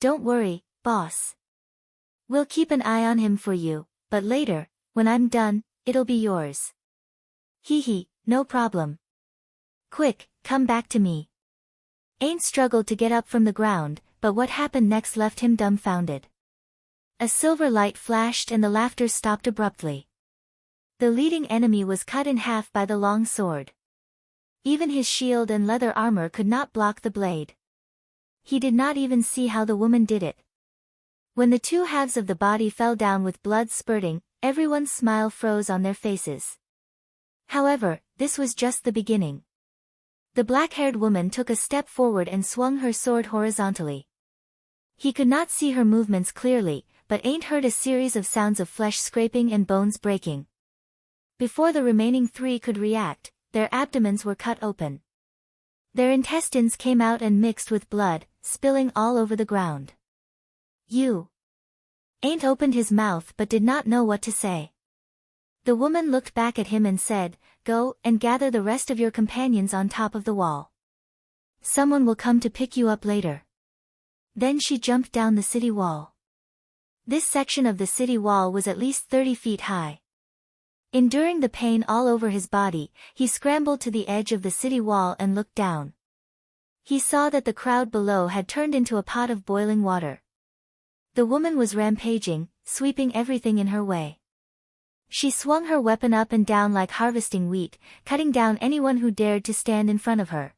Don't worry, boss. We'll keep an eye on him for you, but later, when I'm done, it'll be yours. Hee hee, no problem. Quick, come back to me. Ain't struggled to get up from the ground, but what happened next left him dumbfounded. A silver light flashed and the laughter stopped abruptly. The leading enemy was cut in half by the long sword. Even his shield and leather armor could not block the blade. He did not even see how the woman did it. When the two halves of the body fell down with blood spurting, everyone's smile froze on their faces. However, this was just the beginning. The black-haired woman took a step forward and swung her sword horizontally. He could not see her movements clearly, but Ain't heard a series of sounds of flesh scraping and bones breaking. Before the remaining three could react, their abdomens were cut open. Their intestines came out and mixed with blood, spilling all over the ground. You. Ain't opened his mouth but did not know what to say. The woman looked back at him and said, "Go and gather the rest of your companions on top of the wall. Someone will come to pick you up later." Then she jumped down the city wall. This section of the city wall was at least 30 feet high. Enduring the pain all over his body, he scrambled to the edge of the city wall and looked down. He saw that the crowd below had turned into a pot of boiling water. The woman was rampaging, sweeping everything in her way. She swung her weapon up and down like harvesting wheat, cutting down anyone who dared to stand in front of her.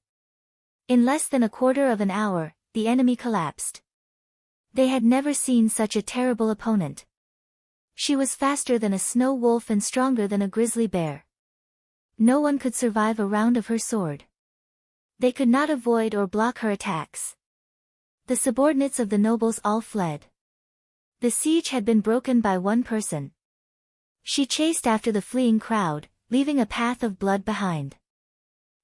In less than a quarter of an hour, the enemy collapsed. They had never seen such a terrible opponent. She was faster than a snow wolf and stronger than a grizzly bear. No one could survive a round of her sword. They could not avoid or block her attacks. The subordinates of the nobles all fled. The siege had been broken by one person. She chased after the fleeing crowd, leaving a path of blood behind.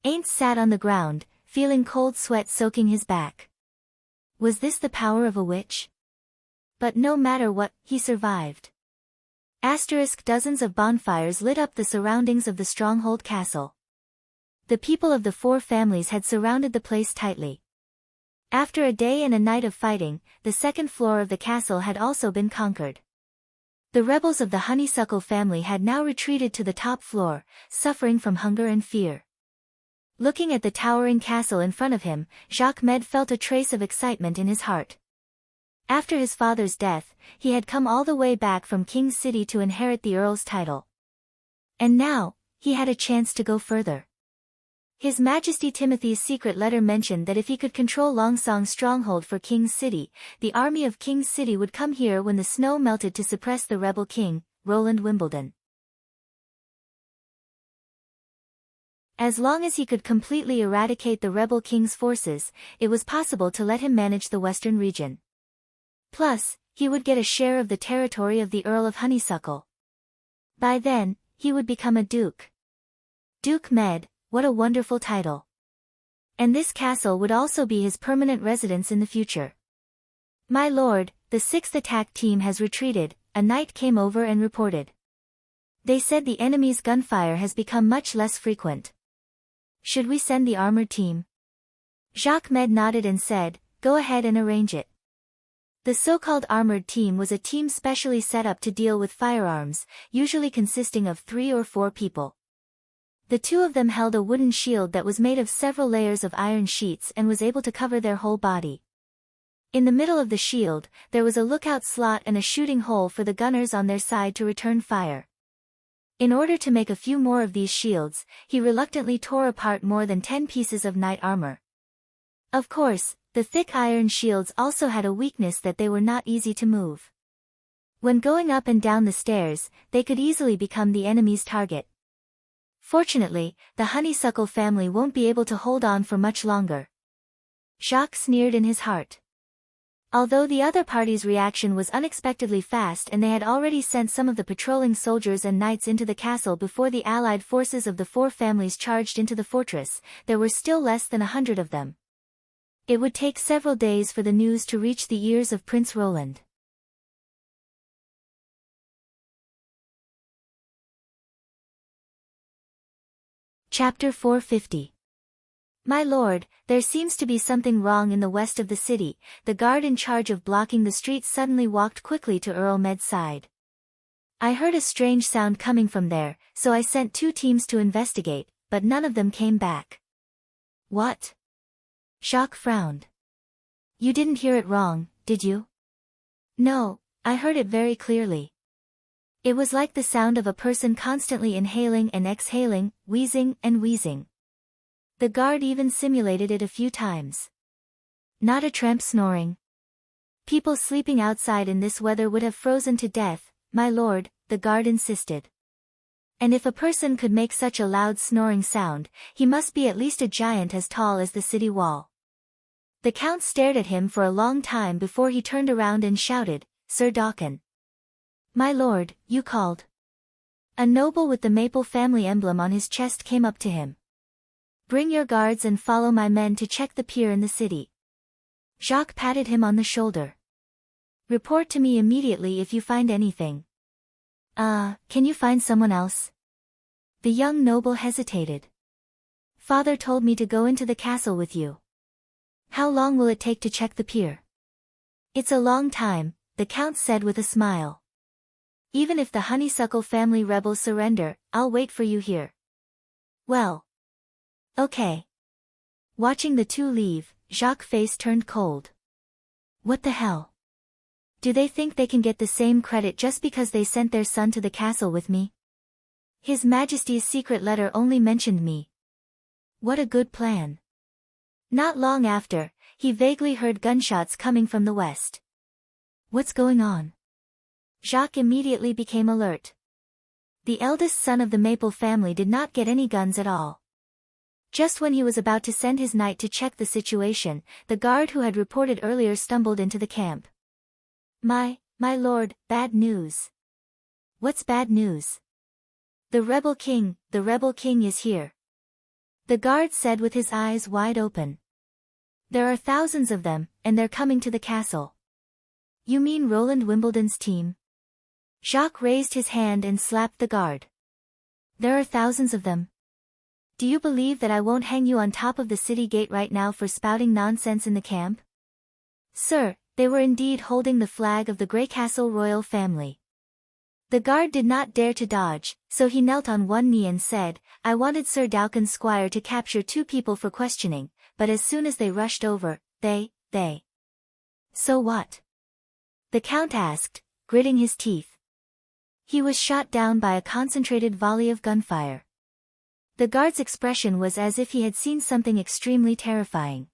Ain't sat on the ground, feeling cold sweat soaking his back. Was this the power of a witch? But no matter what, he survived. Dozens of bonfires lit up the surroundings of the stronghold castle. The people of the four families had surrounded the place tightly. After a day and a night of fighting, the second floor of the castle had also been conquered. The rebels of the Honeysuckle family had now retreated to the top floor, suffering from hunger and fear. Looking at the towering castle in front of him, Jacques Med felt a trace of excitement in his heart. After his father's death, he had come all the way back from King's City to inherit the Earl's title. And now, he had a chance to go further. His Majesty Timothy's secret letter mentioned that if he could control Longsong's stronghold for King's City, the army of King's City would come here when the snow melted to suppress the rebel king, Roland Wimbledon. As long as he could completely eradicate the rebel king's forces, it was possible to let him manage the western region. Plus, he would get a share of the territory of the Earl of Honeysuckle. By then, he would become a duke. Duke Med, what a wonderful title. And this castle would also be his permanent residence in the future. "My lord, the 6th attack team has retreated," a knight came over and reported. "They said the enemy's gunfire has become much less frequent. Should we send the armored team?" Jacques Med nodded and said, "Go ahead and arrange it." The so-called armored team was a team specially set up to deal with firearms, usually consisting of 3 or 4 people. The two of them held a wooden shield that was made of several layers of iron sheets and was able to cover their whole body. In the middle of the shield, there was a lookout slot and a shooting hole for the gunners on their side to return fire. In order to make a few more of these shields, he reluctantly tore apart more than 10 pieces of knight armor. Of course, the thick iron shields also had a weakness that they were not easy to move. When going up and down the stairs, they could easily become the enemy's target. Fortunately, the honeysuckle family won't be able to hold on for much longer. Jacques sneered in his heart. Although the other party's reaction was unexpectedly fast and they had already sent some of the patrolling soldiers and knights into the castle before the allied forces of the four families charged into the fortress, there were still less than 100 of them. It would take several days for the news to reach the ears of Prince Roland. Chapter 450. My lord, there seems to be something wrong in the west of the city. The guard in charge of blocking the streets suddenly walked quickly to Earl Med's side. I heard a strange sound coming from there, so I sent 2 teams to investigate, but none of them came back. What? Jacques frowned. You didn't hear it wrong, did you? No, I heard it very clearly. It was like the sound of a person constantly inhaling and exhaling, wheezing and wheezing. The guard even simulated it a few times. Not a tramp snoring. People sleeping outside in this weather would have frozen to death, my lord, the guard insisted. And if a person could make such a loud snoring sound, he must be at least a giant as tall as the city wall. The count stared at him for a long time before he turned around and shouted, Sir Dawkin. My lord, you called. A noble with the Maple family emblem on his chest came up to him. Bring your guards and follow my men to check the pier in the city. Jacques patted him on the shoulder. Report to me immediately if you find anything. Can you find someone else? The young noble hesitated. Father told me to go into the castle with you. How long will it take to check the pier? It's a long time, the count said with a smile. Even if the honeysuckle family rebels surrender, I'll wait for you here. Well. Okay. Watching the 2 leave, Jacques' face turned cold. What the hell? Do they think they can get the same credit just because they sent their son to the castle with me? His Majesty's secret letter only mentioned me. What a good plan. Not long after, he vaguely heard gunshots coming from the west. What's going on? Jacques immediately became alert. The eldest son of the Maple family did not get any guns at all. Just when he was about to send his knight to check the situation, the guard who had reported earlier stumbled into the camp. My lord, bad news. What's bad news? The rebel king is here. The guard said with his eyes wide open. There are thousands of them, and they're coming to the castle. You mean Roland Wimbledon's team? Jacques raised his hand and slapped the guard. There are thousands of them. Do you believe that I won't hang you on top of the city gate right now for spouting nonsense in the camp? Sir, they were indeed holding the flag of the Greycastle royal family. The guard did not dare to dodge, so he knelt on one knee and said, I wanted Sir Dawkin's squire to capture 2 people for questioning, but as soon as they rushed over, they. So what? The count asked, gritting his teeth. He was shot down by a concentrated volley of gunfire. The guard's expression was as if he had seen something extremely terrifying.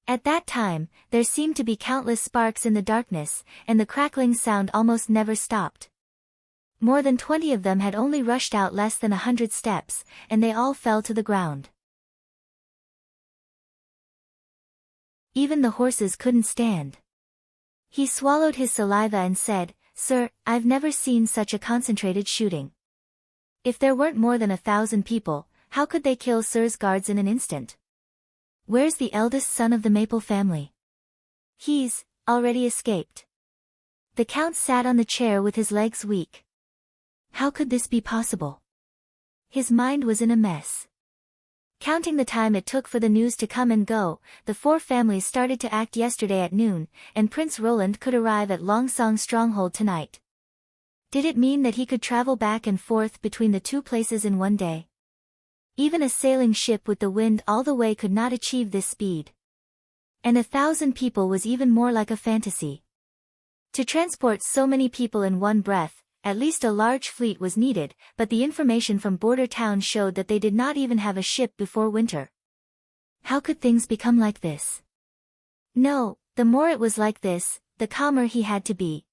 At that time, there seemed to be countless sparks in the darkness, and the crackling sound almost never stopped. More than 20 of them had only rushed out less than 100 steps, and they all fell to the ground. Even the horses couldn't stand. He swallowed his saliva and said, Sir, I've never seen such a concentrated shooting. If there weren't more than 1,000 people, how could they kill Sir's guards in an instant? Where's the eldest son of the Maple family? He's already escaped. The count sat on the chair with his legs weak. How could this be possible? His mind was in a mess. Counting the time it took for the news to come and go, the 4 families started to act yesterday at noon, and Prince Roland could arrive at Longsong Stronghold tonight. Did it mean that he could travel back and forth between the 2 places in one day? Even a sailing ship with the wind all the way could not achieve this speed. And 1,000 people was even more like a fantasy. To transport so many people in one breath, at least a large fleet was needed, but the information from border towns showed that they did not even have a ship before winter. How could things become like this? No, the more it was like this, the calmer he had to be.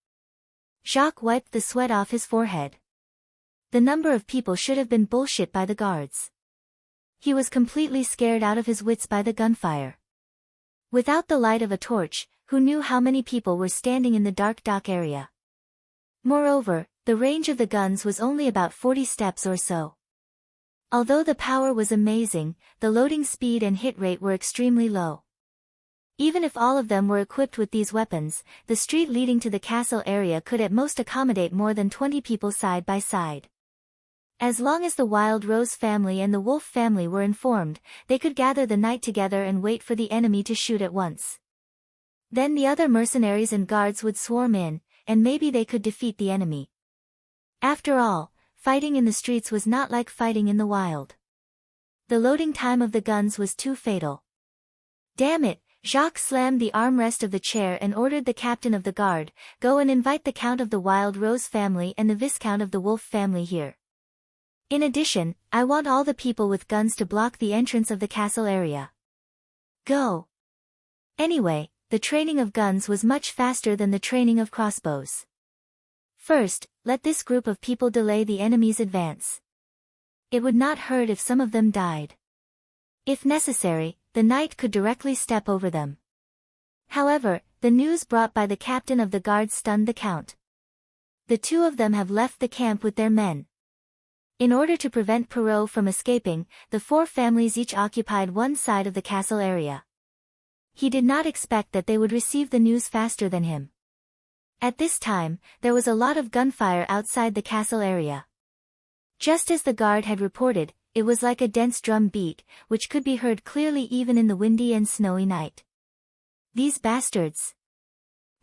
Jacques wiped the sweat off his forehead. The number of people should have been bullshit by the guards. He was completely scared out of his wits by the gunfire. Without the light of a torch, who knew how many people were standing in the dark dock area? Moreover, the range of the guns was only about 40 steps or so. Although the power was amazing, the loading speed and hit rate were extremely low. Even if all of them were equipped with these weapons, the street leading to the castle area could at most accommodate more than 20 people side by side. As long as the Wild Rose family and the Wolf family were informed, they could gather the night together and wait for the enemy to shoot at once. Then the other mercenaries and guards would swarm in, and maybe they could defeat the enemy. After all, fighting in the streets was not like fighting in the wild. The loading time of the guns was too fatal. Damn it, Jacques slammed the armrest of the chair and ordered the captain of the guard, go and invite the Count of the Wild Rose family and the Viscount of the Wolf family here. In addition, I want all the people with guns to block the entrance of the castle area. Go. Anyway, the training of guns was much faster than the training of crossbows. First, let this group of people delay the enemy's advance. It would not hurt if some of them died. If necessary, the knight could directly step over them. However, the news brought by the captain of the guard stunned the count. The two of them have left the camp with their men. In order to prevent Perrault from escaping, the four families each occupied one side of the castle area. He did not expect that they would receive the news faster than him. At this time, there was a lot of gunfire outside the castle area. Just as the guard had reported, it was like a dense drum beat, which could be heard clearly even in the windy and snowy night. These bastards!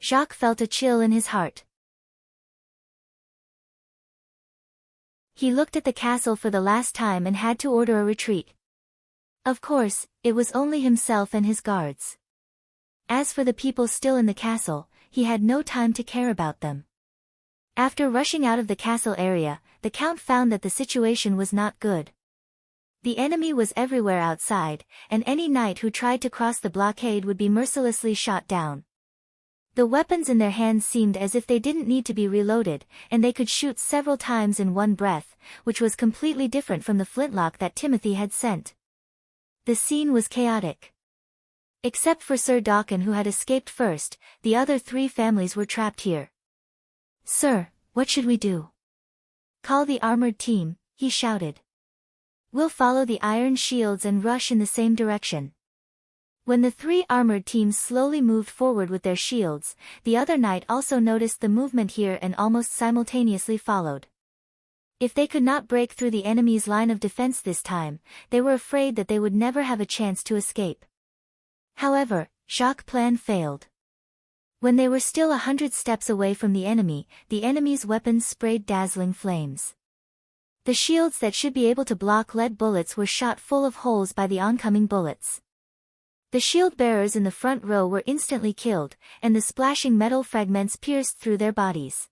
Jacques felt a chill in his heart. He looked at the castle for the last time and had to order a retreat. Of course, it was only himself and his guards. As for the people still in the castle, he had no time to care about them. After rushing out of the castle area, the count found that the situation was not good. The enemy was everywhere outside, and any knight who tried to cross the blockade would be mercilessly shot down. The weapons in their hands seemed as if they didn't need to be reloaded, and they could shoot several times in one breath, which was completely different from the flintlock that Timothy had sent. The scene was chaotic. Except for Sir Dawkin who had escaped first, the other three families were trapped here. "Sir, what should we do?" "Call the armored team," he shouted. "We'll follow the iron shields and rush in the same direction." When the three armored teams slowly moved forward with their shields, the other knight also noticed the movement here and almost simultaneously followed. If they could not break through the enemy's line of defense this time, they were afraid that they would never have a chance to escape. However, Jacques' plan failed. When they were still 100 steps away from the enemy's weapons sprayed dazzling flames. The shields that should be able to block lead bullets were shot full of holes by the oncoming bullets. The shield bearers in the front row were instantly killed, and the splashing metal fragments pierced through their bodies.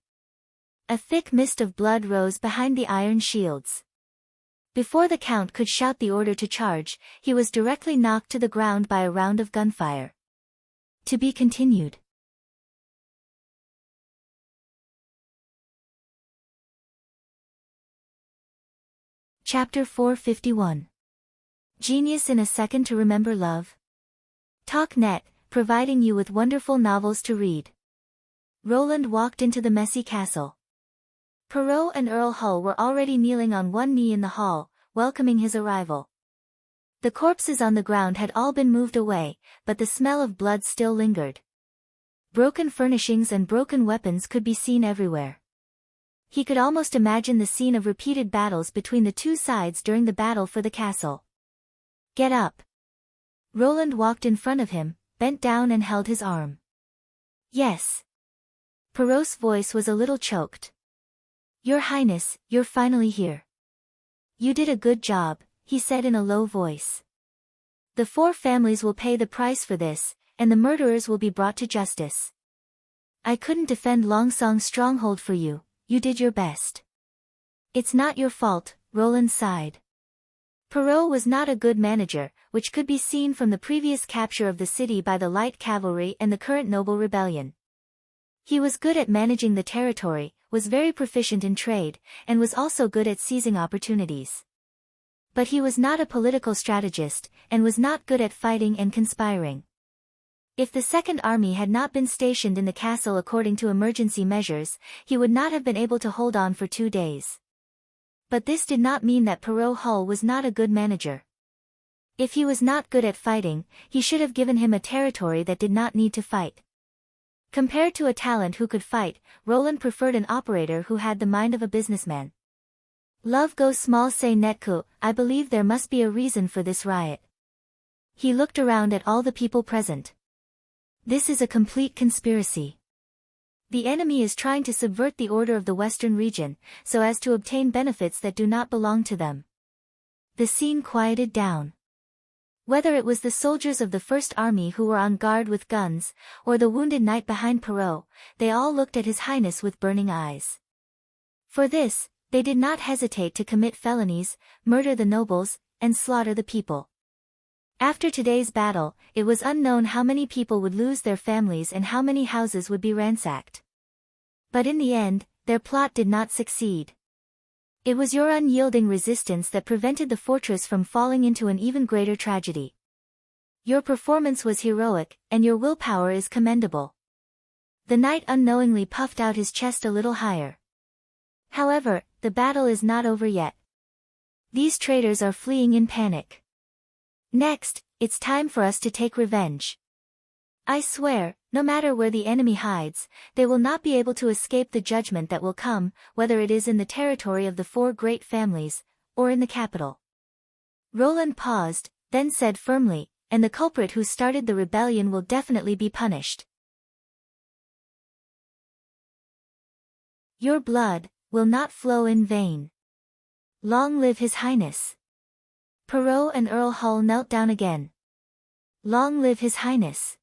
A thick mist of blood rose behind the iron shields. Before the count could shout the order to charge, he was directly knocked to the ground by a round of gunfire. To be continued. Chapter 451. Genius in a Second to Remember Love. TalkNet, providing you with wonderful novels to read. Roland walked into the messy castle. Perrault and Earl Hull were already kneeling on one knee in the hall, welcoming his arrival. The corpses on the ground had all been moved away, but the smell of blood still lingered. Broken furnishings and broken weapons could be seen everywhere. He could almost imagine the scene of repeated battles between the two sides during the battle for the castle. "Get up." Roland walked in front of him, bent down and held his arm. "Yes." Perrault's voice was a little choked. "Your Highness, you're finally here." "You did a good job," he said in a low voice. "The four families will pay the price for this, and the murderers will be brought to justice. I couldn't defend Longsong's stronghold for you, you did your best." "It's not your fault," Roland sighed. Perrault was not a good manager, which could be seen from the previous capture of the city by the light cavalry and the current noble rebellion. He was good at managing the territory, was very proficient in trade, and was also good at seizing opportunities. But he was not a political strategist, and was not good at fighting and conspiring. If the Second Army had not been stationed in the castle according to emergency measures, he would not have been able to hold on for 2 days. But this did not mean that Perrault Hull was not a good manager. If he was not good at fighting, he should have given him a territory that did not need to fight. Compared to a talent who could fight, Roland preferred an operator who had the mind of a businessman. Love goes small say Netku, I believe there must be a reason for this riot. He looked around at all the people present. This is a complete conspiracy. The enemy is trying to subvert the order of the Western region, so as to obtain benefits that do not belong to them. The scene quieted down. Whether it was the soldiers of the First Army who were on guard with guns, or the wounded knight behind Perrault, they all looked at His Highness with burning eyes. For this, they did not hesitate to commit felonies, murder the nobles, and slaughter the people. After today's battle, it was unknown how many people would lose their families and how many houses would be ransacked. But in the end, their plot did not succeed. It was your unyielding resistance that prevented the fortress from falling into an even greater tragedy. Your performance was heroic, and your willpower is commendable. The knight unknowingly puffed out his chest a little higher. However, the battle is not over yet. These traitors are fleeing in panic. Next, it's time for us to take revenge. I swear, no matter where the enemy hides, they will not be able to escape the judgment that will come, whether it is in the territory of the 4 great families, or in the capital. Roland paused, then said firmly, and the culprit who started the rebellion will definitely be punished. Your blood will not flow in vain. Long live His Highness. Perrault and Earl Hull knelt down again. Long live His Highness.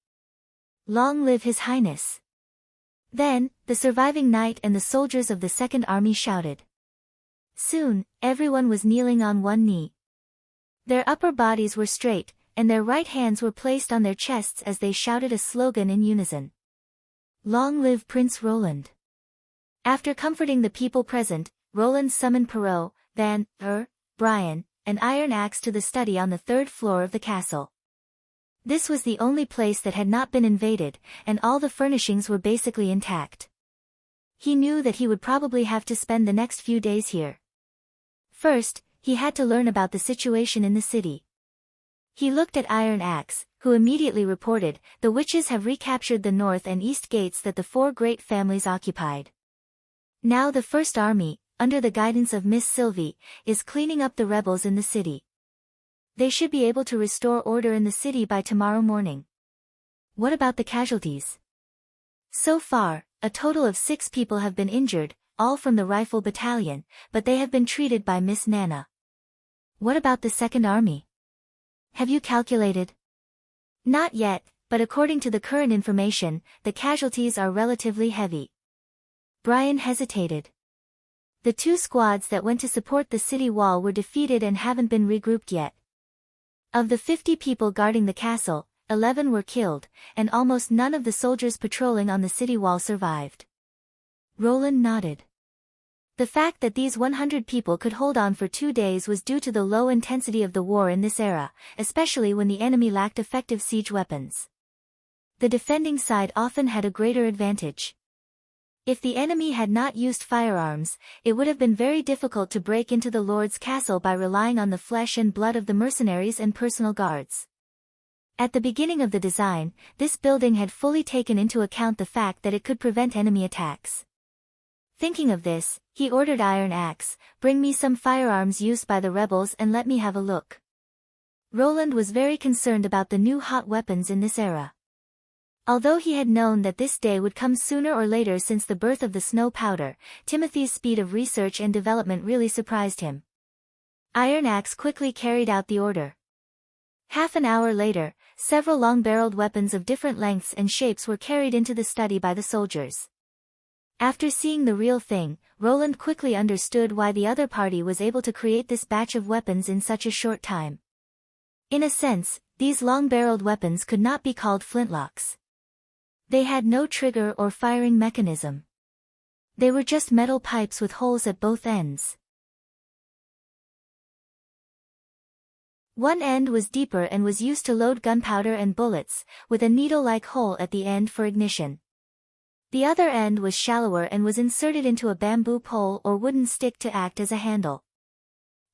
Long live His Highness. Then, the surviving knight and the soldiers of the Second Army shouted. Soon, everyone was kneeling on one knee. Their upper bodies were straight, and their right hands were placed on their chests as they shouted a slogan in unison. Long live Prince Roland. After comforting the people present, Roland summoned Perrault, Van, Brian, an iron axe to the study on the 3rd floor of the castle. This was the only place that had not been invaded, and all the furnishings were basically intact. He knew that he would probably have to spend the next few days here. First, he had to learn about the situation in the city. He looked at Iron Axe, who immediately reported, the witches have recaptured the north and east gates that the 4 great families occupied. Now the First Army, under the guidance of Miss Sylvie, is cleaning up the rebels in the city. They should be able to restore order in the city by tomorrow morning. What about the casualties? So far, a total of 6 people have been injured, all from the Rifle Battalion, but they have been treated by Miss Nana. What about the Second Army? Have you calculated? Not yet, but according to the current information, the casualties are relatively heavy. Brian hesitated. The 2 squads that went to support the city wall were defeated and haven't been regrouped yet. Of the 50 people guarding the castle, 11 were killed, and almost none of the soldiers patrolling on the city wall survived. Roland nodded. The fact that these 100 people could hold on for 2 days was due to the low intensity of the war in this era, especially when the enemy lacked effective siege weapons. The defending side often had a greater advantage. If the enemy had not used firearms, it would have been very difficult to break into the Lord's castle by relying on the flesh and blood of the mercenaries and personal guards. At the beginning of the design, this building had fully taken into account the fact that it could prevent enemy attacks. Thinking of this, he ordered Iron Axe, bring me some firearms used by the rebels and let me have a look. Roland was very concerned about the new hot weapons in this era. Although he had known that this day would come sooner or later since the birth of the snow powder, Timothy's speed of research and development really surprised him. Iron Axe quickly carried out the order. Half an hour later, several long-barreled weapons of different lengths and shapes were carried into the study by the soldiers. After seeing the real thing, Roland quickly understood why the other party was able to create this batch of weapons in such a short time. In a sense, these long-barreled weapons could not be called flintlocks. They had no trigger or firing mechanism. They were just metal pipes with holes at both ends. One end was deeper and was used to load gunpowder and bullets, with a needle-like hole at the end for ignition. The other end was shallower and was inserted into a bamboo pole or wooden stick to act as a handle.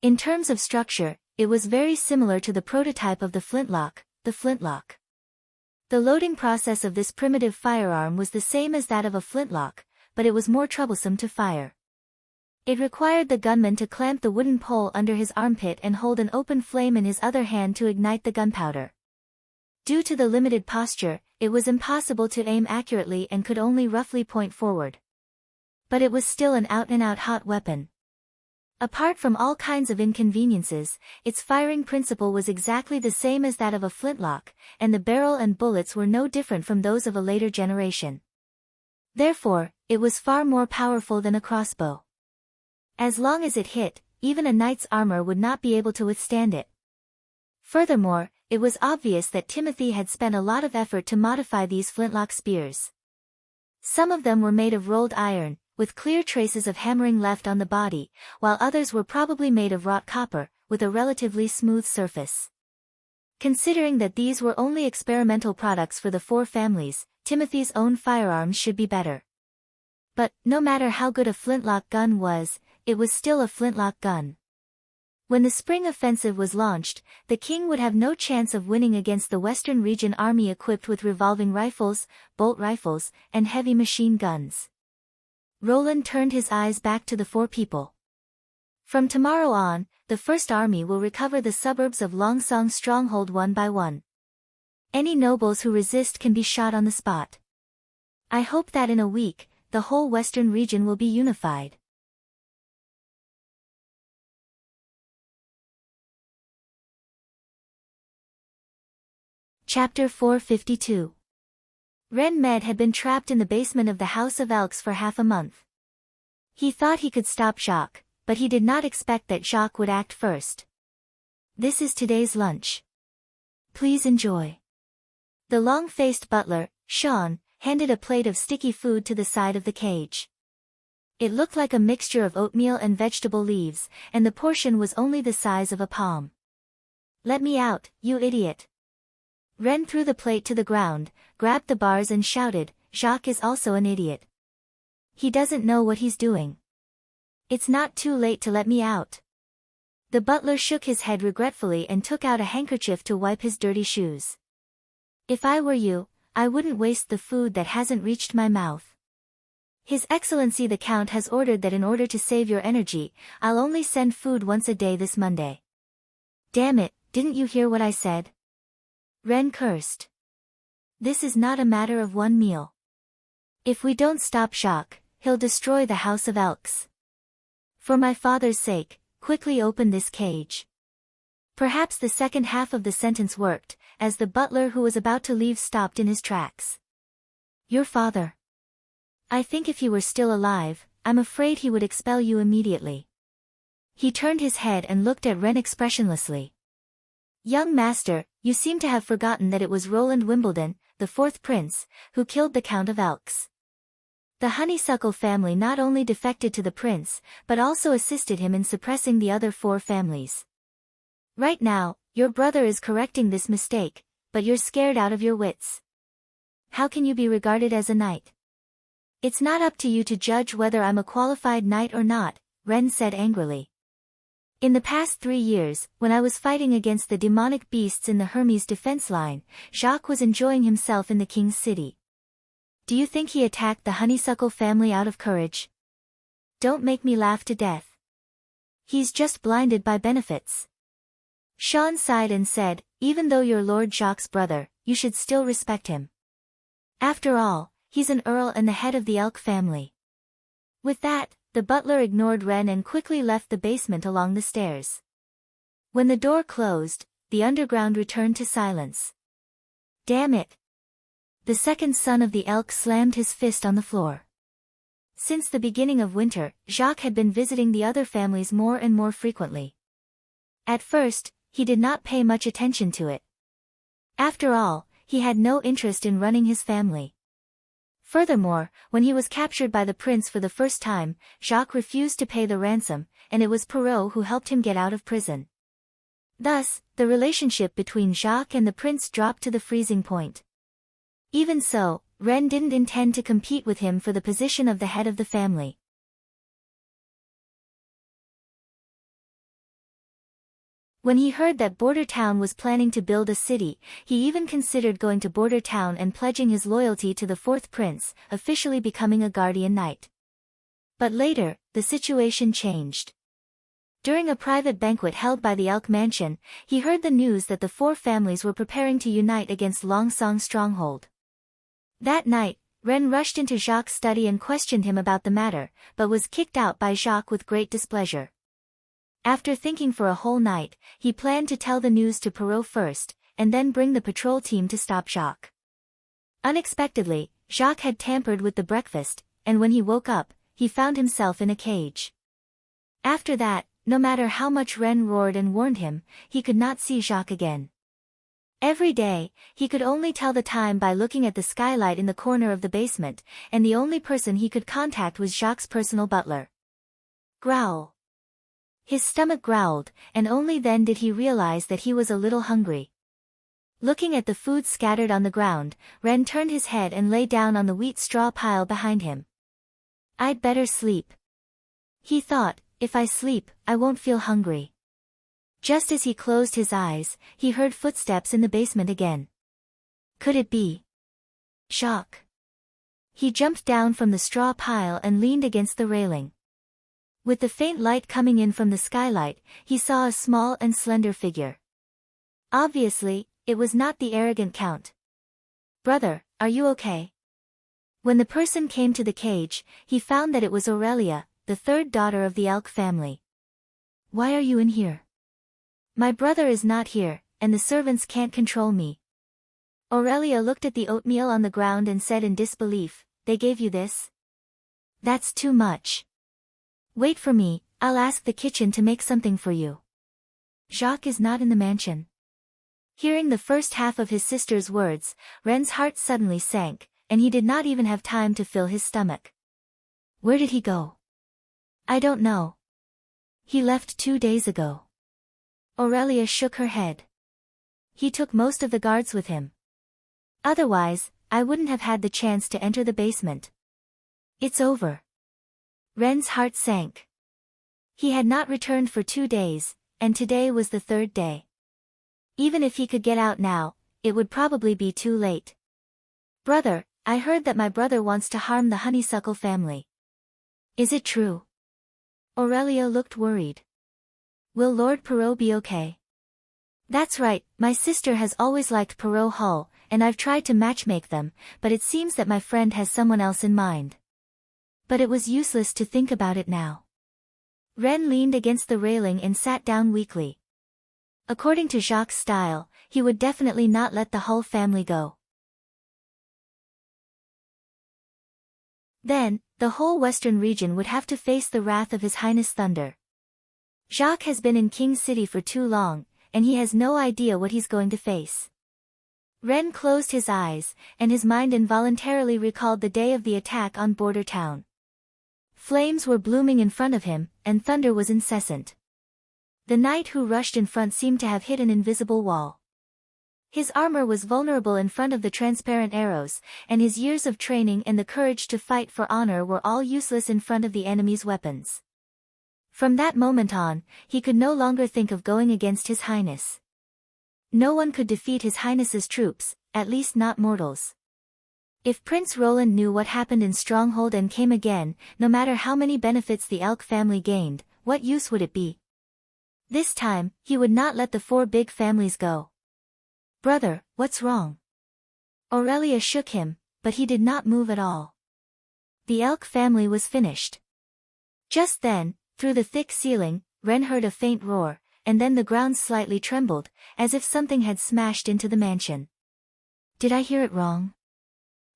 In terms of structure, it was very similar to the prototype of the flintlock, the flintlock. The loading process of this primitive firearm was the same as that of a flintlock, but it was more troublesome to fire. It required the gunman to clamp the wooden pole under his armpit and hold an open flame in his other hand to ignite the gunpowder. Due to the limited posture, it was impossible to aim accurately and could only roughly point forward. But it was still an out-and-out hot weapon. Apart from all kinds of inconveniences, its firing principle was exactly the same as that of a flintlock, and the barrel and bullets were no different from those of a later generation. Therefore, it was far more powerful than a crossbow. As long as it hit, even a knight's armor would not be able to withstand it. Furthermore, it was obvious that Timothy had spent a lot of effort to modify these flintlock spears. Some of them were made of rolled iron, with clear traces of hammering left on the body, while others were probably made of wrought copper, with a relatively smooth surface. Considering that these were only experimental products for the 4 families, Timothy's own firearms should be better. But, no matter how good a flintlock gun was, it was still a flintlock gun. When the spring offensive was launched, the king would have no chance of winning against the Western Region army equipped with revolving rifles, bolt rifles, and heavy machine guns. Roland turned his eyes back to the 4 people. From tomorrow on, the First Army will recover the suburbs of Longsong Stronghold one by one. Any nobles who resist can be shot on the spot. I hope that in a week, the whole Western region will be unified. Chapter 452. Ren Med had been trapped in the basement of the House of Elks for half a month. He thought he could stop Jacques, but he did not expect that Jacques would act first. This is today's lunch. Please enjoy. The long-faced butler, Sean, handed a plate of sticky food to the side of the cage. It looked like a mixture of oatmeal and vegetable leaves, and the portion was only the size of a palm. Let me out, you idiot. Ren threw the plate to the ground, grabbed the bars and shouted, Jacques is also an idiot. He doesn't know what he's doing. It's not too late to let me out. The butler shook his head regretfully and took out a handkerchief to wipe his dirty shoes. If I were you, I wouldn't waste the food that hasn't reached my mouth. His Excellency the Count has ordered that in order to save your energy, I'll only send food once a day this Monday. Damn it, didn't you hear what I said? Ren cursed. This is not a matter of one meal. If we don't stop Jacques, he'll destroy the House of Elks. For my father's sake, quickly open this cage. Perhaps the second half of the sentence worked, as the butler who was about to leave stopped in his tracks. Your father. I think if he were still alive, I'm afraid he would expel you immediately. He turned his head and looked at Ren expressionlessly. Young master, you seem to have forgotten that it was Roland Wimbledon, the 4th prince, who killed the Count of Elks. The Honeysuckle family not only defected to the prince, but also assisted him in suppressing the other 4 families. Right now, your brother is correcting this mistake, but you're scared out of your wits. How can you be regarded as a knight? It's not up to you to judge whether I'm a qualified knight or not, Ren said angrily. In the past 3 years, when I was fighting against the demonic beasts in the Hermes defense line, Jacques was enjoying himself in the king's city. Do you think he attacked the Honeysuckle family out of courage? Don't make me laugh to death. He's just blinded by benefits. Sean sighed and said, even though you're Lord Jacques' brother, you should still respect him. After all, he's an earl and the head of the Elk family. With that, the butler ignored Ren and quickly left the basement along the stairs. When the door closed, the underground returned to silence. Damn it! The second son of the Elk slammed his fist on the floor. Since the beginning of winter, Jacques had been visiting the other families more and more frequently. At first, he did not pay much attention to it. After all, he had no interest in running his family. Furthermore, when he was captured by the prince for the first time, Jacques refused to pay the ransom, and it was Perrault who helped him get out of prison. Thus, the relationship between Jacques and the prince dropped to the freezing point. Even so, Rennes didn't intend to compete with him for the position of the head of the family. When he heard that Border Town was planning to build a city, he even considered going to Border Town and pledging his loyalty to the fourth prince, officially becoming a guardian knight. But later, the situation changed. During a private banquet held by the Elk Mansion, he heard the news that the four families were preparing to unite against Longsong's stronghold. That night, Rennes rushed into Jacques' study and questioned him about the matter, but was kicked out by Jacques with great displeasure. After thinking for a whole night, he planned to tell the news to Perrault first, and then bring the patrol team to stop Jacques. Unexpectedly, Jacques had tampered with the breakfast, and when he woke up, he found himself in a cage. After that, no matter how much Rennes roared and warned him, he could not see Jacques again. Every day, he could only tell the time by looking at the skylight in the corner of the basement, and the only person he could contact was Jacques' personal butler. Growl. His stomach growled, and only then did he realize that he was a little hungry. Looking at the food scattered on the ground, Rennes turned his head and lay down on the wheat straw pile behind him. I'd better sleep. He thought, if I sleep, I won't feel hungry. Just as he closed his eyes, he heard footsteps in the basement again. Could it be Jacques? He jumped down from the straw pile and leaned against the railing. With the faint light coming in from the skylight, he saw a small and slender figure. Obviously, it was not the arrogant count. Brother, are you okay? When the person came to the cage, he found that it was Aurelia, the third daughter of the Elk family. Why are you in here? My brother is not here, and the servants can't control me. Aurelia looked at the oatmeal on the ground and said in disbelief, they gave you this? That's too much. Wait for me, I'll ask the kitchen to make something for you. Jacques is not in the mansion. Hearing the first half of his sister's words, Rennes's heart suddenly sank, and he did not even have time to fill his stomach. Where did he go? I don't know. He left 2 days ago. Aurelia shook her head. He took most of the guards with him. Otherwise, I wouldn't have had the chance to enter the basement. It's over. Rennes's heart sank. He had not returned for 2 days, and today was the third day. Even if he could get out now, it would probably be too late. Brother, I heard that my brother wants to harm the Honeysuckle family. Is it true? Aurelia looked worried. Will Lord Perrault be okay? That's right, my sister has always liked Perrault Hall, and I've tried to matchmake them, but it seems that my friend has someone else in mind. But it was useless to think about it now. Rennes leaned against the railing and sat down weakly. According to Jacques' style, he would definitely not let the Hull family go. Then, the whole western region would have to face the wrath of His Highness Thunder. Jacques has been in King City for too long, and he has no idea what he's going to face. Rennes closed his eyes, and his mind involuntarily recalled the day of the attack on Border Town. Flames were blooming in front of him, and thunder was incessant. The knight who rushed in front seemed to have hit an invisible wall. His armor was vulnerable in front of the transparent arrows, and his years of training and the courage to fight for honor were all useless in front of the enemy's weapons. From that moment on, he could no longer think of going against His Highness. No one could defeat His Highness's troops, at least not mortals. If Prince Roland knew what happened in Stronghold and came again, no matter how many benefits the Elk family gained, what use would it be? This time, he would not let the 4 big families go. Brother, what's wrong? Aurelia shook him, but he did not move at all. The Elk family was finished. Just then, through the thick ceiling, Rennes heard a faint roar, and then the ground slightly trembled, as if something had smashed into the mansion. Did I hear it wrong?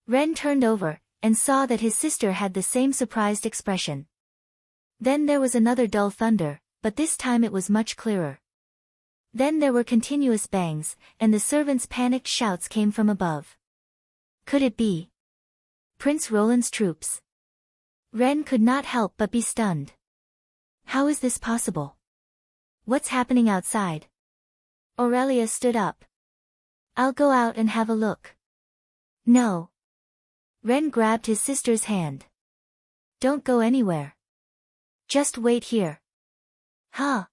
Rennes turned over, and saw that his sister had the same surprised expression. Then there was another dull thunder, but this time it was much clearer. Then there were continuous bangs, and the servants' panicked shouts came from above. Could it be Prince Roland's troops. Ren could not help but be stunned. How is this possible? What's happening outside? Aurelia stood up. I'll go out and have a look. No. Ren grabbed his sister's hand. Don't go anywhere. Just wait here. Huh?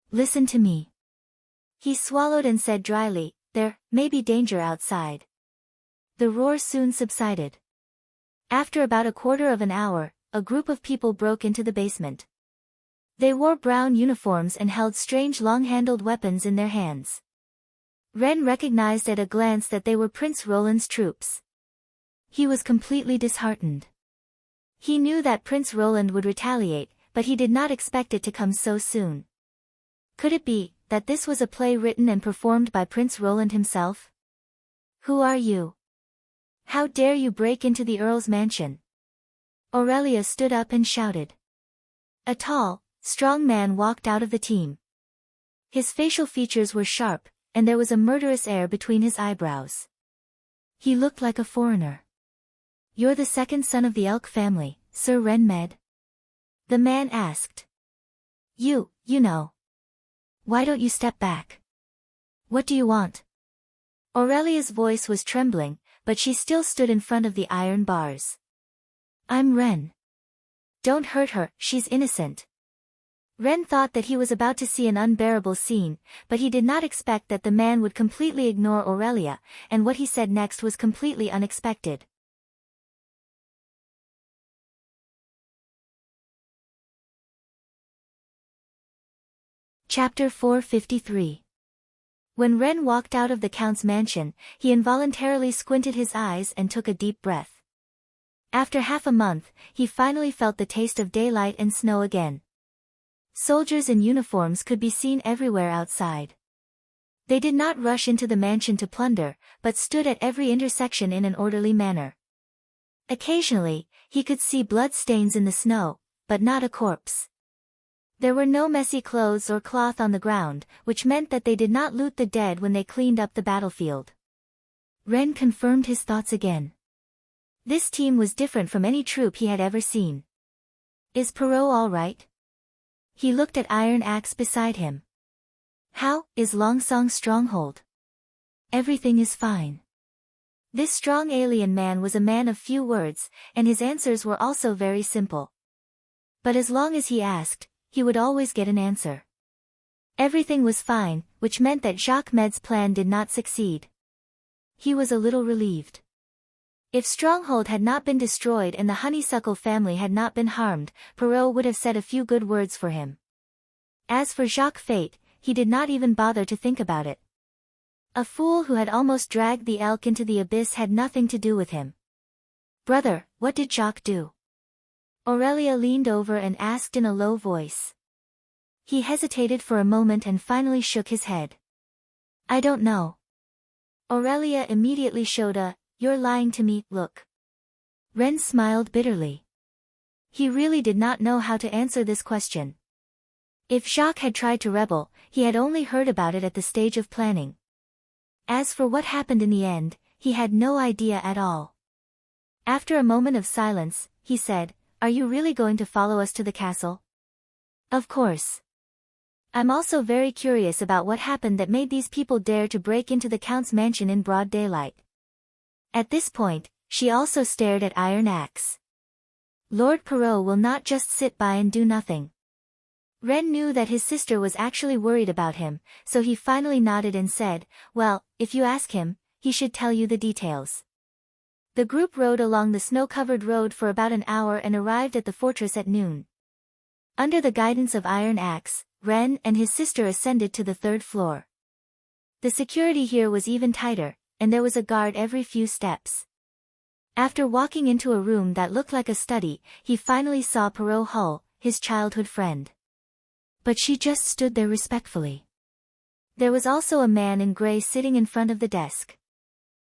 Listen to me. He swallowed and said dryly, there may be danger outside. The roar soon subsided. After about a quarter of an hour, a group of people broke into the basement. They wore brown uniforms and held strange long-handled weapons in their hands. Ren recognized at a glance that they were Prince Roland's troops. He was completely disheartened. He knew that Prince Roland would retaliate, but he did not expect it to come so soon. Could it be that this was a play written and performed by Prince Roland himself? Who are you? How dare you break into the Earl's mansion? Aurelia stood up and shouted. A tall, strong man walked out of the team. His facial features were sharp, and there was a murderous air between his eyebrows. He looked like a foreigner. You're the second son of the Elk family, Sir Ren Med? The man asked. You know. Why don't you step back? What do you want? Aurelia's voice was trembling, but she still stood in front of the iron bars. I'm Ren. Don't hurt her, she's innocent. Ren thought that he was about to see an unbearable scene, but he did not expect that the man would completely ignore Aurelia, and what he said next was completely unexpected. Chapter 453. When Ren walked out of the Count's mansion, he involuntarily squinted his eyes and took a deep breath. After half a month, he finally felt the taste of daylight and snow again. Soldiers in uniforms could be seen everywhere outside. They did not rush into the mansion to plunder, but stood at every intersection in an orderly manner. Occasionally, he could see blood stains in the snow, but not a corpse. There were no messy clothes or cloth on the ground, which meant that they did not loot the dead when they cleaned up the battlefield. Ren confirmed his thoughts again. This team was different from any troop he had ever seen. Is Perot all right? He looked at Iron Axe beside him. How is Longsong's stronghold? Everything is fine. This strong alien man was a man of few words, and his answers were also very simple. But as long as he asked, he would always get an answer. Everything was fine, which meant that Jacques Med's plan did not succeed. He was a little relieved. If Stronghold had not been destroyed and the Honeysuckle family had not been harmed, Perot would have said a few good words for him. As for Jacques Fate, he did not even bother to think about it. A fool who had almost dragged the elk into the abyss had nothing to do with him. Brother, what did Jacques do? Aurelia leaned over and asked in a low voice. He hesitated for a moment and finally shook his head. I don't know. Aurelia immediately showed a, you're lying to me, look. Ren smiled bitterly. He really did not know how to answer this question. If Jacques had tried to rebel, he had only heard about it at the stage of planning. As for what happened in the end, he had no idea at all. After a moment of silence, he said, Are you really going to follow us to the castle? Of course. I'm also very curious about what happened that made these people dare to break into the Count's mansion in broad daylight. At this point, she also stared at Iron Axe. Lord Perot will not just sit by and do nothing. Ren knew that his sister was actually worried about him, so he finally nodded and said, Well, if you ask him, he should tell you the details. The group rode along the snow-covered road for about an hour and arrived at the fortress at noon. Under the guidance of Iron Axe, Ren and his sister ascended to the third floor. The security here was even tighter, and there was a guard every few steps. After walking into a room that looked like a study, he finally saw Perot Hull, his childhood friend. But she just stood there respectfully. There was also a man in gray sitting in front of the desk.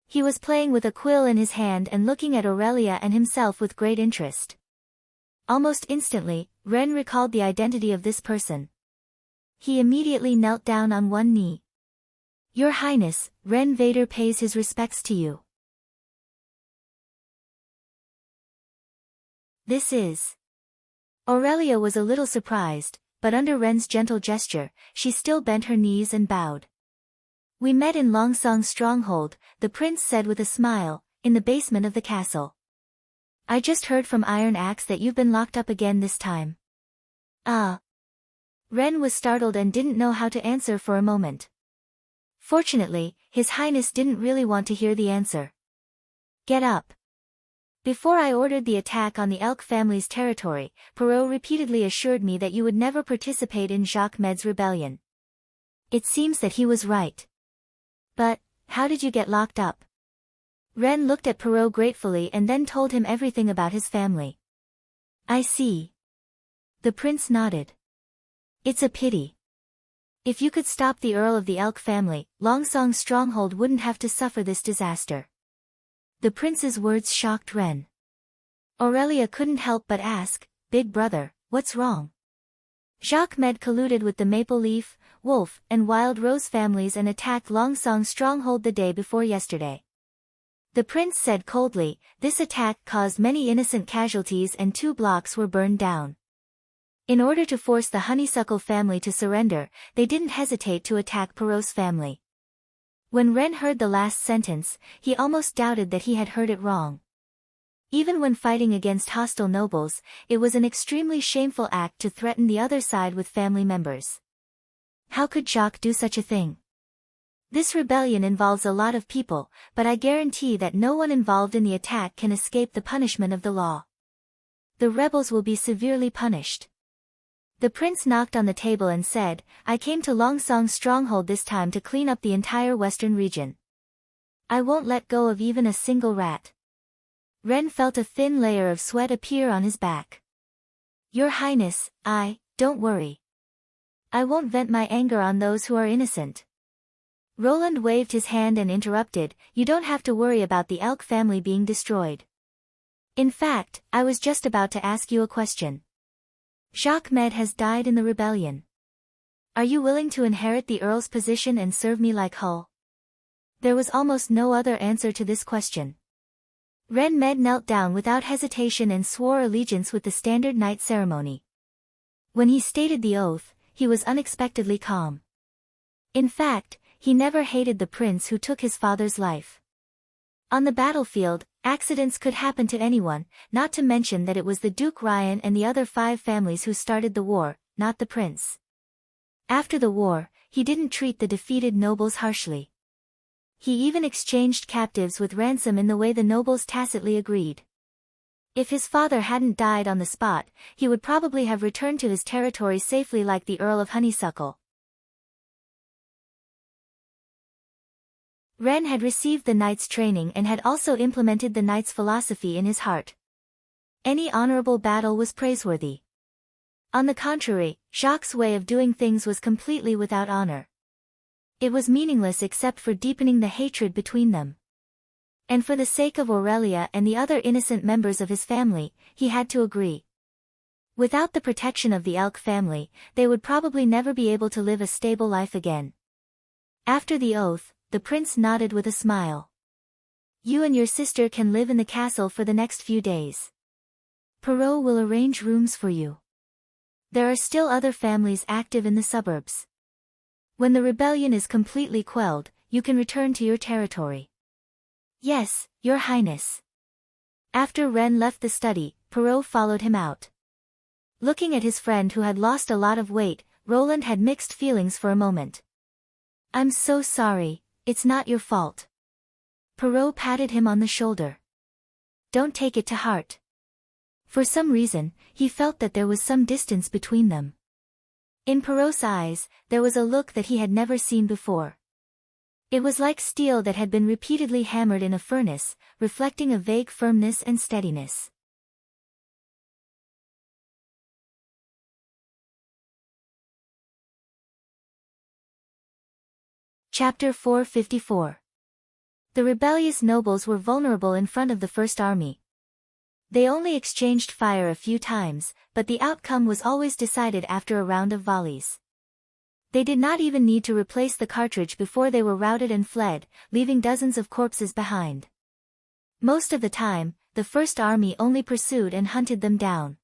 He was playing with a quill in his hand and looking at Aurelia and himself with great interest. Almost instantly, Ren recalled the identity of this person. He immediately knelt down on one knee. Your Highness, Ren Vader pays his respects to you. This is. Aurelia was a little surprised, but under Ren's gentle gesture, she still bent her knees and bowed. We met in Longsong's stronghold, the prince said with a smile, in the basement of the castle. I just heard from Iron Axe that you've been locked up again this time. Ah. Ren was startled and didn't know how to answer for a moment. Fortunately, His Highness didn't really want to hear the answer. Get up. Before I ordered the attack on the Elk family's territory, Perrault repeatedly assured me that you would never participate in Jacques Med's rebellion. It seems that he was right. But, how did you get locked up? Ren looked at Perrault gratefully and then told him everything about his family. I see. The prince nodded. It's a pity. If you could stop the Earl of the Elk family, Longsong's stronghold wouldn't have to suffer this disaster. The prince's words shocked Ren. Aurelia couldn't help but ask, Big brother, what's wrong? Jacques Med colluded with the Maple Leaf, Wolf, and Wild Rose families and attacked Longsong's stronghold the day before yesterday. The prince said coldly, this attack caused many innocent casualties and 2 blocks were burned down. In order to force the Honeysuckle family to surrender, they didn't hesitate to attack Perrault's family. When Ren heard the last sentence, he almost doubted that he had heard it wrong. Even when fighting against hostile nobles, it was an extremely shameful act to threaten the other side with family members. How could Jacques do such a thing? This rebellion involves a lot of people, but I guarantee that no one involved in the attack can escape the punishment of the law. The rebels will be severely punished. The prince knocked on the table and said, I came to Longsong's stronghold this time to clean up the entire western region. I won't let go of even a single rat. Ren felt a thin layer of sweat appear on his back. Your Highness, don't worry. I won't vent my anger on those who are innocent. Roland waved his hand and interrupted, you don't have to worry about the Elk family being destroyed. In fact, I was just about to ask you a question. Jacques Med has died in the rebellion. Are you willing to inherit the Earl's position and serve me like Hull? There was almost no other answer to this question. Ren Med knelt down without hesitation and swore allegiance with the standard knight ceremony. When he stated the oath, he was unexpectedly calm. In fact, he never hated the prince who took his father's life. On the battlefield, accidents could happen to anyone, not to mention that it was the Duke Ryan and the other 5 families who started the war, not the prince. After the war, he didn't treat the defeated nobles harshly. He even exchanged captives with ransom in the way the nobles tacitly agreed. If his father hadn't died on the spot, he would probably have returned to his territory safely like the Earl of Honeysuckle. Ren had received the knight's training and had also implemented the knight's philosophy in his heart. Any honorable battle was praiseworthy. On the contrary, Jacques' way of doing things was completely without honor. It was meaningless except for deepening the hatred between them. And for the sake of Aurelia and the other innocent members of his family, he had to agree. Without the protection of the Elk family, they would probably never be able to live a stable life again. After the oath, the prince nodded with a smile. You and your sister can live in the castle for the next few days. Perrault will arrange rooms for you. There are still other families active in the suburbs. When the rebellion is completely quelled, you can return to your territory. Yes, Your Highness. After Ren left the study, Perrault followed him out. Looking at his friend who had lost a lot of weight, Roland had mixed feelings for a moment. I'm so sorry. It's not your fault. Perrault patted him on the shoulder. Don't take it to heart. For some reason, he felt that there was some distance between them. In Perrault's eyes, there was a look that he had never seen before. It was like steel that had been repeatedly hammered in a furnace, reflecting a vague firmness and steadiness. Chapter 454. The rebellious nobles were vulnerable in front of the First Army. They only exchanged fire a few times, but the outcome was always decided after a round of volleys. They did not even need to replace the cartridge before they were routed and fled, leaving dozens of corpses behind. Most of the time, the First Army only pursued and hunted them down.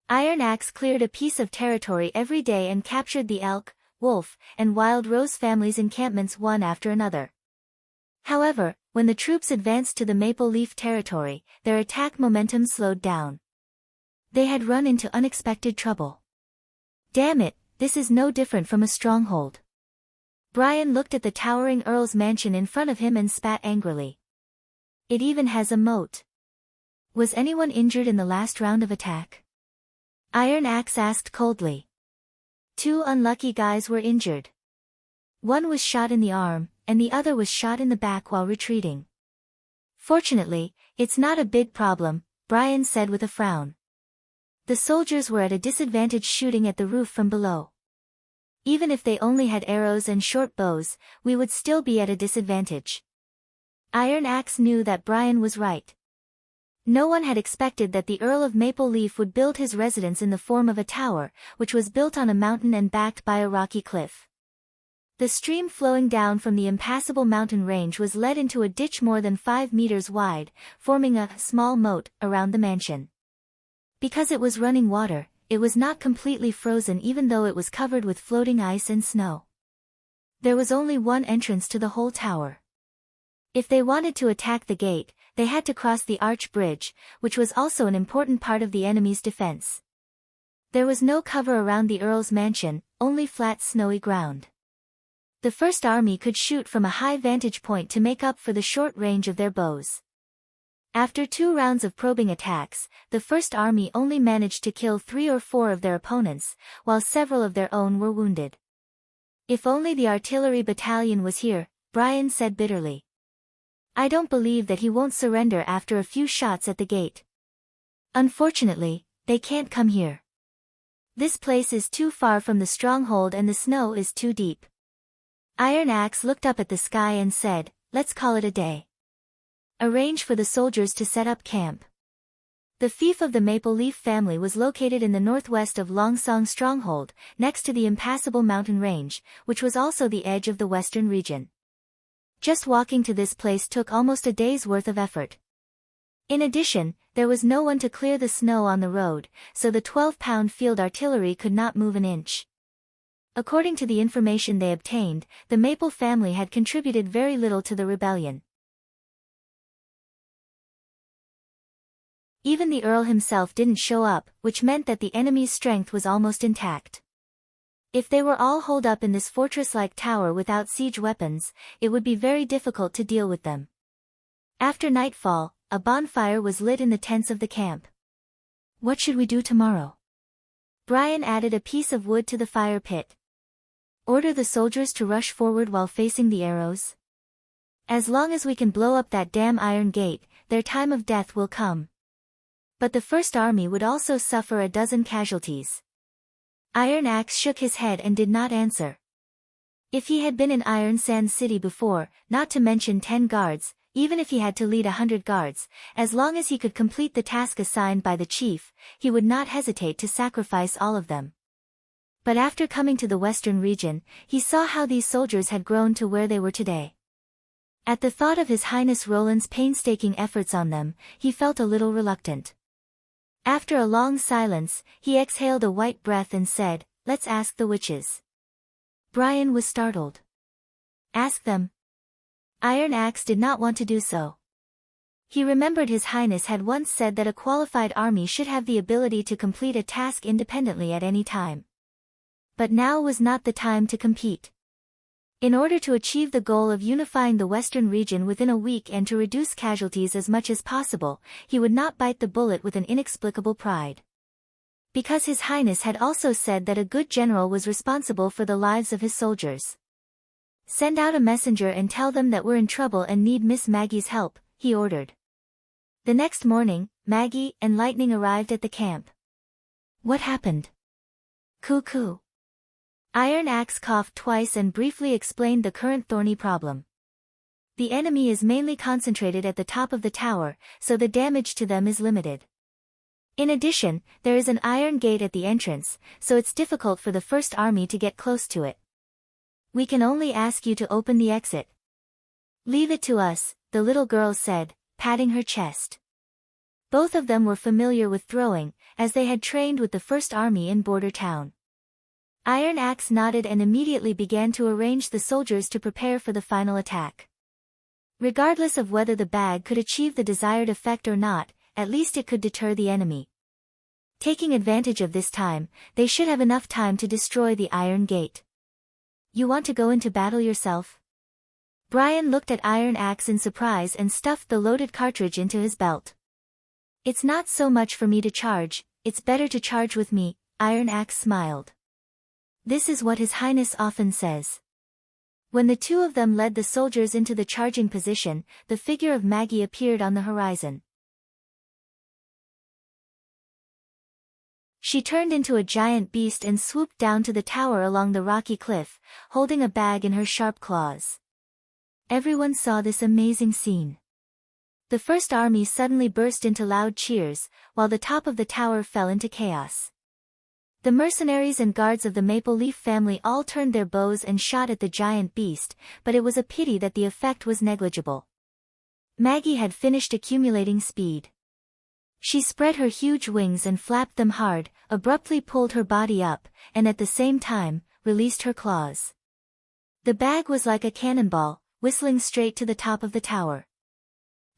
Iron Axe cleared a piece of territory every day and captured the elk, wolf, and wild rose families' encampments one after another. However, when the troops advanced to the maple leaf territory, their attack momentum slowed down. They had run into unexpected trouble. Damn it, this is no different from a stronghold. Brian looked at the towering Earl's mansion in front of him and spat angrily. It even has a moat. Was anyone injured in the last round of attack? Iron Axe asked coldly. 2 unlucky guys were injured. One was shot in the arm, and the other was shot in the back while retreating. Fortunately, it's not a big problem, Brian said with a frown. The soldiers were at a disadvantage shooting at the roof from below. Even if they only had arrows and short bows, we would still be at a disadvantage. Iron Axe knew that Brian was right. No one had expected that the Earl of Maple Leaf would build his residence in the form of a tower, which was built on a mountain and backed by a rocky cliff. The stream flowing down from the impassable mountain range was led into a ditch more than 5 meters wide, forming a small moat around the mansion. Because it was running water, it was not completely frozen even though it was covered with floating ice and snow. There was only one entrance to the whole tower. If they wanted to attack the gate, they had to cross the arch bridge, which was also an important part of the enemy's defense. There was no cover around the Earl's mansion, only flat snowy ground. The First Army could shoot from a high vantage point to make up for the short range of their bows. After 2 rounds of probing attacks, the First Army only managed to kill 3 or 4 of their opponents, while several of their own were wounded. If only the artillery battalion was here, Brian said bitterly. I don't believe that he won't surrender after a few shots at the gate. Unfortunately, they can't come here. This place is too far from the stronghold and the snow is too deep. Iron Axe looked up at the sky and said, let's call it a day. Arrange for the soldiers to set up camp. The fief of the Maple Leaf family was located in the northwest of Longsong Stronghold, next to the impassable mountain range, which was also the edge of the western region. Just walking to this place took almost a day's worth of effort. In addition, there was no one to clear the snow on the road, so the 12-pound field artillery could not move an inch. According to the information they obtained, the Maple family had contributed very little to the rebellion. Even the Earl himself didn't show up, which meant that the enemy's strength was almost intact. If they were all holed up in this fortress-like tower without siege weapons, it would be very difficult to deal with them. After nightfall, a bonfire was lit in the tents of the camp. What should we do tomorrow? Brian added a piece of wood to the fire pit. Order the soldiers to rush forward while facing the arrows. As long as we can blow up that damn iron gate, their time of death will come. But the First Army would also suffer a dozen casualties. Iron Axe shook his head and did not answer. If he had been in Iron Sand City before, not to mention 10 guards, even if he had to lead 100 guards, as long as he could complete the task assigned by the chief, he would not hesitate to sacrifice all of them. But after coming to the western region, he saw how these soldiers had grown to where they were today. At the thought of His Highness Roland's painstaking efforts on them, he felt a little reluctant. After a long silence, he exhaled a white breath and said, "Let's ask the witches." Brian was startled. Ask them. Iron Axe did not want to do so. He remembered His Highness had once said that a qualified army should have the ability to complete a task independently at any time. But now was not the time to compete. In order to achieve the goal of unifying the western region within a week and to reduce casualties as much as possible, he would not bite the bullet with an inexplicable pride. Because His Highness had also said that a good general was responsible for the lives of his soldiers. Send out a messenger and tell them that we're in trouble and need Miss Maggie's help, he ordered. The next morning, Maggie and Lightning arrived at the camp. What happened? Cuckoo. Iron Axe coughed twice and briefly explained the current thorny problem. The enemy is mainly concentrated at the top of the tower, so the damage to them is limited. In addition, there is an iron gate at the entrance, so it's difficult for the First Army to get close to it. We can only ask you to open the exit. Leave it to us, the little girl said, patting her chest. Both of them were familiar with throwing, as they had trained with the First Army in Border Town. Iron Axe nodded and immediately began to arrange the soldiers to prepare for the final attack. Regardless of whether the bag could achieve the desired effect or not, at least it could deter the enemy. Taking advantage of this time, they should have enough time to destroy the Iron Gate. You want to go into battle yourself? Brian looked at Iron Axe in surprise and stuffed the loaded cartridge into his belt. It's not so much for me to charge, it's better to charge with me, Iron Axe smiled. This is what His Highness often says. When the two of them led the soldiers into the charging position, the figure of Maggie appeared on the horizon. She turned into a giant beast and swooped down to the tower along the rocky cliff, holding a bag in her sharp claws. Everyone saw this amazing scene. The First Army suddenly burst into loud cheers, while the top of the tower fell into chaos. The mercenaries and guards of the Maple Leaf family all turned their bows and shot at the giant beast, but it was a pity that the effect was negligible. Maggie had finished accumulating speed. She spread her huge wings and flapped them hard, abruptly pulled her body up, and at the same time, released her claws. The bag was like a cannonball, whistling straight to the top of the tower.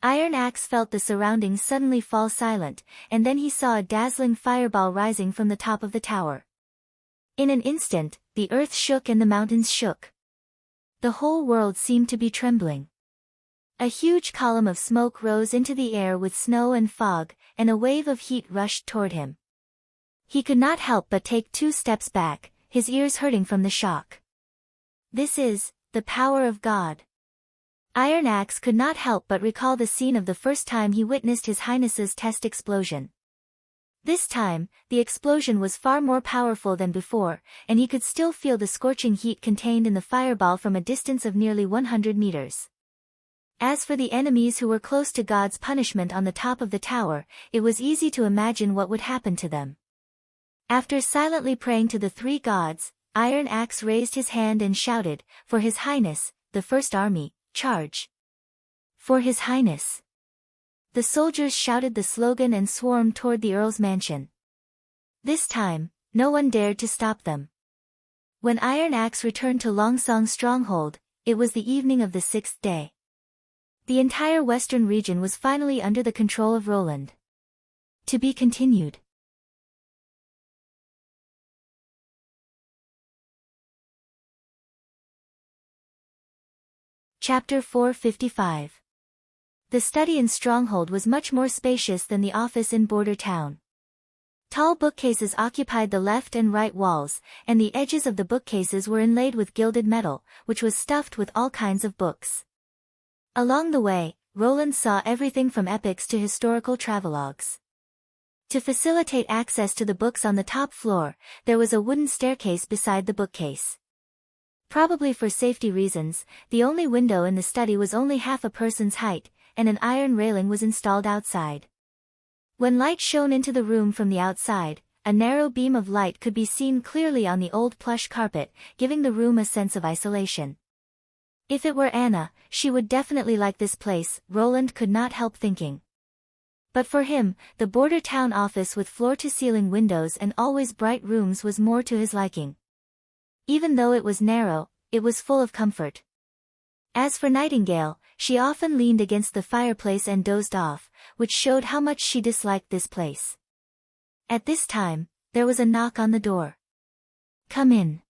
Iron Axe felt the surroundings suddenly fall silent, and then he saw a dazzling fireball rising from the top of the tower. In an instant, the earth shook and the mountains shook. The whole world seemed to be trembling. A huge column of smoke rose into the air with snow and fog, and a wave of heat rushed toward him. He could not help but take 2 steps back, his ears hurting from the shock. This is the power of God. Iron Axe could not help but recall the scene of the first time he witnessed His Highness's test explosion. This time, the explosion was far more powerful than before, and he could still feel the scorching heat contained in the fireball from a distance of nearly 100 meters. As for the enemies who were close to God's punishment on the top of the tower, it was easy to imagine what would happen to them. After silently praying to the 3 gods, Iron Axe raised his hand and shouted, "For His Highness, the First Army, charge! For His Highness!" The soldiers shouted the slogan and swarmed toward the Earl's mansion. This time, no one dared to stop them. When Iron Axe returned to Longsong Stronghold, it was the evening of the 6th day. The entire western region was finally under the control of Roland. To be continued. Chapter 455. The study in Stronghold was much more spacious than the office in Border Town. Tall bookcases occupied the left and right walls, and the edges of the bookcases were inlaid with gilded metal, which was stuffed with all kinds of books. Along the way, Roland saw everything from epics to historical travelogues. To facilitate access to the books on the top floor, there was a wooden staircase beside the bookcase. Probably for safety reasons, the only window in the study was only half a person's height, and an iron railing was installed outside. When light shone into the room from the outside, a narrow beam of light could be seen clearly on the old plush carpet, giving the room a sense of isolation. If it were Anna, she would definitely like this place, Roland could not help thinking. But for him, the Border Town office with floor-to-ceiling windows and always bright rooms was more to his liking. Even though it was narrow, it was full of comfort. As for Nightingale, she often leaned against the fireplace and dozed off, which showed how much she disliked this place. At this time, there was a knock on the door. "Come in."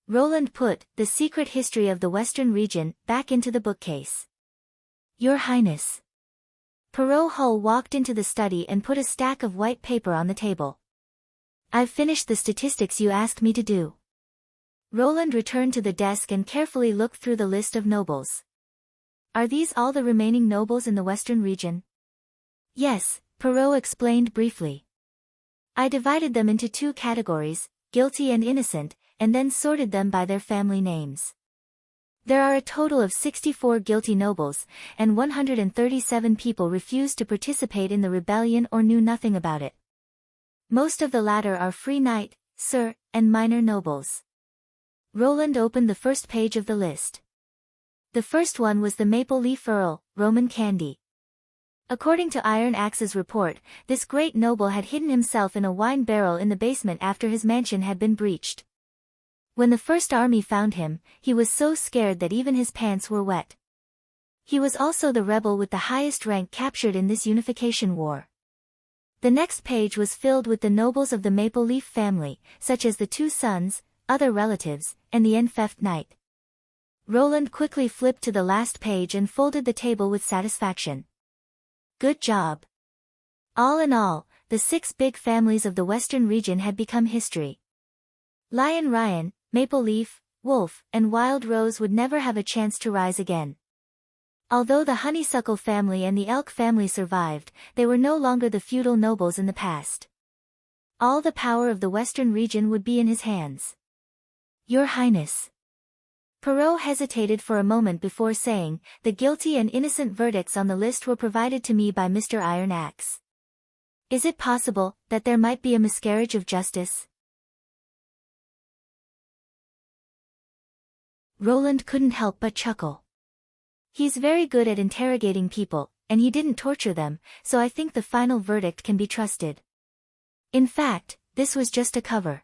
Roland put The Secret History of the Western Region back into the bookcase. "Your Highness." Perot Hull walked into the study and put a stack of white paper on the table. "I've finished the statistics you asked me to do." Roland returned to the desk and carefully looked through the list of nobles. "Are these all the remaining nobles in the Western region?" "Yes," Perot explained briefly. "I divided them into 2 categories, guilty and innocent, and then sorted them by their family names. There are a total of 64 guilty nobles, and 137 people refused to participate in the rebellion or knew nothing about it. Most of the latter are free knight, sir, and minor nobles." Roland opened the first page of the list. The first one was the Maple Leaf Earl, Roman Candy. According to Iron Axe's report, this great noble had hidden himself in a wine barrel in the basement after his mansion had been breached. When the first army found him, he was so scared that even his pants were wet. He was also the rebel with the highest rank captured in this unification war. The next page was filled with the nobles of the Maple Leaf family, such as the 2 sons, other relatives, and the Enfeft knight. Roland quickly flipped to the last page and folded the table with satisfaction. Good job. All in all, the 6 big families of the Western region had become history. Lion Ryan, Maple Leaf, Wolf, and Wild Rose would never have a chance to rise again. Although the Honeysuckle family and the Elk family survived, they were no longer the feudal nobles in the past. All the power of the Western region would be in his hands. Your Highness. Perrault hesitated for a moment before saying, "The guilty and innocent verdicts on the list were provided to me by Mr. Iron Axe. Is it possible that there might be a miscarriage of justice?" Roland couldn't help but chuckle. He's very good at interrogating people, and he didn't torture them, so I think the final verdict can be trusted. In fact, this was just a cover.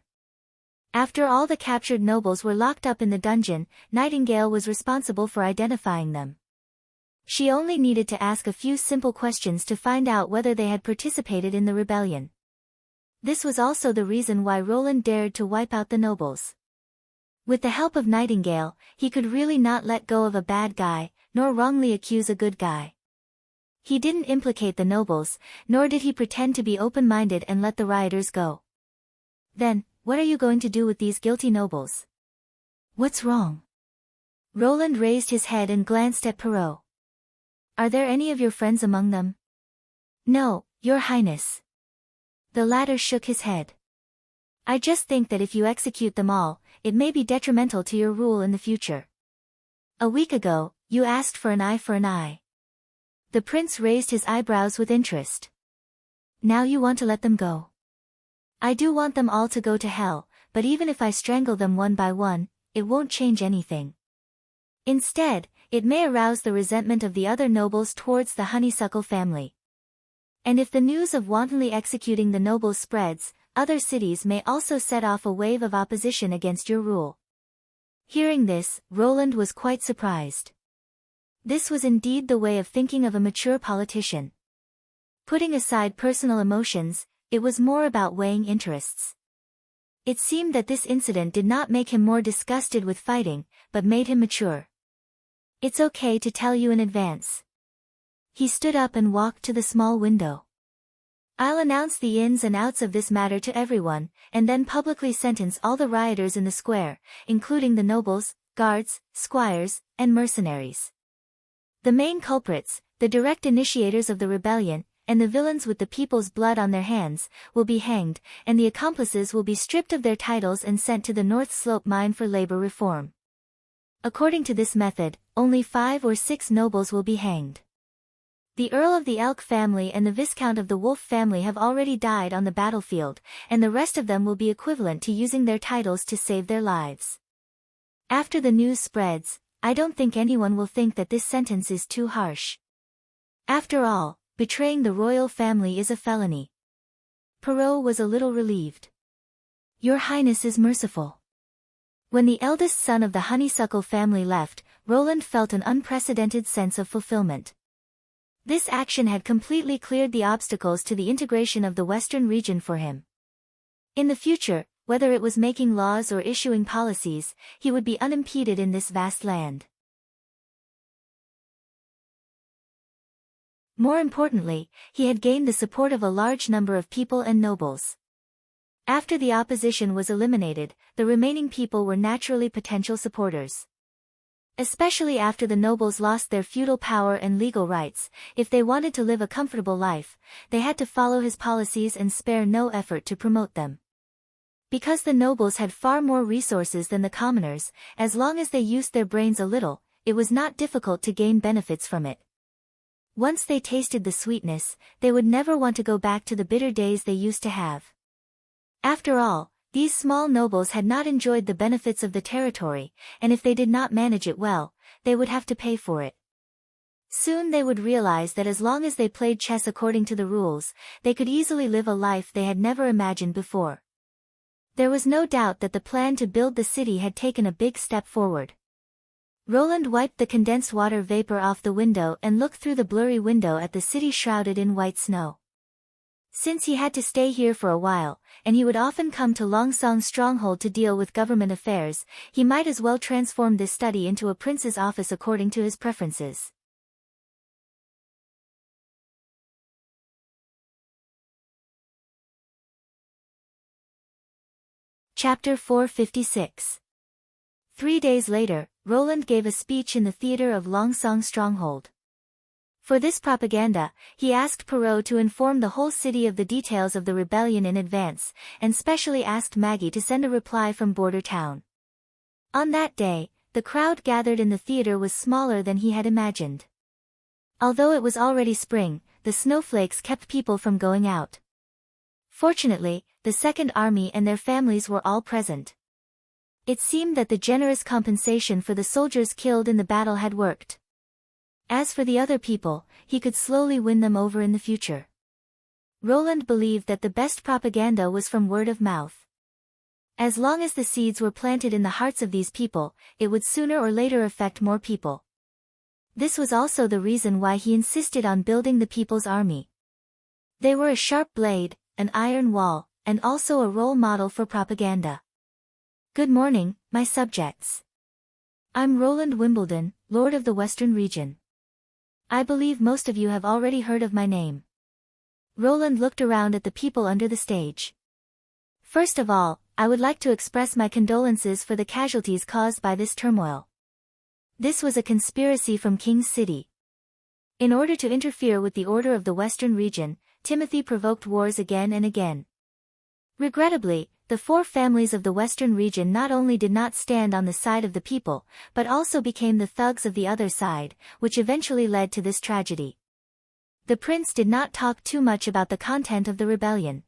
After all the captured nobles were locked up in the dungeon, Nightingale was responsible for identifying them. She only needed to ask a few simple questions to find out whether they had participated in the rebellion. This was also the reason why Roland dared to wipe out the nobles. With the help of Nightingale, he could really not let go of a bad guy, nor wrongly accuse a good guy. He didn't implicate the nobles, nor did he pretend to be open-minded and let the rioters go. Then, what are you going to do with these guilty nobles? What's wrong? Roland raised his head and glanced at Perrault. Are there any of your friends among them? No, Your Highness. The latter shook his head. I just think that if you execute them all, it may be detrimental to your rule in the future. A week ago, you asked for an eye for an eye. The prince raised his eyebrows with interest. Now you want to let them go. I do want them all to go to hell, but even if I strangle them one by one, it won't change anything. Instead, it may arouse the resentment of the other nobles towards the Honeysuckle family. And if the news of wantonly executing the nobles spreads, other cities may also set off a wave of opposition against your rule. Hearing this, Roland was quite surprised. This was indeed the way of thinking of a mature politician. Putting aside personal emotions, it was more about weighing interests. It seemed that this incident did not make him more disgusted with fighting, but made him mature. It's okay to tell you in advance. He stood up and walked to the small window. I'll announce the ins and outs of this matter to everyone, and then publicly sentence all the rioters in the square, including the nobles, guards, squires, and mercenaries. The main culprits, the direct initiators of the rebellion, and the villains with the people's blood on their hands, will be hanged, and the accomplices will be stripped of their titles and sent to the North Slope mine for labor reform. According to this method, only 5 or 6 nobles will be hanged. The Earl of the Elk family and the Viscount of the Wolf family have already died on the battlefield, and the rest of them will be equivalent to using their titles to save their lives. After the news spreads, I don't think anyone will think that this sentence is too harsh. After all, betraying the royal family is a felony. Perrault was a little relieved. Your Highness is merciful. When the eldest son of the Honeysuckle family left, Roland felt an unprecedented sense of fulfillment. This action had completely cleared the obstacles to the integration of the Western region for him. In the future, whether it was making laws or issuing policies, he would be unimpeded in this vast land. More importantly, he had gained the support of a large number of people and nobles. After the opposition was eliminated, the remaining people were naturally potential supporters. Especially after the nobles lost their feudal power and legal rights, if they wanted to live a comfortable life, they had to follow his policies and spare no effort to promote them. Because the nobles had far more resources than the commoners, as long as they used their brains a little, it was not difficult to gain benefits from it. Once they tasted the sweetness, they would never want to go back to the bitter days they used to have. After all, these small nobles had not enjoyed the benefits of the territory, and if they did not manage it well, they would have to pay for it. Soon they would realize that as long as they played chess according to the rules, they could easily live a life they had never imagined before. There was no doubt that the plan to build the city had taken a big step forward. Roland wiped the condensed water vapor off the window and looked through the blurry window at the city shrouded in white snow. Since he had to stay here for a while, and he would often come to Longsong's stronghold to deal with government affairs, he might as well transform this study into a prince's office according to his preferences. Chapter 456. 3 days later, Roland gave a speech in the theater of Longsong's stronghold. For this propaganda, he asked Perrault to inform the whole city of the details of the rebellion in advance, and specially asked Maggie to send a reply from Border Town. On that day, the crowd gathered in the theater was smaller than he had imagined. Although it was already spring, the snowflakes kept people from going out. Fortunately, the Second Army and their families were all present. It seemed that the generous compensation for the soldiers killed in the battle had worked. As for the other people, he could slowly win them over in the future. Roland believed that the best propaganda was from word of mouth. As long as the seeds were planted in the hearts of these people, it would sooner or later affect more people. This was also the reason why he insisted on building the People's Army. They were a sharp blade, an iron wall, and also a role model for propaganda. Good morning, my subjects. I'm Roland Wimbledon, Lord of the Western Region. I believe most of you have already heard of my name. Roland looked around at the people under the stage. First of all, I would like to express my condolences for the casualties caused by this turmoil. This was a conspiracy from King's City. In order to interfere with the order of the Western Region, Timothy provoked wars again and again. Regrettably, the 4 families of the Western Region not only did not stand on the side of the people, but also became the thugs of the other side, which eventually led to this tragedy. The prince did not talk too much about the content of the rebellion.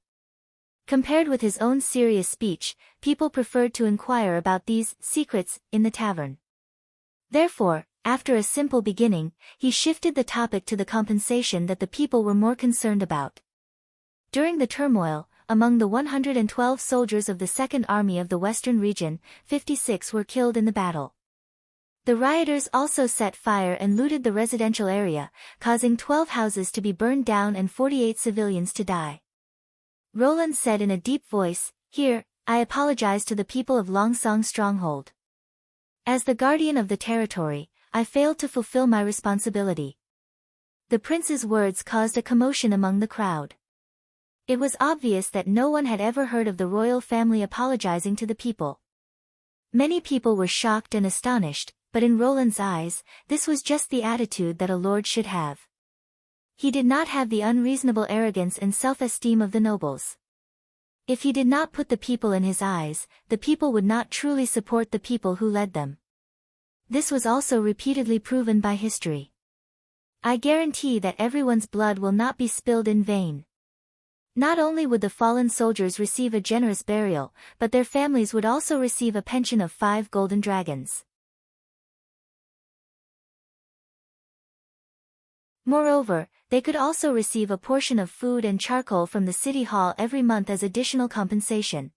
Compared with his own serious speech, people preferred to inquire about these secrets in the tavern. Therefore, after a simple beginning, he shifted the topic to the compensation that the people were more concerned about. During the turmoil, among the 112 soldiers of the Second Army of the Western Region, 56 were killed in the battle. The rioters also set fire and looted the residential area, causing 12 houses to be burned down and 48 civilians to die. Roland said in a deep voice, "Here, I apologize to the people of Longsong's stronghold. As the guardian of the territory, I failed to fulfill my responsibility." The prince's words caused a commotion among the crowd. It was obvious that no one had ever heard of the royal family apologizing to the people. Many people were shocked and astonished, but in Roland's eyes, this was just the attitude that a lord should have. He did not have the unreasonable arrogance and self-esteem of the nobles. If he did not put the people in his eyes, the people would not truly support the people who led them. This was also repeatedly proven by history. I guarantee that everyone's blood will not be spilled in vain. Not only would the fallen soldiers receive a generous burial, but their families would also receive a pension of 5 golden dragons. Moreover, they could also receive a portion of food and charcoal from the city hall every month as additional compensation.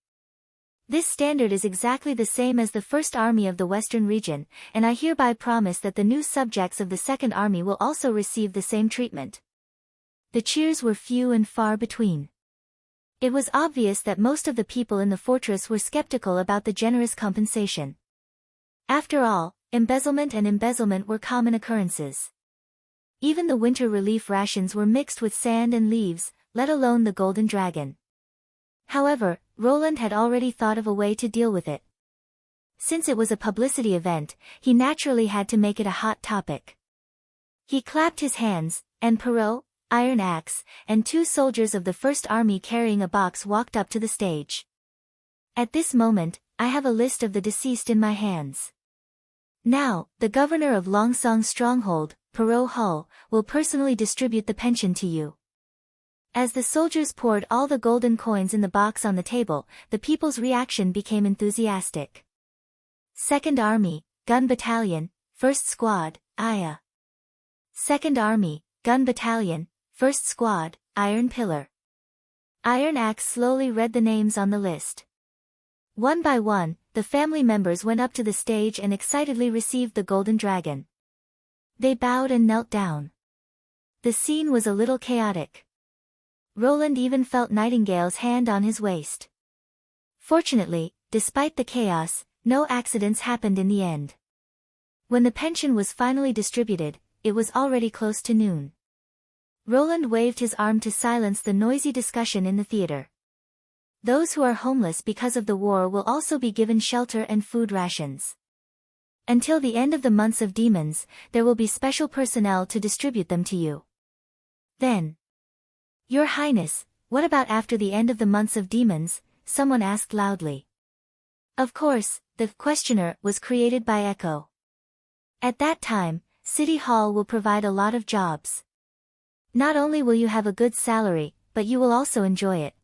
This standard is exactly the same as the First Army of the Western Region, and I hereby promise that the new subjects of the Second Army will also receive the same treatment. The cheers were few and far between. It was obvious that most of the people in the fortress were skeptical about the generous compensation. After all, embezzlement were common occurrences. Even the winter relief rations were mixed with sand and leaves, let alone the golden dragon. However, Roland had already thought of a way to deal with it. Since it was a publicity event, he naturally had to make it a hot topic. He clapped his hands, and Perrault, Iron Axe, and 2 soldiers of the First Army carrying a box walked up to the stage. At this moment, I have a list of the deceased in my hands. Now, the governor of Longsong's stronghold, Perrault Hull, will personally distribute the pension to you. As the soldiers poured all the golden coins in the box on the table, the people's reaction became enthusiastic. Second Army, Gun Battalion, 1st Squad, Aya. 2nd Army, Gun Battalion, 1st Squad, Iron Pillar. Iron Axe slowly read the names on the list. One by one, the family members went up to the stage and excitedly received the golden dragon. They bowed and knelt down. The scene was a little chaotic. Roland even felt Nightingale's hand on his waist. Fortunately, despite the chaos, no accidents happened in the end. When the pension was finally distributed, it was already close to noon. Roland waved his arm to silence the noisy discussion in the theater. Those who are homeless because of the war will also be given shelter and food rations. Until the end of the months of demons, there will be special personnel to distribute them to you. Then, Your Highness, what about after the end of the months of demons? Someone asked loudly. Of course, the questioner was created by Echo. At that time, City Hall will provide a lot of jobs. Not only will you have a good salary, but you will also enjoy it.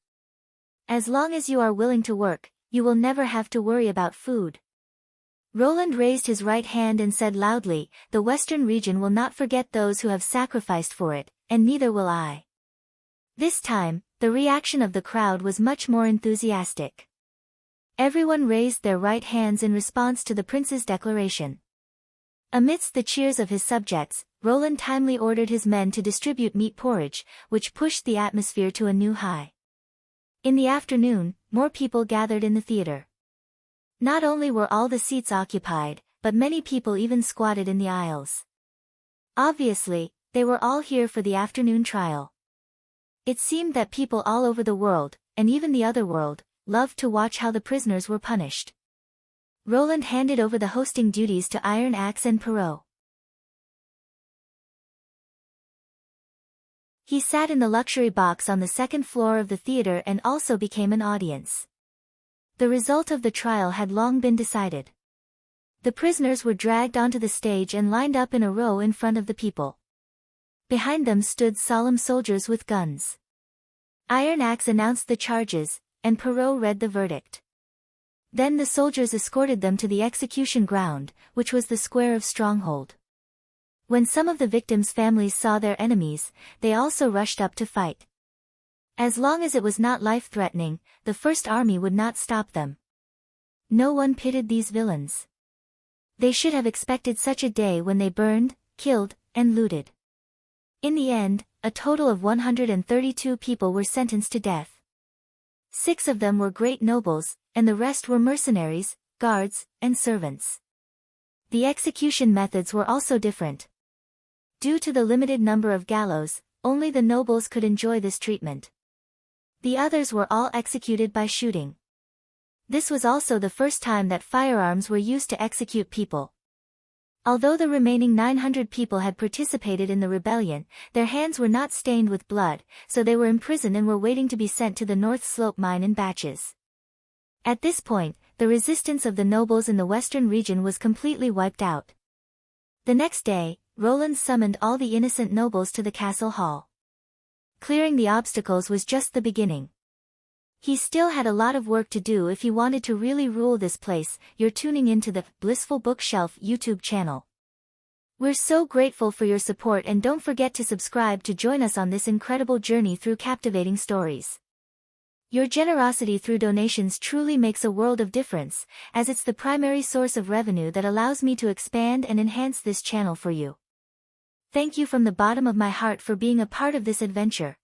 As long as you are willing to work, you will never have to worry about food. Roland raised his right hand and said loudly, the Western region will not forget those who have sacrificed for it, and neither will I. This time, the reaction of the crowd was much more enthusiastic. Everyone raised their right hands in response to the prince's declaration. Amidst the cheers of his subjects, Roland timely ordered his men to distribute meat porridge, which pushed the atmosphere to a new high. In the afternoon, more people gathered in the theater. Not only were all the seats occupied, but many people even squatted in the aisles. Obviously, they were all here for the afternoon trial. It seemed that people all over the world, and even the other world, loved to watch how the prisoners were punished. Roland handed over the hosting duties to Iron Axe and Perrault. He sat in the luxury box on the second floor of the theater and also became an audience. The result of the trial had long been decided. The prisoners were dragged onto the stage and lined up in a row in front of the people. Behind them stood solemn soldiers with guns. Iron Axe announced the charges, and Perrault read the verdict. Then the soldiers escorted them to the execution ground, which was the square of Stronghold. When some of the victims' families saw their enemies, they also rushed up to fight. As long as it was not life-threatening, the First Army would not stop them. No one pitied these villains. They should have expected such a day when they burned, killed, and looted. In the end, a total of 132 people were sentenced to death. 6 of them were great nobles, and the rest were mercenaries, guards, and servants. The execution methods were also different. Due to the limited number of gallows, only the nobles could enjoy this treatment. The others were all executed by shooting. This was also the first time that firearms were used to execute people. Although the remaining 900 people had participated in the rebellion, their hands were not stained with blood, so they were imprisoned and were waiting to be sent to the North Slope mine in batches. At this point, the resistance of the nobles in the western region was completely wiped out. The next day, Roland summoned all the innocent nobles to the castle hall. Clearing the obstacles was just the beginning. He still had a lot of work to do if he wanted to really rule this place. You're tuning into the Blissful Bookshelf YouTube channel. We're so grateful for your support, and don't forget to subscribe to join us on this incredible journey through captivating stories. Your generosity through donations truly makes a world of difference, as it's the primary source of revenue that allows me to expand and enhance this channel for you. Thank you from the bottom of my heart for being a part of this adventure.